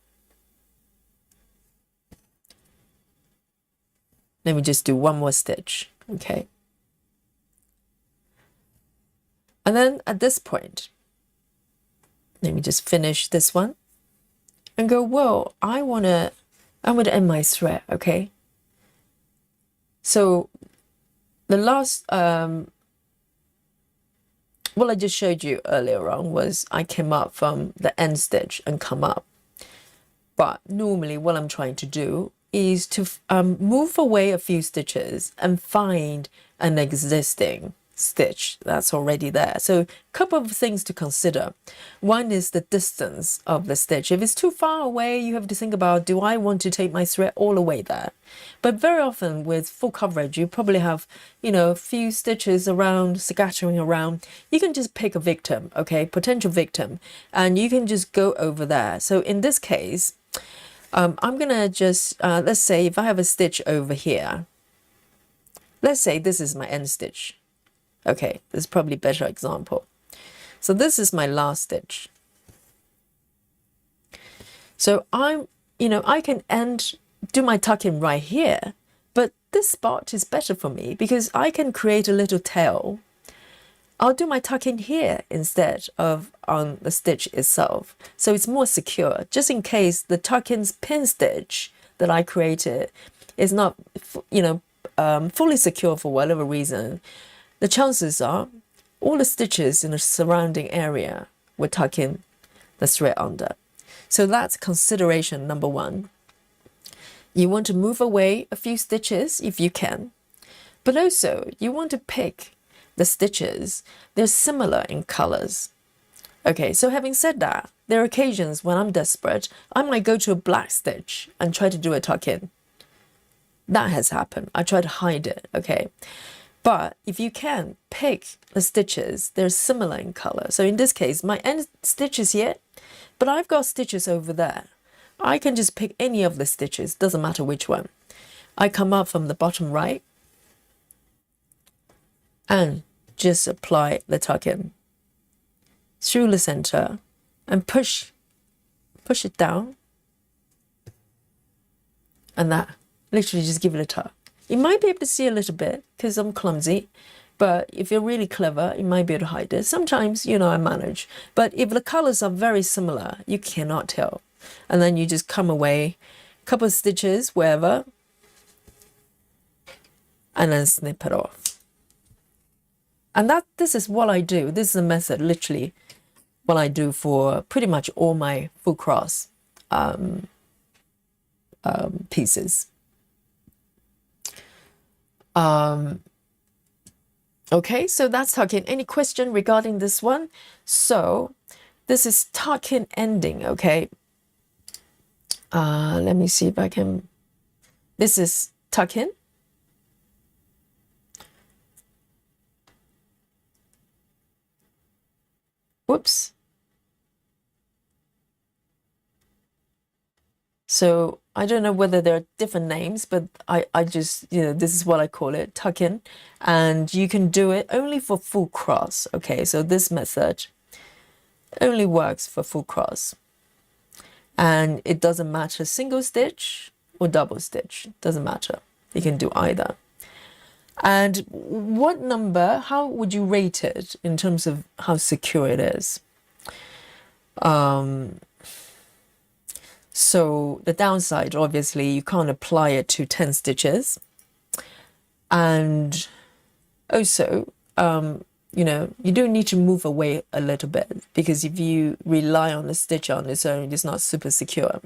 Let me just do one more stitch, okay. And then at this point, let me just finish this one and go, well, I want to end my thread, okay. So the last, what I just showed you earlier on was I came up from the end stitch and come up. But normally what I'm trying to do is to move away a few stitches and find an existing stitch that's already there. So a couple of things to consider. One is the distance of the stitch. If it's too far away, you have to think about, do I want to take my thread all the way there? But very often with full coverage, you probably have, you know, a few stitches around, scattering around. You can just pick a victim, okay, potential victim, and you can just go over there. So in this case, I'm gonna just, let's say if I have a stitch over here, let's say this is my end stitch. Okay, this is probably a better example. So this is my last stitch. So I can do my tuck-in right here, but this spot is better for me because I can create a little tail. I'll do my tuck-in here instead of on the stitch itself. So it's more secure, just in case the tuck-in's pin stitch that I created is not, fully secure for whatever reason. The chances are all the stitches in the surrounding area will tuck in the thread under. So that's consideration number one. You want to move away a few stitches if you can, but also you want to pick the stitches, they're similar in colors. Okay, so having said that, there are occasions when I'm desperate, I might go to a black stitch and try to do a tuck-in. That has happened. I try to hide it, okay? But if you can pick the stitches, they're similar in color. So in this case, my end stitch is here, but I've got stitches over there. I can just pick any of the stitches, doesn't matter which one. I come up from the bottom right and just apply the tuck-in through the center and push it down. And that, literally just give it a tuck. You might be able to see a little bit because I'm clumsy, but if you're really clever, you might be able to hide it. Sometimes, I manage. But if the colors are very similar, you cannot tell. And then you just come away, a couple of stitches, wherever, and then snip it off. And this is what I do. This is a method, literally, what I do for pretty much all my full cross pieces. Okay, so that's tuck-in. Any question regarding this one? So this is tuck-in ending, okay? Let me see if I can. This is tuck-in. Whoops. So I don't know whether there are different names, but I just, this is what I call it, tuck in. And you can do it only for full cross. Okay, so this method only works for full cross. And it doesn't matter single stitch or double stitch, doesn't matter. You can do either. And what number, how would you rate it in terms of how secure it is? So the downside, obviously, you can't apply it to 10 stitches. And also, you do need to move away a little bit, because if you rely on the stitch on its own, it's not super secure.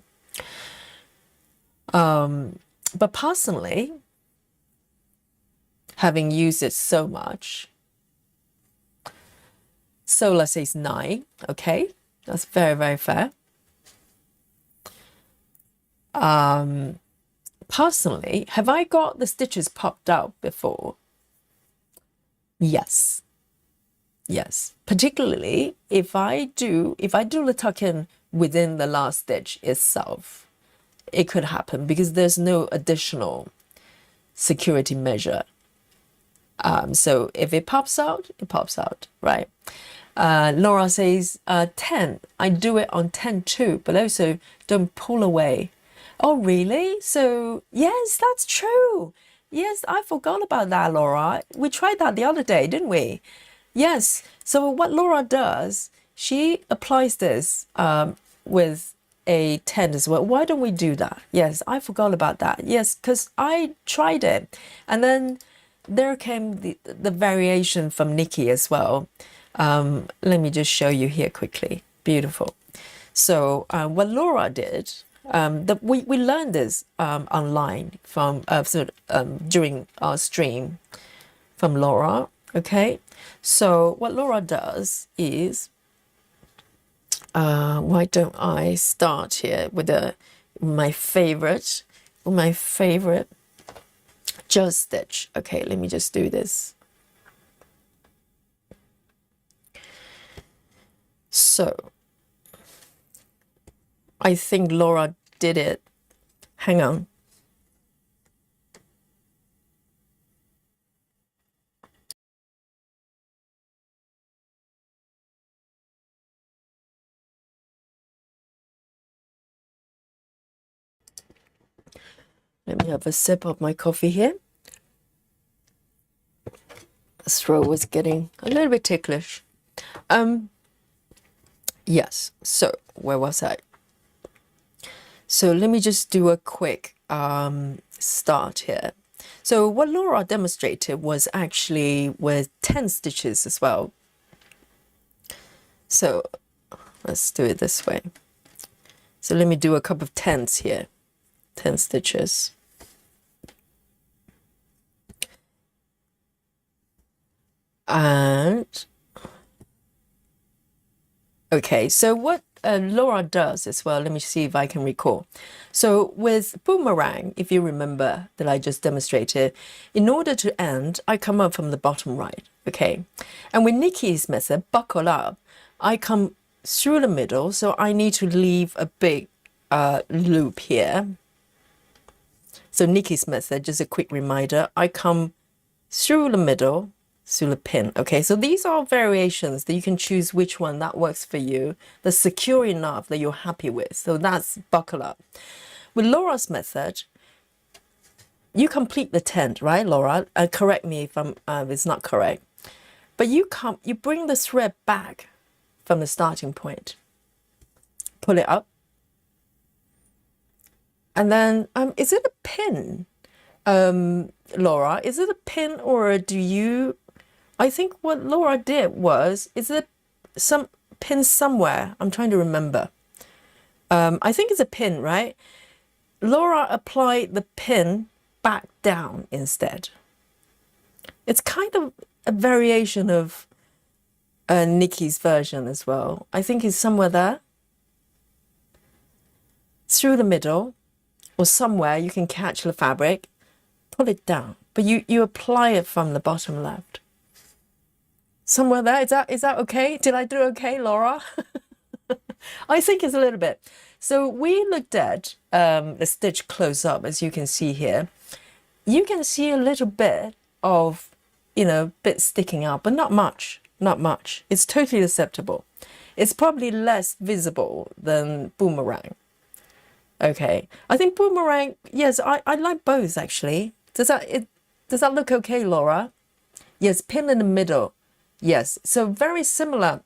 But personally, having used it so much, so let's say it's 9, okay? That's very, very fair. Personally, have I got the stitches popped out before? Yes. Yes. Particularly if I do the tuck in within the last stitch itself, it could happen because there's no additional security measure. So if it pops out, it pops out, right? Laura says 10. I do it on 10 too, but also don't pull away. Oh, really? So, yes, that's true. Yes, I forgot about that, Laura. We tried that the other day, didn't we? Yes. So what Laura does, she applies this with a 10 as well. Why don't we do that? Yes, I forgot about that. Yes, because I tried it. And then there came the variation from Nikki as well. Let me just show you here quickly. Beautiful. So what Laura did, we learned this online from during our stream from Laura. Okay, so what Laura does is, why don't I start here with my favorite just stitch. Okay, let me just do this. So I think Laura did it. Hang on. Let me have a sip of my coffee here. The throat was getting a little bit ticklish. Yes, so where was I? So let me just do a quick start here. So what Laura demonstrated was actually with 10 stitches as well. So let's do it this way. So let me do a couple of 10s here. 10 stitches. And okay, so what Laura does as well, let me see if I can recall. So with boomerang, if you remember that I just demonstrated, in order to end, I come up from the bottom right, okay? And with Nikki's method, buckle up, I come through the middle, so I need to leave a big loop here. So Nikki's method, just a quick reminder, I come through the middle, through the pin. Okay, so these are variations that you can choose which one that works for you, that's secure enough that you're happy with. So that's buckle up. With Laura's method, you complete the tent, right, Laura? Correct me if it's not correct. But you bring the thread back from the starting point. Pull it up. And then, is it a pin, Laura? Is it a pin, or do you... I think what Laura did was, is it some pin somewhere? I'm trying to remember. I think it's a pin, right? Laura applied the pin back down instead. It's kind of a variation of Nikki's version as well. I think it's somewhere there. Through the middle, or somewhere you can catch the fabric, pull it down. But you apply it from the bottom left. Somewhere there, is that okay? Did I do okay, Laura? I think it's a little bit. So we looked at the stitch close up, as you can see here, you can see a little bit of, bit sticking out, but not much, not much. It's totally acceptable. It's probably less visible than boomerang. Okay, I think boomerang, yes, I like both actually. Does that look okay, Laura? Yes, pin in the middle. Yes, so very similar.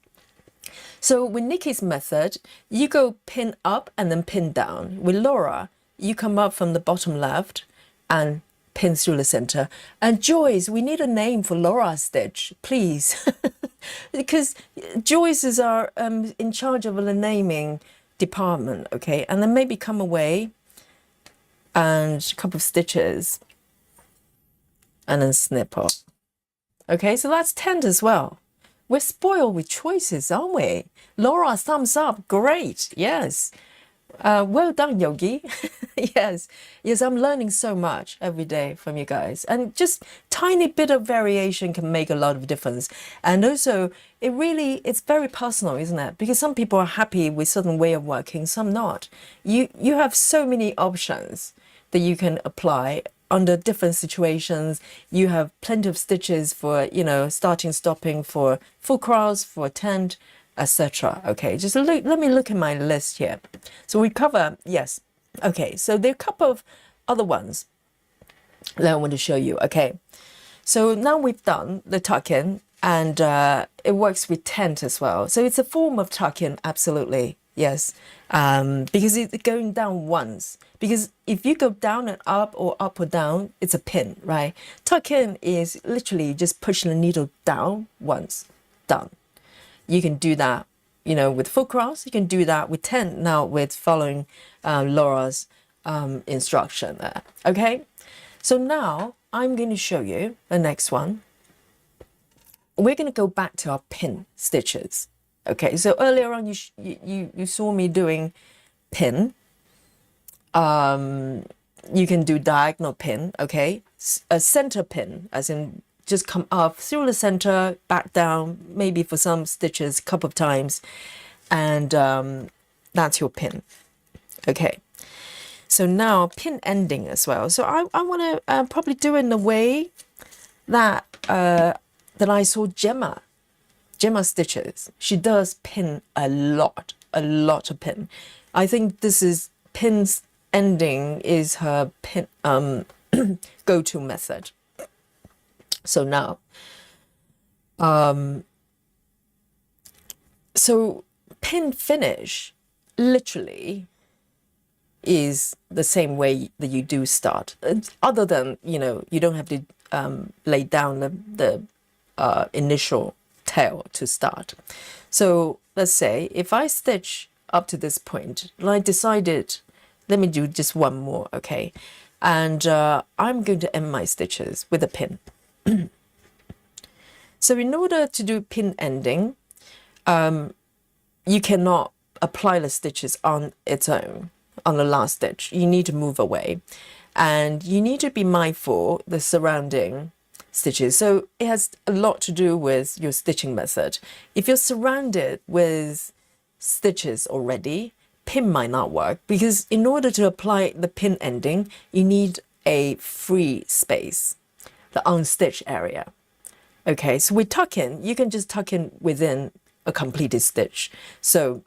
So with Nikki's method, you go pin up and then pin down. With Laura, you come up from the bottom left and pin through the center. And Joyce, we need a name for Laura's stitch, please. Because Joyce is our in charge of the naming department, okay? And then maybe come away and a couple of stitches and then snip off. Okay, so that's 10 as well. We're spoiled with choices, aren't we? Laura, thumbs up. Great. Yes. Well done, Yogi. Yes. Yes, I'm learning so much every day from you guys. And just tiny bit of variation can make a lot of difference. And also, it's very personal, isn't it? Because some people are happy with certain way of working, some not. You have so many options that you can apply under different situations. You have plenty of stitches for, starting, stopping, for full cross, for tent, etc. Okay, just let me look at my list here. So we cover, yes. Okay, so there are a couple of other ones that I want to show you. Okay, so now we've done the tuck-in, and it works with tent as well. So it's a form of tuck-in, absolutely. Yes, because it's going down once. Because if you go down and up or down, it's a pin, right? Tuck in is literally just pushing the needle down once, done. You can do that, with full cross. You can do that with tent now with following Laura's instruction there. Okay, so now I'm going to show you the next one. We're going to go back to our pin stitches. Okay, so earlier on you saw me doing pin. You can do diagonal pin, okay? A center pin, as in just come up through the center, back down, maybe for some stitches a couple of times, and that's your pin. Okay, so now pin ending as well. So I want to probably do it in the way that that I saw Gemma stitches. She does pin a lot of pin. I think this is pins ending is her pin go-to method. So now so pin finish literally is the same way that you do start, other than you don't have to lay down the initial tail to start. So let's say if I stitch up to this point and I decided, let me do just one more, okay, and I'm going to end my stitches with a pin. So in order to do pin ending, you cannot apply the stitches on its own on the last stitch. You need to move away, and you need to be mindful the surrounding stitches. So it has a lot to do with your stitching method. If you're surrounded with stitches already, pin might not work, because in order to apply the pin ending, you need a free space, the unstitched area. Okay, so with tuck in, you can just tuck in within a completed stitch. So,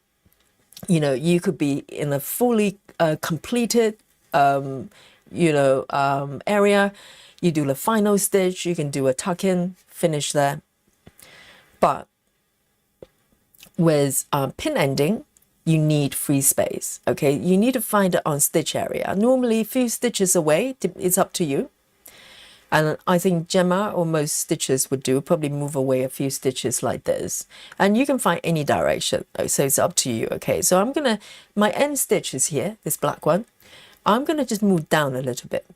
you could be in a fully completed, area. You do the final stitch, you can do a tuck in, finish there. But with pin ending, you need free space. Okay, you need to find the unstitched area. Normally, a few stitches away, it's up to you. And I think Gemma or most stitches would do, probably move away a few stitches like this. And you can find any direction, so it's up to you, okay? So I'm gonna, my end stitch is here, this black one. I'm gonna just move down a little bit.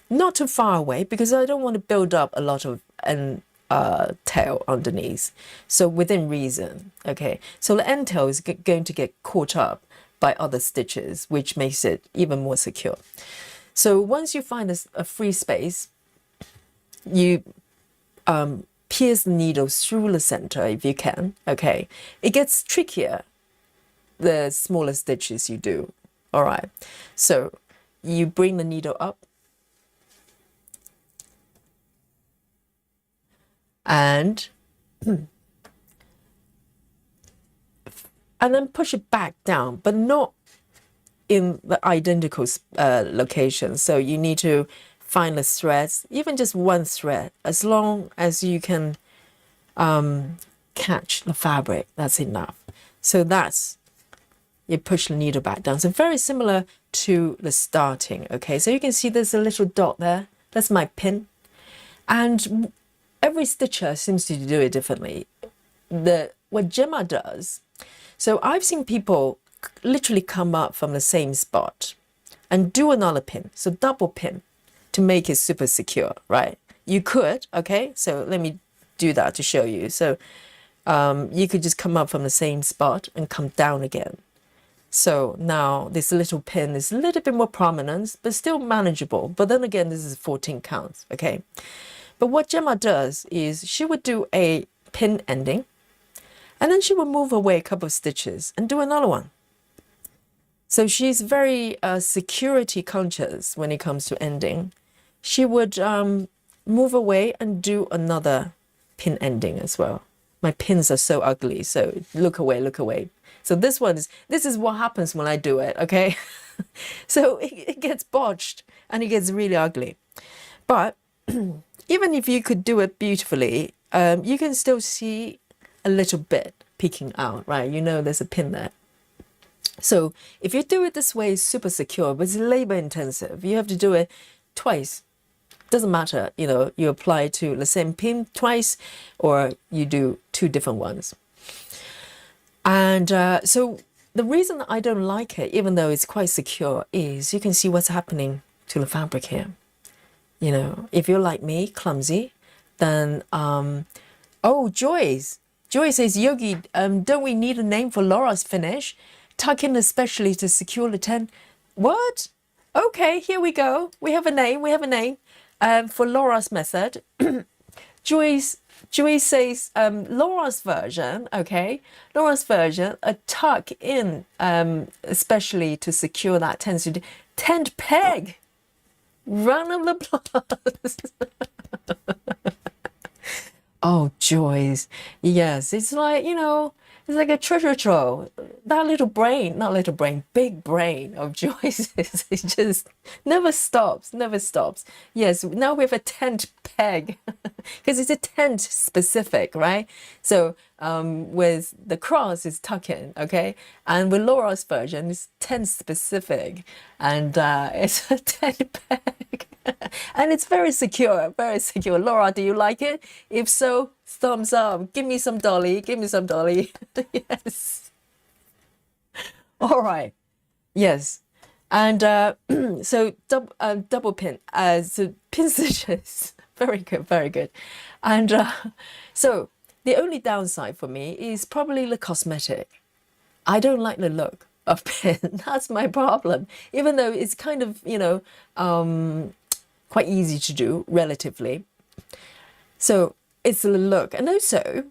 Not too far away, because I don't want to build up a lot of tail underneath. So within reason, okay? So the end tail is going to get caught up by other stitches, which makes it even more secure. So once you find a free space, you pierce the needle through the center if you can, okay? It gets trickier the smaller stitches you do, All right. So you bring the needle up and then push it back down, but not in the identical location. So you need to find the threads, even just one thread, as long as you can catch the fabric, that's enough. So that's, you push the needle back down. So very similar to the starting, okay? So you can see there's a little dot there. That's my pin. And every stitcher seems to do it differently. What Gemma does, so I've seen people literally come up from the same spot and do another pin, so double pin to make it super secure, right? You could, okay? So let me do that to show you. So you could just come up from the same spot and come down again. So now this little pin is a little bit more prominent, but still manageable. But then again, this is 14 counts, okay? But what Gemma does is she would do a pin ending, and then she would move away a couple of stitches and do another one. So she's very security conscious when it comes to ending. She would move away and do another pin ending as well. My pins are so ugly, so look away, look away. So this is what happens when I do it, okay? So it gets botched and it gets really ugly. But even if you could do it beautifully, you can still see a little bit peeking out, right? You know there's a pin there. So if you do it this way, it's super secure, but it's labor intensive. You have to do it twice. Doesn't matter, you know, you apply to the same pin twice or you do two different ones. And so the reason that I don't like it, even though it's quite secure, is you can see what's happening to the fabric here. You know, if you're like me, clumsy, then, oh, Joyce says, Yogi, don't we need a name for Laura's finish? Tuck in especially to secure the 10. What? Okay, here we go. We have a name, for Laura's method. Joyce says, Laura's version, okay? Laura's version, a tuck in, especially to secure that tent peg. Round of applause. Oh, Joyce. Yes, it's like, you know, it's like a treasure trove. That little brain, not little brain, big brain of Joyce's, it just never stops, never stops. Yes, now we have a tent peg because it's a tent specific, right? So with the cross, it's tuck in, okay? And with Laura's version, it's tent specific. And it's a tent peg. And it's very secure, very secure. Laura, do you like it? If so, thumbs up. Give me some dolly. Give me some dolly. Yes. All right. Yes. And so double pin. So pin stitches. Very good. Very good. And so the only downside for me is probably the cosmetic. I don't like the look of pin. That's my problem. Even though it's kind of, you know, quite easy to do relatively. So it's the look. And also,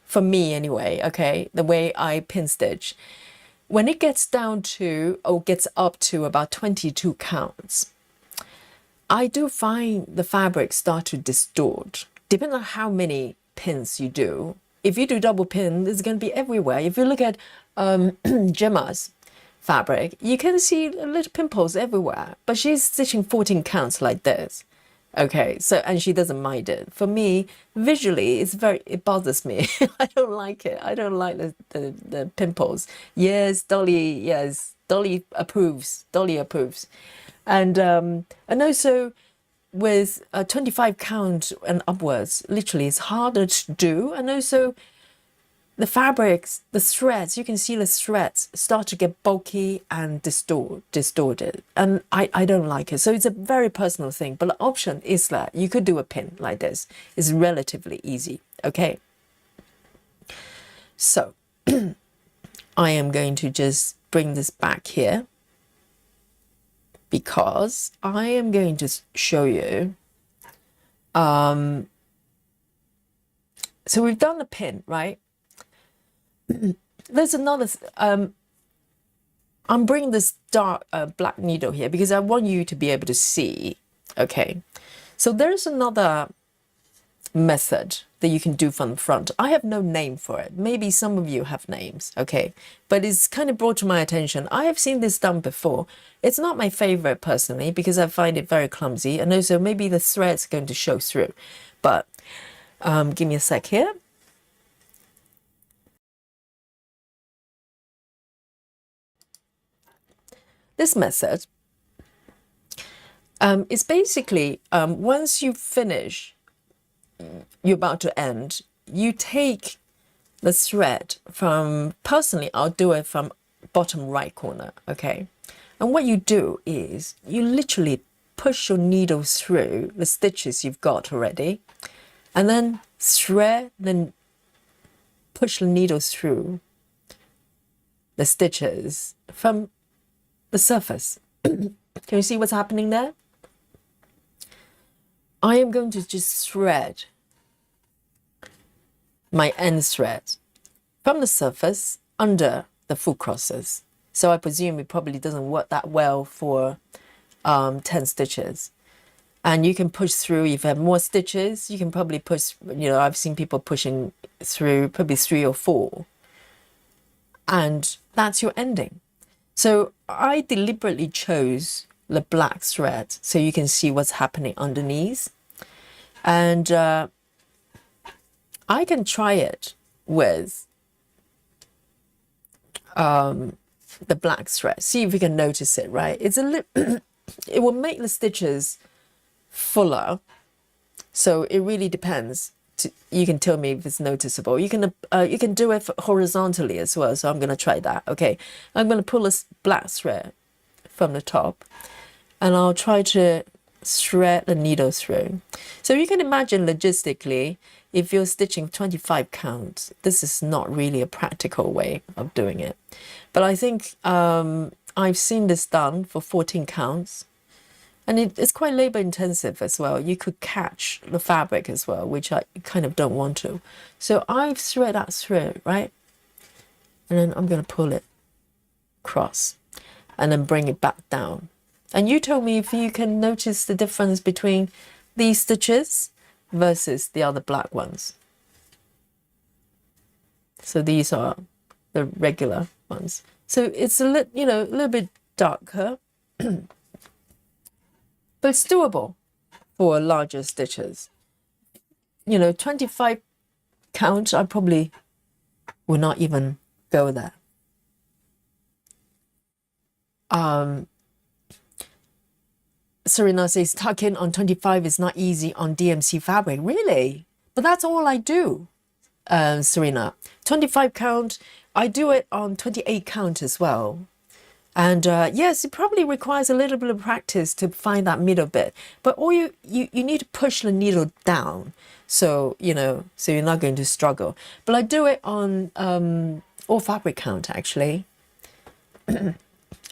for me anyway, okay, the way I pin stitch, when it gets down to, or gets up to about 22 counts, I do find the fabric start to distort. Depending on how many pins you do. If you do double pin, it's going to be everywhere. If you look at Gemma's fabric, you can see little pimples everywhere, but she's stitching 14 counts like this. Okay, so, and she doesn't mind it. For me, visually, it bothers me. I don't like it. I don't like the pimples. Yes, Dolly approves. Dolly approves. And also with 25 count and upwards, literally it's harder to do. And also the fabrics, the threads, you can see the threads start to get bulky and distorted. And I don't like it. So it's a very personal thing. But the option is that you could do a pin like this. It's relatively easy. Okay. So I am going to just bring this back here because I am going to show you. So we've done the pin, right? There's another I'm bringing this dark black needle here because I want you to be able to see. Okay, so there's another method that you can do from the front. I have no name for it. Maybe some of you have names, okay? But it's kind of brought to my attention. I have seen this done before. It's not my favorite personally because I find it very clumsy, and also maybe the thread's going to show through. But give me a sec here. This method is basically once you finish, you're about to end, you take the thread from, personally, I'll do it from bottom right corner, okay? And what you do is you literally push your needle through the stitches you've got already, and then thread, then push the needle through the stitches from the surface. Can you see what's happening there? I am going to just thread my end thread from the surface under the full crosses. So I presume it probably doesn't work that well for 10 stitches. And you can push through, if you have more stitches, you can probably push, you know, I've seen people pushing through probably 3 or 4. And that's your ending. So I deliberately chose the black thread so you can see what's happening underneath. And I can try it with the black thread. See if you can notice it, right? It's a it will make the stitches fuller. So it really depends. You can tell me if it's noticeable. You can do it horizontally as well. So I'm going to try that. Okay, I'm going to pull this black thread from the top, and I'll try to thread the needle through. So you can imagine logistically, if you're stitching 25 counts, this is not really a practical way of doing it. But I think I've seen this done for 14 counts. And it's quite labor intensive as well. You could catch the fabric as well, which I kind of don't want to. So I've thread that through, right? And then I'm going to pull it across and then bring it back down. And you told me if you can notice the difference between these stitches versus the other black ones. So these are the regular ones. So it's a little bit darker. But it's doable for larger stitches. 25 count, I probably will not even go there. Serena says, tuck in on 25 is not easy on DMC fabric. Really? But that's all I do, Serena. 25 count, I do it on 28 count as well. And yes, it probably requires a little bit of practice to find that middle bit. But all you need to push the needle down, so so you're not going to struggle. But I do it on all fabric count actually.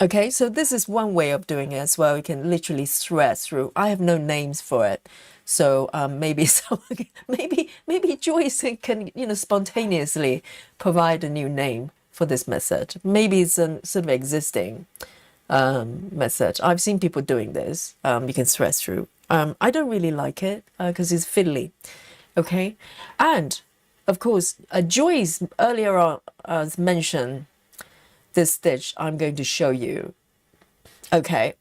Okay, so this is one way of doing it as well. You can literally thread through. I have no names for it, so maybe someone, maybe Joyce can spontaneously provide a new name for this method. Maybe it's a sort of existing method. I've seen people doing this. You can thread through. I don't really like it because it's fiddly. Okay, and of course, Joyce earlier on mentioned this stitch I'm going to show you. Okay,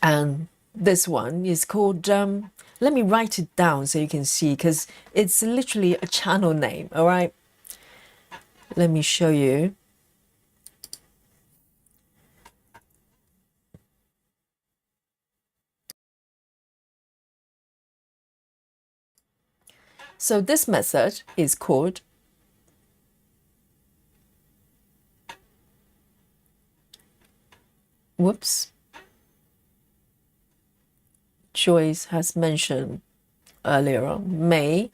and this one is called. Let me write it down so you can see, because it's literally a channel name. All right. Let me show you. So this method is called Joyce has mentioned earlier on, May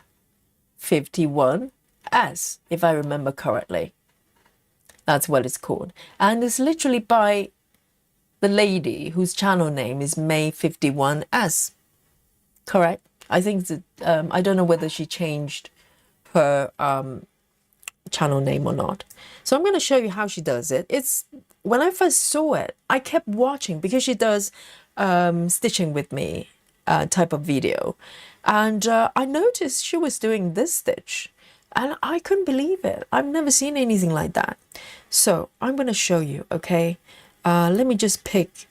51 as, if I remember correctly. That's what it's called. And it's literally by the lady whose channel name is May 51 as. Correct? I think that, I don't know whether she changed her channel name or not. So I'm going to show you how she does it. It's when I first saw it, I kept watching because she does stitching with me type of video. And I noticed she was doing this stitch and I couldn't believe it. I've never seen anything like that. So I'm going to show you, okay? Let me just pick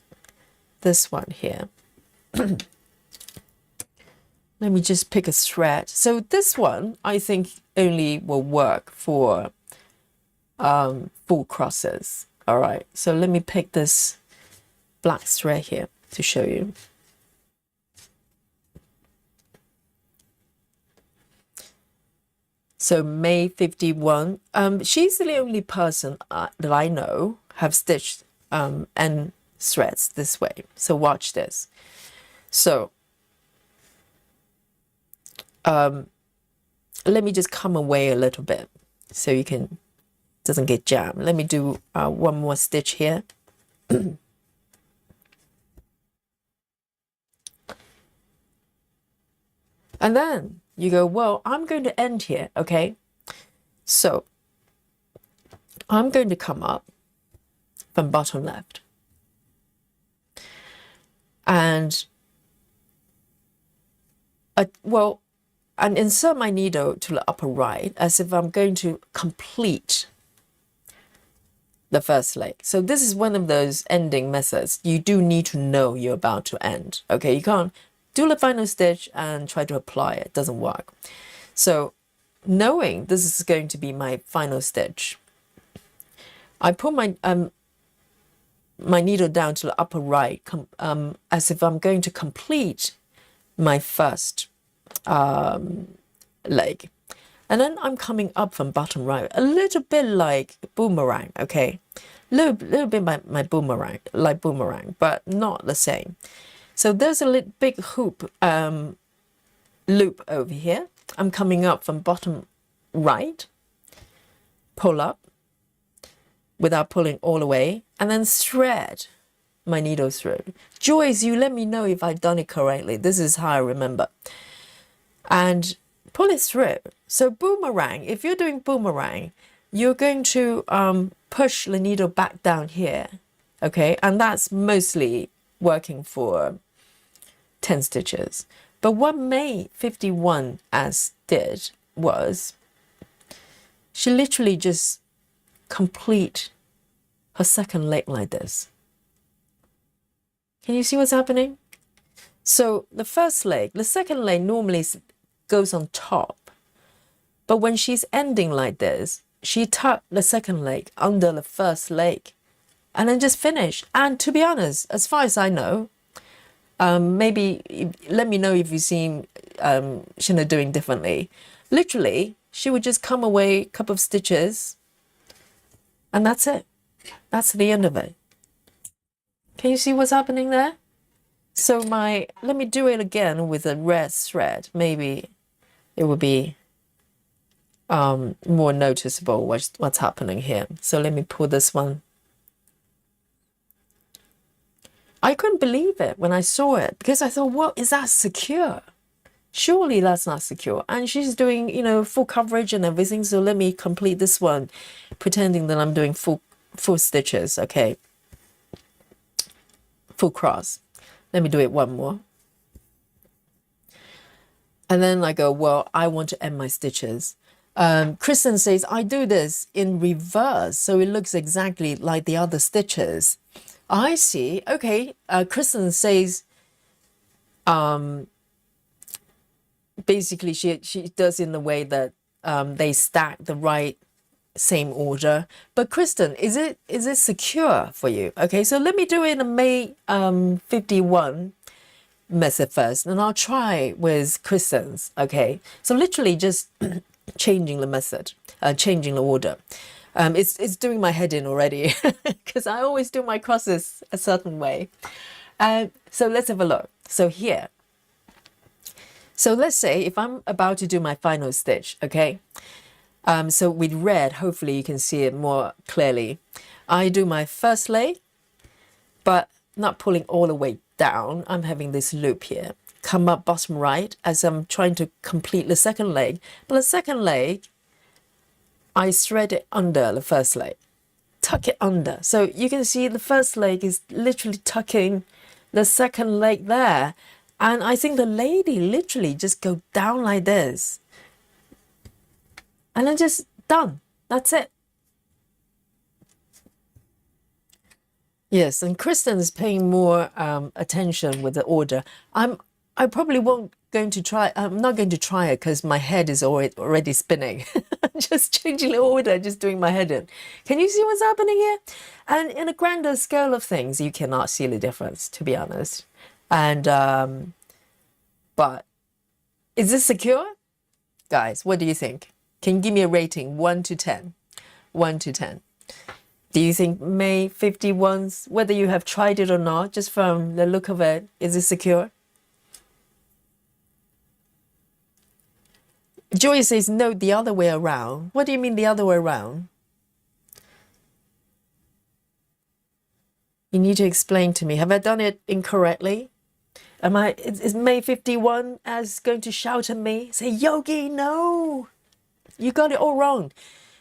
this one here. Let me just pick a thread. So this one, I think only will work for full crosses. All right, so let me pick this black thread here to show you. So May 51, she's the only person that I know have stitched end threads this way. So watch this. So let me just come away a little bit so you can, doesn't get jammed. Let me do one more stitch here. And then you go, well, I'm going to end here, okay? So I'm going to come up from bottom left. And, and insert my needle to the upper right as if I'm going to complete the first leg. So this is one of those ending methods. You do need to know you're about to end, okay? You can't do the final stitch and try to apply it. It doesn't work. So knowing this is going to be my final stitch, I put my my needle down to the upper right as if I'm going to complete my first leg. And then I'm coming up from bottom right, a little bit like boomerang, okay? Little bit my boomerang, like boomerang, but not the same. So there's a little big hoop loop over here. I'm coming up from bottom right, pull up without pulling all the way, and then thread my needle through. Joyce, you let me know if I've done it correctly. This is how I remember. And pull it through. So boomerang, if you're doing boomerang, you're going to push the needle back down here, okay? And that's mostly working for 10 stitches. But what May 51 as did was she literally just complete her second leg like this. Can you see what's happening? So the first leg, the second leg normally goes on top. But when she's ending like this, she tucked the second leg under the first leg and then just finish. And to be honest, as far as I know, maybe let me know if you've seen Shinna doing differently. Literally, she would just come away a couple of stitches and that's it. That's the end of it. Can you see what's happening there? So let me do it again with a red thread. Maybe it will be more noticeable what's happening here. So let me pull this one. I couldn't believe it when I saw it because I thought, well, is that secure? Surely that's not secure. And she's doing, you know, full coverage and everything. So let me complete this one, pretending that I'm doing full stitches. Okay. Full cross. Let me do it one more. And then I go, well, I want to end my stitches. Kristen says, I do this in reverse, so it looks exactly like the other stitches. I see. Okay. Kristen says, basically she does in the way that they stack the right same order. But Kristen, is it secure for you? Okay, so let me do it in a May 51 method first, and I'll try with Kristen's. Okay, so literally just changing the method, changing the order. It's doing my head in already because I always do my crosses a certain way. So let's have a look. So here, so let's say if I'm about to do my final stitch, okay? So with red, hopefully you can see it more clearly. I do my first leg, but not pulling all the way down. I'm having this loop here. Come up bottom right as I'm trying to complete the second leg. But the second leg, I thread it under the first leg, tuck it under. So you can see the first leg is literally tucking the second leg there. And I think the lady literally just go down like this. And then just done. That's it. Yes, and Kristen is paying more attention with the order. I probably won't going to try. I'm not going to try it because my head is already spinning. Just changing the order, just doing my head in. Can you see what's happening here? And in a grander scale of things, you cannot see the difference, to be honest. And but is this secure, guys? What do you think? Can you give me a rating, 1 to 10? 1 to 10. Do you think May 51's, whether you have tried it or not, just from the look of it, is it secure? Joy says, no, the other way around. What do you mean the other way around? You need to explain to me. Have I done it incorrectly? Is May 51 as going to shout at me? Say, Yogi, no, you got it all wrong.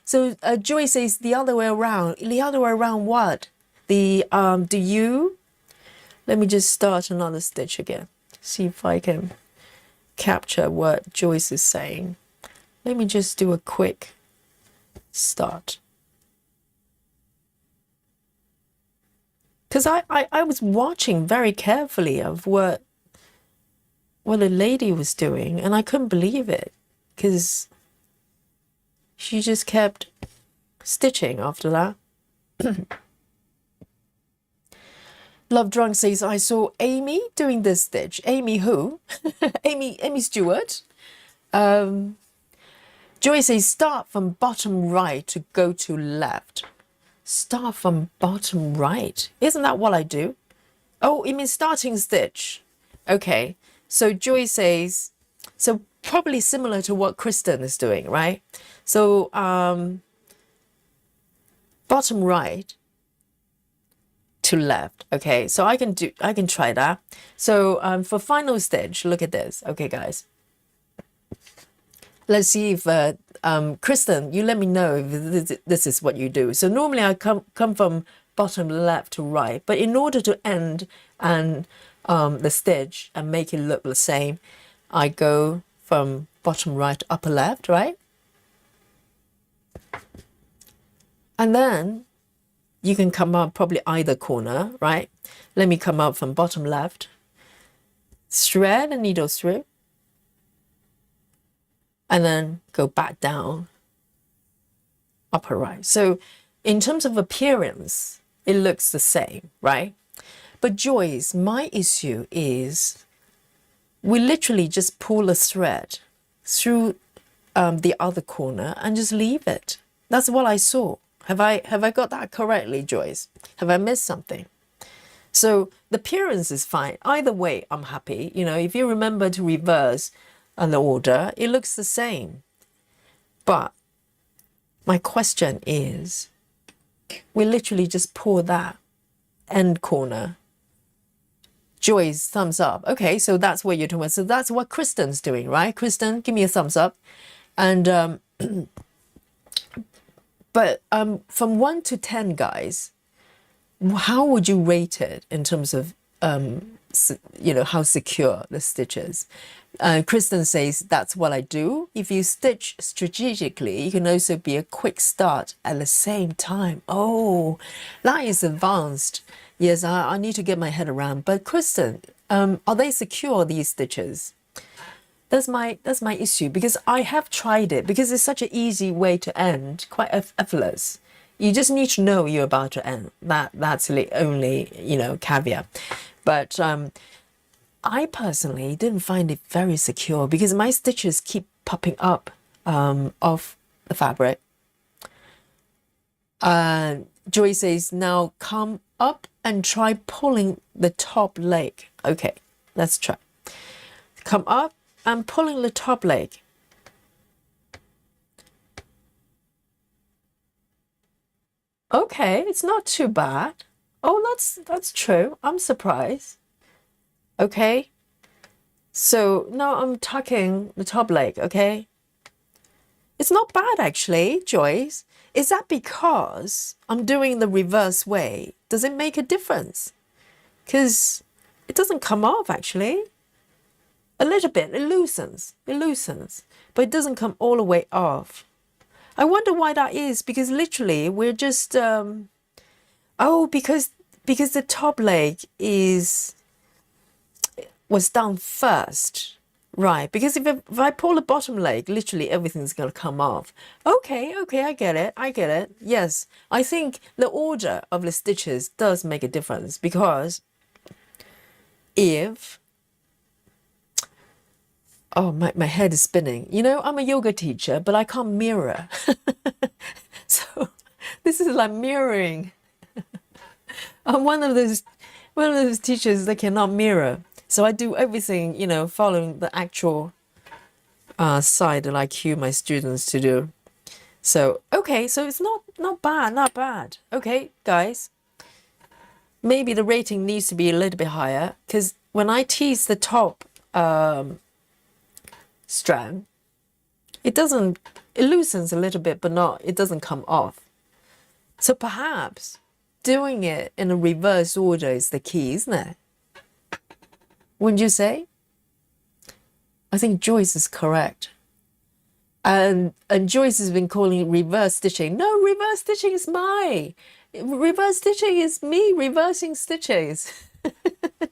So Joy says the other way around. The other way around what? The let me just start another stitch again. See if I can capture what Joyce is saying. Let me just do a quick start. Because I was watching very carefully of what the lady was doing, and I couldn't believe it because she just kept stitching after that. Love Drunk says, I saw Amy doing this stitch. Amy who? Amy Stewart. Joy says, start from bottom right to go to left. Start from bottom right. Isn't that what I do? Oh, it means starting stitch. Okay. So Joy says, so probably similar to what Kristen is doing, right? So bottom right to left. Okay, so I can try that. So for final stitch, look at this. Okay, guys. Let's see if Kristen, you let me know if this is what you do. So normally I come from bottom left to right, but in order to end and the stitch and make it look the same, I go from bottom right to upper left, right? And then you can come up probably either corner, right? Let me come up from bottom left, thread the needle through, and then go back down, upper right. So in terms of appearance, it looks the same, right? But Joyce, my issue is we literally just pull a thread through the other corner and just leave it. That's what I saw. Have I got that correctly, Joyce? Have I missed something? So the appearance is fine. Either way, I'm happy. You know, if you remember to reverse the order, it looks the same. But my question is, we literally just pull that end corner. Joyce, thumbs up. Okay, so that's what you're talking about. So that's what Kristen's doing, right? Kristen, give me a thumbs up. And but from 1 to 10, guys, how would you rate it in terms of you know, how secure the stitches? Kristen says that's what I do. If you stitch strategically, you can also be a quick start at the same time. Oh, that is advanced. Yes, I need to get my head around. But Kristen, are they secure, these stitches? That's my issue, because I have tried it, because it's such an easy way to end, quite effortless. You just need to know you're about to end. That's the only, you know, caveat. But I personally didn't find it very secure because my stitches keep popping up off the fabric. Joy says, now come up and try pulling the top leg. Okay, let's try. Come up and pulling the top leg. Okay, it's not too bad. Oh, that's true. I'm surprised. Okay. So now I'm tucking the top leg, okay? It's not bad actually, Joyce. Is that because I'm doing the reverse way? Does it make a difference? Because it doesn't come off actually. A little bit, it loosens, but it doesn't come all the way off. I wonder why that is, because literally we're just, because the top leg was done first. Right, because if I pull the bottom leg, literally everything's going to come off. Okay, I get it. Yes, I think the order of the stitches does make a difference, because if... Oh, my head is spinning. You know, I'm a yoga teacher, but I can't mirror. So this is like mirroring. I'm one of those teachers that cannot mirror. So I do everything, you know, following the actual side that I cue my students to do. So, okay, so it's not bad. Okay, guys, maybe the rating needs to be a little bit higher, because when I tease the top strand, it loosens a little bit, but it doesn't come off. So perhaps doing it in a reverse order is the key, isn't it? Wouldn't you say? I think Joyce is correct. And Joyce has been calling it reverse stitching. No, reverse stitching is reverse stitching is me reversing stitches.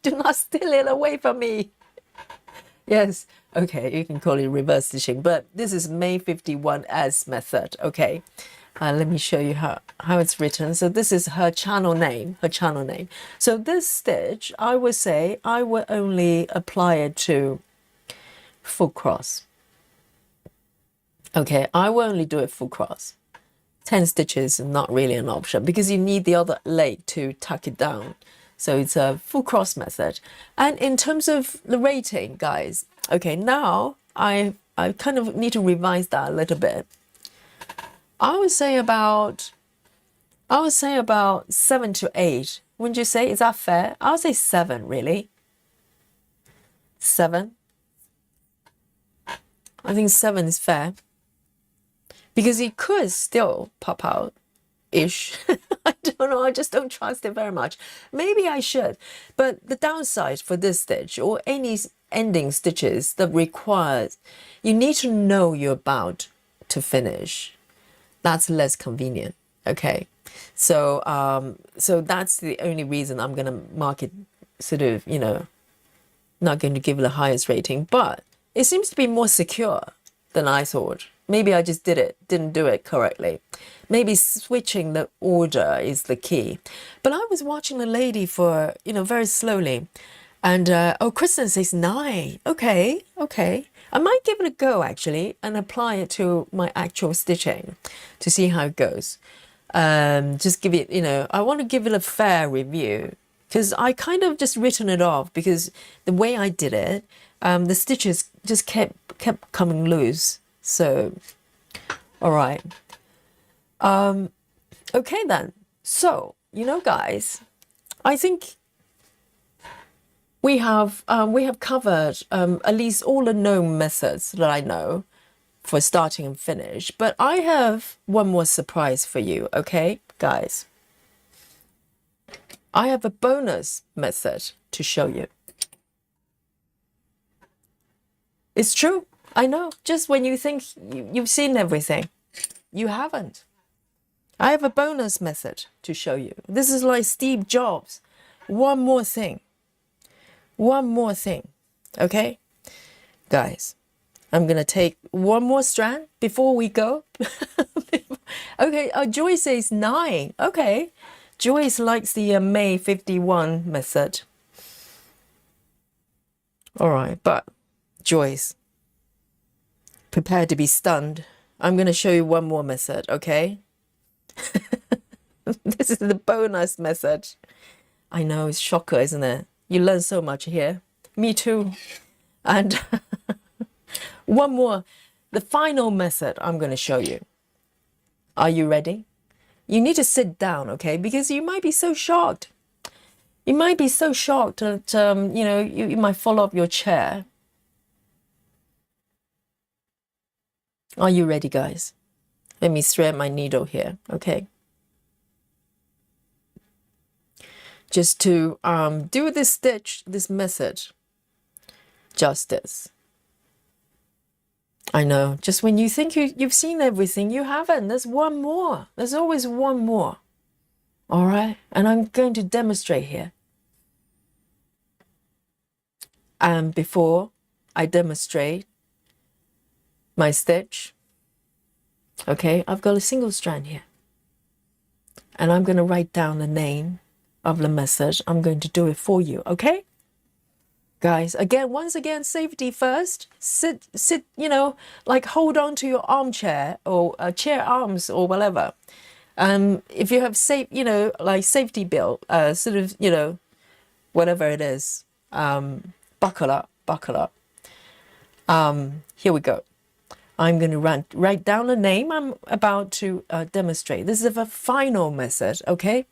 Do not steal it away from me. Yes, okay, you can call it reverse stitching, but this is May 51S method, okay? Let me show you how it's written. So this is her channel name, So this stitch, I would say I will only apply it to full cross. Okay, I will only do it full cross. 10 stitches is not really an option, because you need the other leg to tuck it down. So it's a full cross method. And in terms of the rating, guys, okay, now I kind of need to revise that a little bit. I would say about 7 to 8. Wouldn't you say? Is that fair? I would say 7, really. 7. I think 7 is fair, because it could still pop out ish. I don't know, I just don't trust it very much. Maybe I should, but the downside for this stitch, or any ending stitches that requires you need to know you're about to finish, that's less convenient. Okay, so so that's the only reason I'm gonna mark it sort of, you know, not going to give it the highest rating, but it seems to be more secure than I thought. Maybe I just didn't do it correctly. Maybe switching the order is the key. But I was watching the lady for, you know, very slowly. And, oh, Kristen says 9. Okay. I might give it a go, actually, and apply it to my actual stitching to see how it goes. Just give it, you know, I want to give it a fair review, because I kind of just written it off, because the way I did it, the stitches just kept coming loose. So, all right. Okay then. So, you know, guys, I think we have covered at least all the known methods that I know for starting and finish. But I have one more surprise for you, okay, guys? I have a bonus method to show you. It's true. I know, just when you think you've seen everything, you haven't. I have a bonus method to show you. This is like Steve Jobs. One more thing, okay? Guys, I'm going to take one more strand before we go. Okay, Joyce says 9. Okay, Joyce likes the May 51 method. All right, but Joyce, prepare to be stunned. I'm going to show you one more method, okay? This is the bonus method. I know, it's shocker, isn't it? You learn so much here. Me too. And one more, the final method I'm going to show you. Are you ready? You need to sit down, okay? Because you might be so shocked. You might be so shocked that, you know, you might fall off your chair. Are you ready, guys? Let me thread my needle here, okay? Just to do this stitch, this method, justice. I know, just when you think you've seen everything, you haven't. There's one more. There's always one more. All right? And I'm going to demonstrate here. And before I demonstrate my stitch, okay, I've got a single strand here. And I'm going to write down the name of the message. I'm going to do it for you, okay? Guys, again, once again, safety first. Sit, you know, like hold on to your armchair or chair arms or whatever. If you have safe, you know, like safety belt, sort of, you know, whatever it is, buckle up, buckle up. Here we go. I'm going to write down the name I'm about to demonstrate. This is a final method, okay?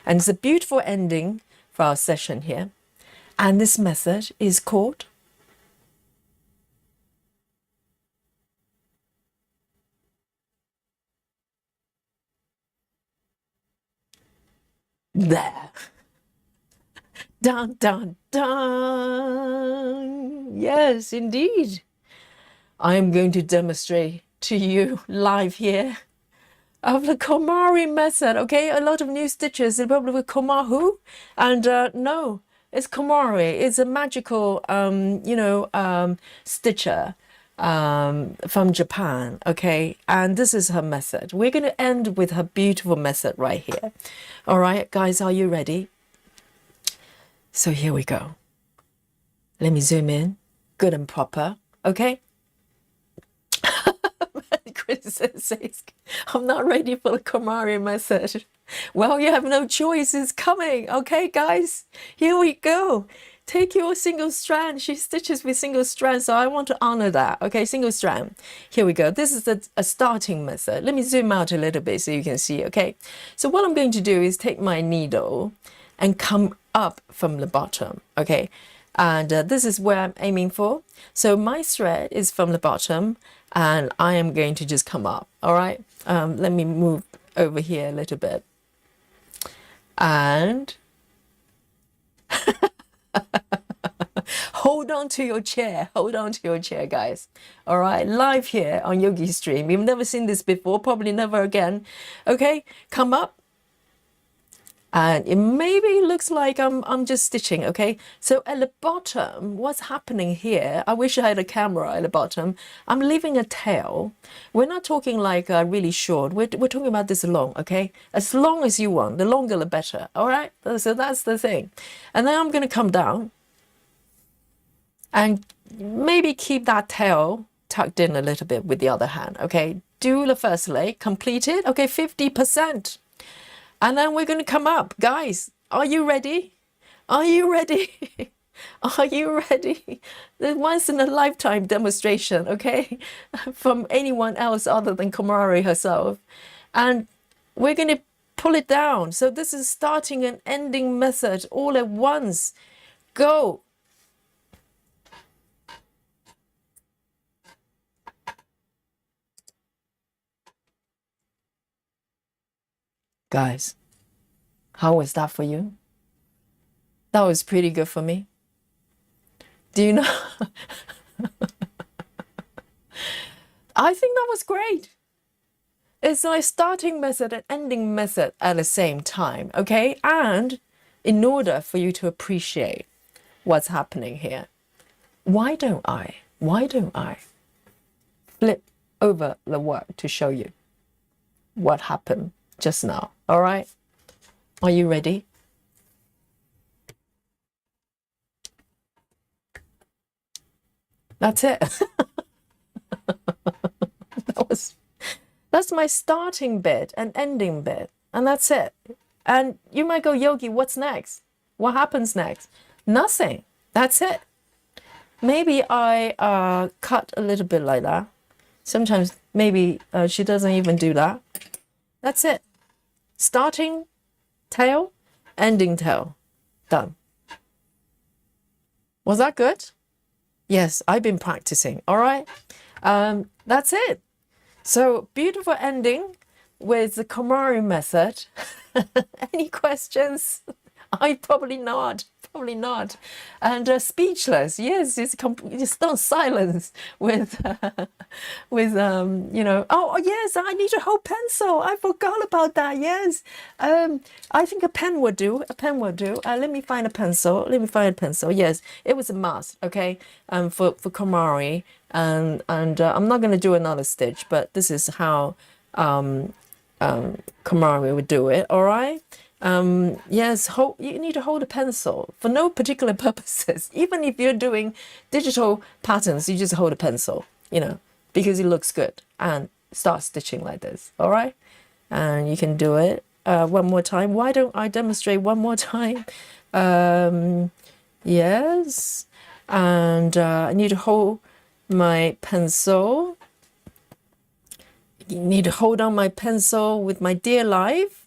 And it's a beautiful ending for our session here. And this method is called there. Dun, dun, dun. Yes, indeed. I'm going to demonstrate to you live here of the Kumari method, okay? A lot of new stitches, probably with Kumahu, and no, it's Kumari. It's a magical, you know, stitcher from Japan, okay? And this is her method. We're going to end with her beautiful method right here. All right, guys, are you ready? So here we go. Let me zoom in, good and proper, okay? Chris says, I'm not ready for the Kumari message. Well, you have no choice. It's coming. Okay, guys, here we go. Take your single strand. She stitches with single strand, so I want to honor that. Okay, single strand. Here we go. This is a starting method. Let me zoom out a little bit so you can see. Okay, so what I'm going to do is take my needle and come up from the bottom. Okay, and this is where I'm aiming for. So my thread is from the bottom, and I am going to just come up. All right, let me move over here a little bit. And hold on to your chair. Hold on to your chair, guys. All right, live here on Yogi Stream. You've never seen this before, probably never again. Okay, come up. And it maybe looks like I'm just stitching, okay? So at the bottom, what's happening here, I wish I had a camera at the bottom. I'm leaving a tail. We're not talking like really short. We're talking about this long, okay? As long as you want, the longer the better, all right? So that's the thing. And then I'm going to come down and maybe keep that tail tucked in a little bit with the other hand, okay? Do the first leg, complete it, okay, 50%. And then we're going to come up. Guys, are you ready? Are you ready? Are you ready? The once in a lifetime demonstration, okay? From anyone else other than Kumari herself. And we're going to pull it down. So this is starting and ending method all at once. Go. Guys, how was that for you? That was pretty good for me. Do you know? I think that was great. It's like starting method and ending method at the same time, okay? And in order for you to appreciate what's happening here, why don't I flip over the work to show you what happened just now, all right? Are you ready? That's it. That's my starting bit and ending bit, and that's it. And you might go, Yogi, what's next? What happens next? Nothing. That's it. Maybe I cut a little bit like that. Sometimes maybe she doesn't even do that. That's it. Starting tail, ending tail. Done. Was that good? Yes, I've been practicing. All right. That's it. So beautiful ending with the Kumari method. Any questions? I probably not. Probably not. And speechless. Yes, it's not silence with Oh yes, I need a whole pencil. I forgot about that. Yes. I think a pen would do. A pen would do. Let me find a pencil. Let me find a pencil. Yes, it was a must. Okay. For Kumari, and I'm not going to do another stitch, but this is how Kumari would do it. All right. Yes, you need to hold a pencil for no particular purposes. Even if you're doing digital patterns, you just hold a pencil, because it looks good, and start stitching like this. All right. And you can do it one more time. Why don't I demonstrate one more time? Yes. And I need to hold my pencil. You need to hold on my pencil with my dear life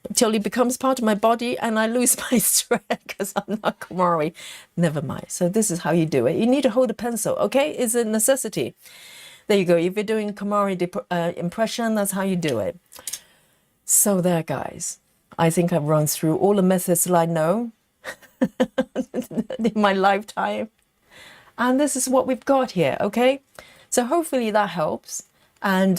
until it becomes part of my body and I lose my thread because I'm not Kumari. Never mind. So this is how you do it. You need to hold a pencil, okay? It's a necessity. There you go. If you're doing Kumari impression, that's how you do it. So there, guys. I think I've run through all the methods that I know in my lifetime. And this is what we've got here, okay? So hopefully that helps. And,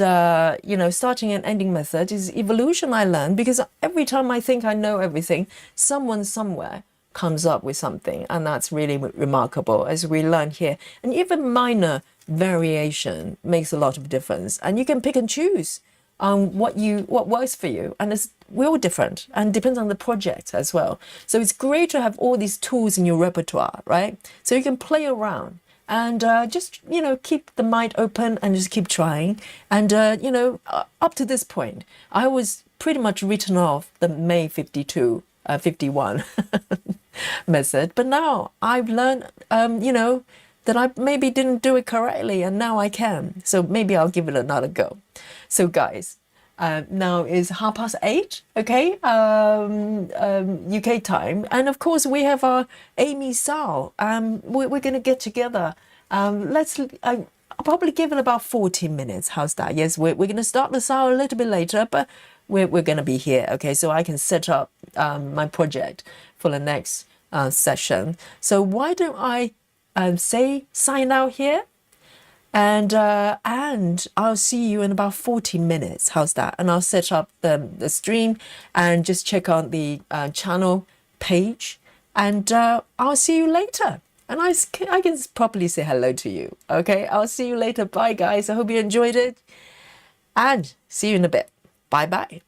starting and ending method is evolution I learned, because every time I think I know everything, someone somewhere comes up with something. And that's really remarkable, as we learn here. And even minor variation makes a lot of difference. And you can pick and choose what works for you. And we're all different, and depends on the project as well. So it's great to have all these tools in your repertoire, right? So you can play around. And just, keep the mind open and just keep trying. And, up to this point, I was pretty much written off the May 51 method. But now I've learned, that I maybe didn't do it correctly, and now I can. So maybe I'll give it another go. So guys, now is 8:30, okay, UK time. And of course, we have our Amy Sao. We're going to get together. I'll probably give it about 40 minutes. How's that? Yes, we're going to start the Sao a little bit later, but we're going to be here, okay? So I can set up my project for the next session. So why don't I sign out here? And I'll see you in about 40 minutes. How's that? And I'll set up the stream and just check out the channel page. And I'll see you later. And I can properly say hello to you. Okay, I'll see you later. Bye, guys. I hope you enjoyed it. And see you in a bit. Bye-bye.